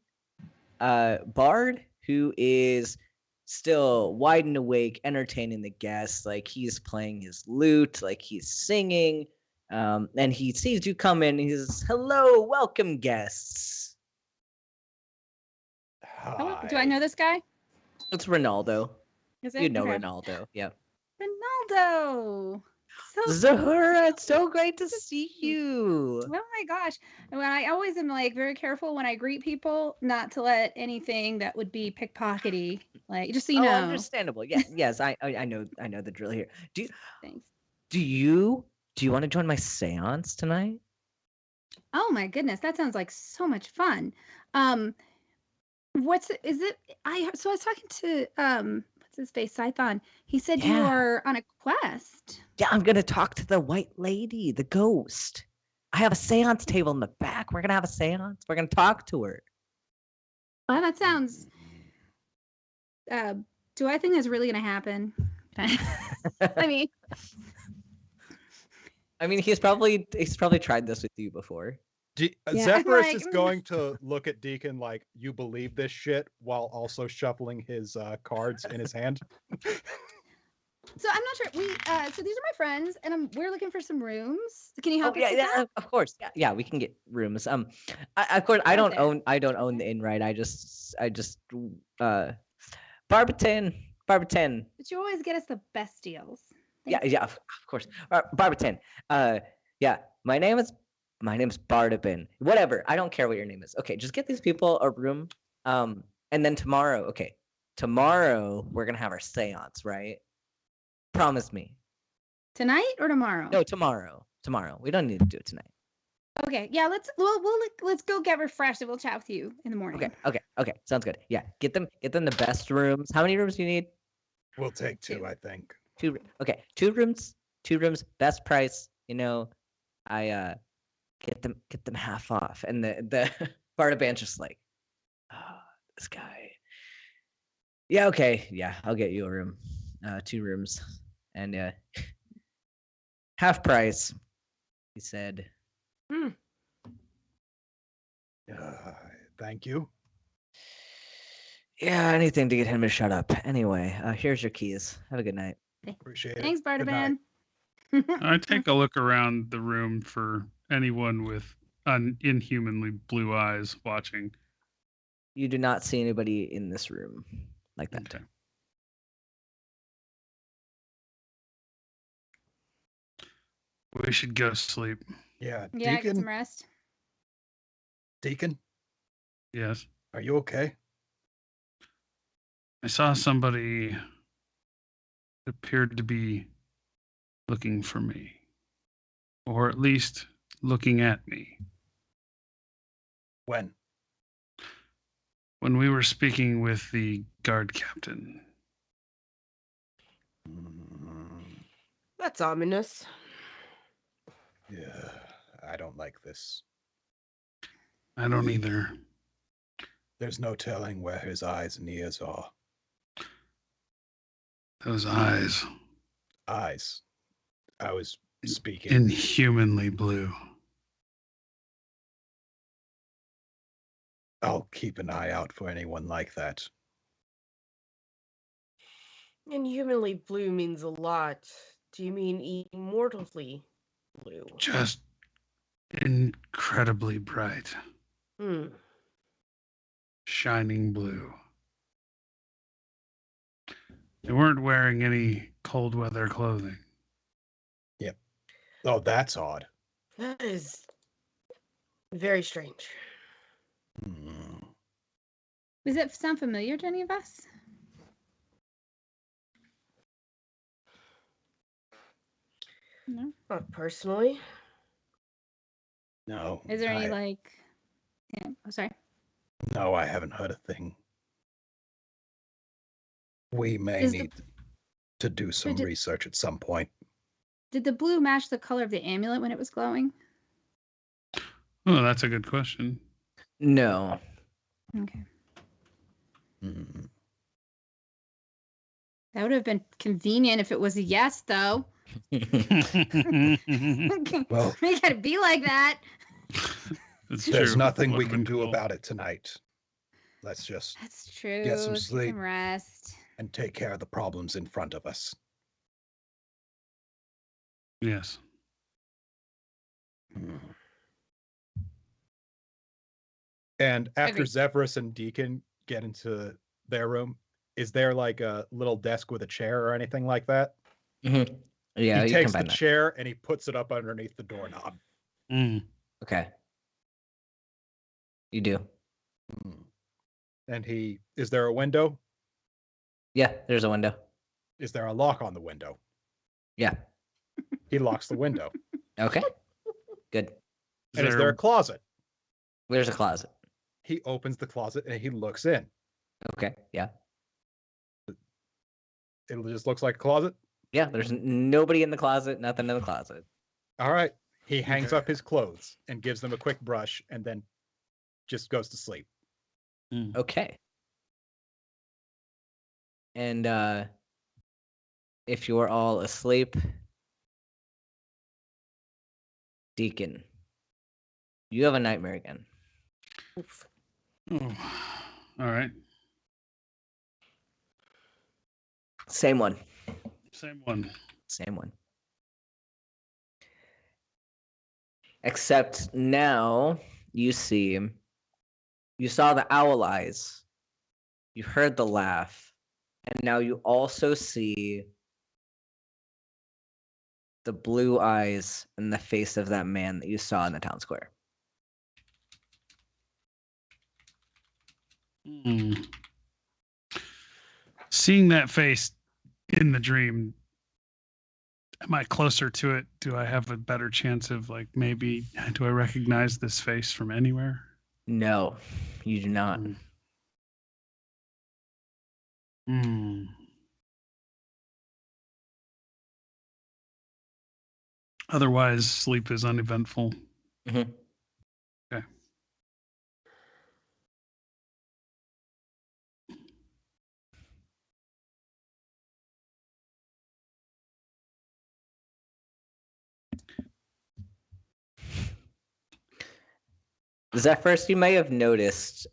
bard who is still wide and awake, entertaining the guests. Like, he's playing his lute, like he's singing. And he sees you come in. And he says, "Hello, welcome, guests." Oh, do I know this guy? It's Ronaldo. Is it? You know Okay. Ronaldo. Yeah. Ronaldo. So Zahura, it's so great to see you. Oh my gosh. When I always am like very careful when I greet people not to let anything that would be pickpockety, like, just so you know. Understandable. Yeah, yes, I know the drill here. Thanks. Do you want to join my seance tonight? Oh my goodness, that sounds like so much fun. Is it? I was talking to what's his face, Scython. He said you Yeah. are on a quest. Yeah, I'm gonna talk to the white lady, the ghost. I have a seance table in the back. We're gonna have a seance. We're gonna talk to her. Well, that sounds. Do I think that's really gonna happen? I mean, he's probably tried this with you before. Zephyrus like, is going to look at Deacon like, "You believe this shit," while also shuffling his cards in his hand. So I'm not sure. So these are my friends, and we're looking for some rooms. Can you help us yeah, with that? of course. Yeah, we can get rooms. Of course, I don't own the inn, right? I just Barbiton. But you always get us the best deals. Thank you. Yeah, of course. Barbiton. Yeah, my name's Bardabin. Whatever. I don't care what your name is. Okay, just get these people a room. And then tomorrow, we're gonna have our seance, right? Promise me. Tonight or tomorrow? No, tomorrow. We don't need to do it tonight. Okay. Yeah. Let's go get refreshed, and we'll chat with you in the morning. Okay. Sounds good. Yeah, get them the best rooms. How many rooms do you need? We'll take two, I think. Two. Okay, 2 rooms. 2 rooms, best price. I get them half off. And the Bardaban's just like, oh, this guy. Yeah, okay. Yeah, I'll get you a room. 2 rooms. And half price. He said. Thank you. Yeah, anything to get him to shut up. Anyway, here's your keys. Have a good night. Appreciate Thanks, it. Good Bardaban. night. I take a look around the room for anyone with inhumanly blue eyes watching. You do not see anybody in this room like that. Okay. We should go to sleep. Yeah, Yeah, get some Deacon. rest. Deacon, Yes. are you okay? I saw somebody that appeared to be looking for me, or at least looking at me. When? When we were speaking with the guard captain. That's ominous. Yeah, I don't like this. I don't either. There's no telling where his eyes and ears are. Those eyes. Eyes. I was speaking. Inhumanly blue. I'll keep an eye out for anyone like that. Inhumanly blue means a lot. Do you mean immortally blue? Just incredibly bright. Shining blue. They weren't wearing any cold weather clothing. Yep. Oh, that's odd. That is very strange. Does it sound familiar to any of us? No. Not personally. No. Is there any Yeah. Oh, sorry. No, I haven't heard a thing. We may need to do some research at some point. Did the blue match the color of the amulet when it was glowing? Oh, that's a good question. No. Okay. That would have been convenient if it was a yes, though. Well, We gotta be like that. It's there's true. nothing we Would've can been do cool. about it tonight. Let's just That's true. Get some Get sleep. some rest. and take care of the problems in front of us. Yes. And after Agreed. Zephyrus and Deacon get into their room, is there like a little desk with a chair or anything like that? Mhm. Yeah, He you takes the combine that. chair and he puts it up underneath the doorknob. Mm. Okay. You do. And is there a window? Yeah, there's a window. Is there a lock on the window? Yeah. He locks the window. Okay. Good. And is there a closet? There's a closet. He opens the closet and he looks in. Okay. Yeah. It just looks like a closet. Yeah, there's nobody in the closet, nothing in the closet. All right. He hangs Okay. up his clothes and gives them a quick brush and then just goes to sleep. Mm. Okay. And if you're all asleep, Deacon, you have a nightmare again. Oh. All right. Same one. Same one. Same one. Except now you saw the owl eyes, you heard the laugh, and now you also see the blue eyes and the face of that man that you saw in the town square. Mm. Seeing that face in the dream, am I closer to it? Do I have a better chance of maybe do I recognize this face from anywhere? No, you do not. Mm. Hmm. Otherwise, sleep is uneventful. Mhm. Okay. Zephyrus, you may have noticed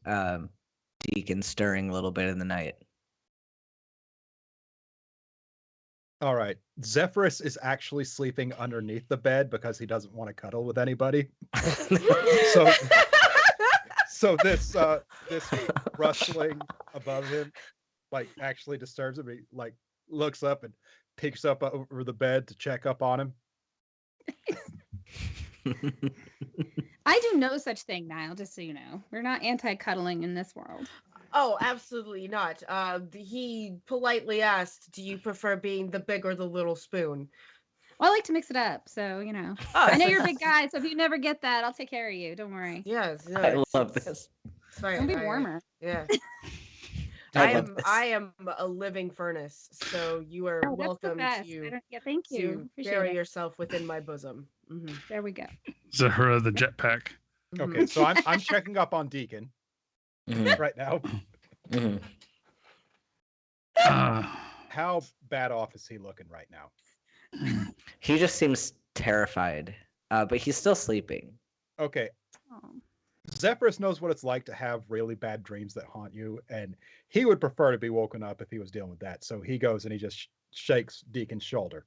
Deacon stirring a little bit in the night. All right. Zephyrus is actually sleeping underneath the bed because he doesn't want to cuddle with anybody. So so this rustling above him actually disturbs him. He looks up and peeks up over the bed to check up on him. I do no such thing, Niall, just so you know. We're not anti-cuddling in this world. Oh, absolutely not. He politely asked, "Do you prefer being the big or the little spoon?" Well, I like to mix it up, so, you know. Oh, I know you're a big guy, so if you never get that, I'll take care of you. Don't worry. Yes, no, I love this. It's fine. Don't be warmer. Yeah. I love this. I am a living furnace, so you are Oh, that's the welcome best. to Yeah, thank you. to Appreciate bury it. yourself within my bosom. Mhm. There we go. Zahra the jetpack. Okay, so I'm checking up on Deacon Mhm, right now. mhm. How bad off is he looking right now? He just seems terrified, but he's still sleeping. Okay, Oh. Zephyrus knows what it's like to have really bad dreams that haunt you, and he would prefer to be woken up if he was dealing with that. So he goes and he just shakes Deacon's shoulder.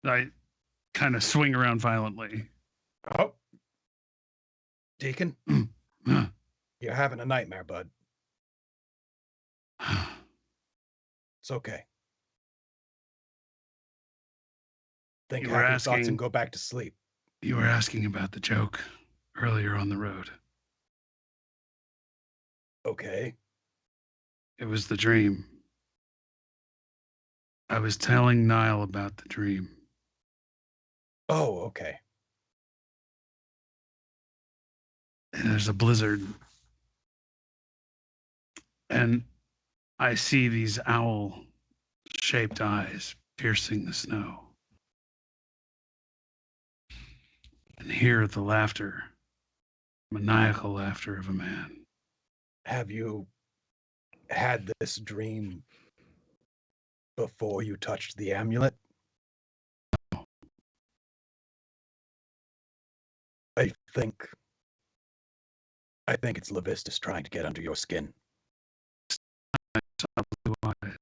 I kind of swing around violently. Oh, Deacon, you're having a nightmare, bud. It's okay. Think You were happy thoughts asking- and go back to sleep. You were asking about the joke earlier on the road. Okay. It was the dream. I was telling Niall about the dream. Oh, okay. And there's a blizzard. And I see these owl-shaped eyes piercing the snow. And hear the laughter, maniacal laughter of a man. Have you had this dream before you touched the amulet? I think it's Levistus trying to get under your skin. Saw blue eyes.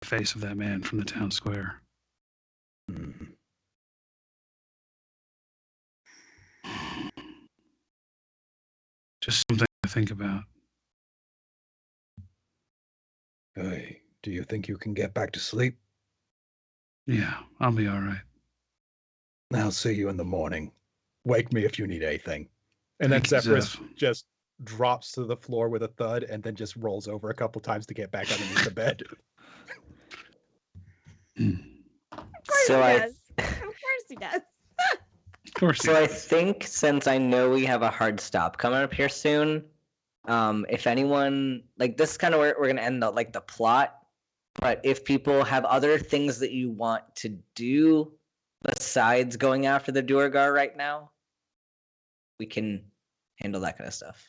The face of that man from the town square. Hmm. Just something to think about. Hey, do you think you can get back to sleep? Yeah, I'll be all right. I'll see you in the morning. Wake me if you need anything. And then Thank you, Zephyrus Zeph. just drops to the floor with a thud and then just rolls over a couple times to get back underneath the bed. So I, Of course he does. Of course he so I does. think since I know we have a hard stop coming up here soon, if anyone like this is kind of where we're gonna end the plot. But if people have other things that you want to do besides going after the Duergar right now, we can handle that kind of stuff.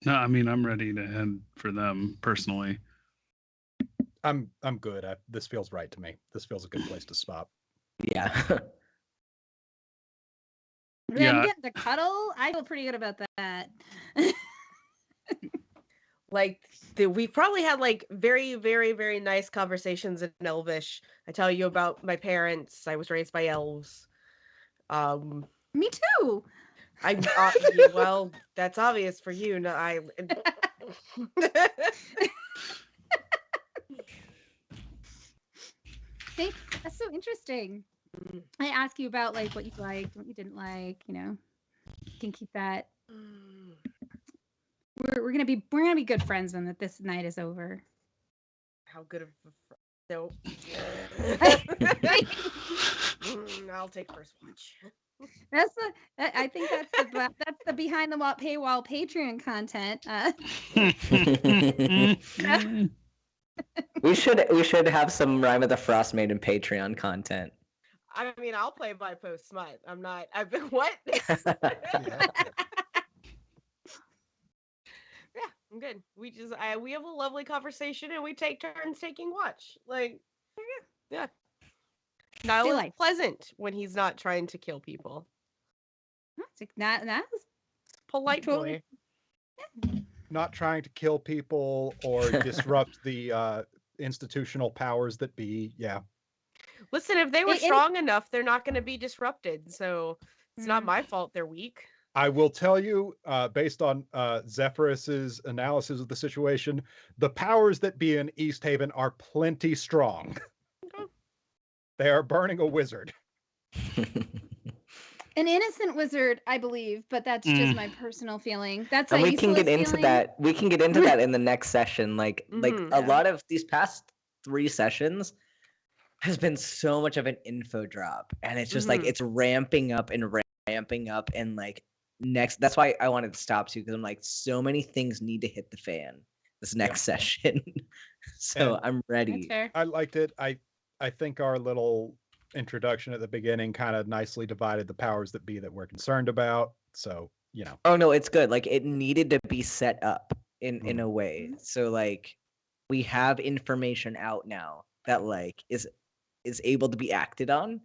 No, I mean, I'm ready to head for them personally. I'm good. This feels right to me. This feels a good place to stop. Yeah. Them getting to cuddle, I feel pretty good about that. Like we probably had like very, very, very nice conversations in Elvish. I tell you about my parents. I was raised by elves. Me too. Well, that's obvious for you. No, That's so interesting. I ask you about like what you liked, what you didn't like. You can keep that. We're gonna be good friends when this night is over. How good of a no. I'll take first watch. I think that's the behind the paywall Patreon content. we should have some Rime of the Frost Maiden Patreon content. I mean, I'll play by post smut. I've been what? Yeah, I'm good. We have a lovely conversation and we take turns taking watch. Like, yeah. Niall is pleasant when he's not trying to kill people. That's Polite totally. boy. Not trying to kill people or disrupt the institutional powers that be. Yeah. Listen, if they were strong enough, they're not going to be disrupted. So it's not my fault they're weak. I will tell you, based on Zephyrus's analysis of the situation, the powers that be in East Haven are plenty strong. Okay. They are burning a wizard. An innocent wizard, I believe, but that's just my personal feeling. That's and we can get into that. We can get into that in the next session. Like a lot of these past 3 sessions has been so much of an info drop, and it's just like it's ramping up and like next. That's why I wanted to stop too, because I'm like, so many things need to hit the fan this next session. So I'm ready. I liked it. I think our little introduction at the beginning kind of nicely divided the powers that be that we're concerned about. So, Oh no, it's good. Like, it needed to be set up in a way. So like we have information out now that like is able to be acted on,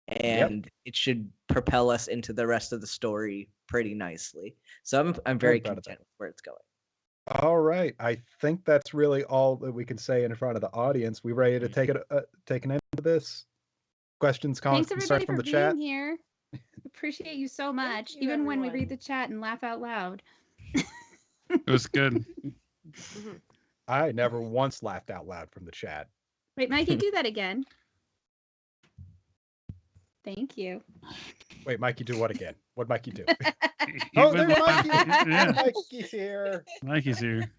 and it should propel us into the rest of the story pretty nicely. So I'm very content with where it's going. All right. I think that's really all that we can say in front of the audience. We ready to take an end to this? Questions, comments, concerns from the chat? Thanks everybody for being here. Appreciate you so much, even when we read the chat and laugh out loud. It was good. I never once laughed out loud from the chat. Wait, Mikey, do that again. Thank you. Wait, Mikey, do what again? What'd Mikey do? Oh, there's Mikey! Yeah. Mikey's here. Mikey's here.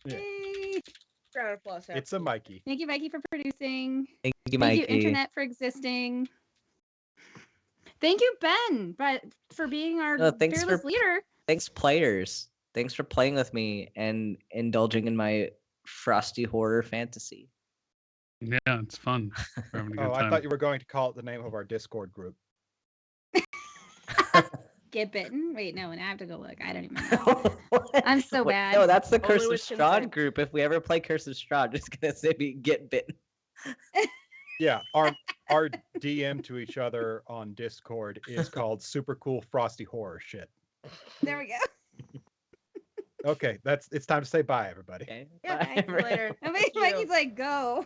Yeah. Round of applause. It's a Mikey. Thank you, Mikey, for producing. Thank you, Mikey. Thank you, Internet, for existing. Thank you, Ben, for being our fearless leader. Thanks, players. Thanks for playing with me and indulging in my frosty horror fantasy. Yeah, it's fun. We're having a good time. I thought you were going to call it the name of our Discord group. Get bitten? Wait, no, and I have to go look. I don't even know. What? I'm so Wait, bad. No, that's the Only Curse of with Strahd consent. group. If we ever play Curse of Strahd, just gonna say we get bitten. Yeah, our DM to each other on Discord is called Super Cool Frosty Horror Shit. There we go. Okay, it's time to say bye, everybody. Okay. Yeah, bye, see you later. I mean, Thank you. Mikey's like, go.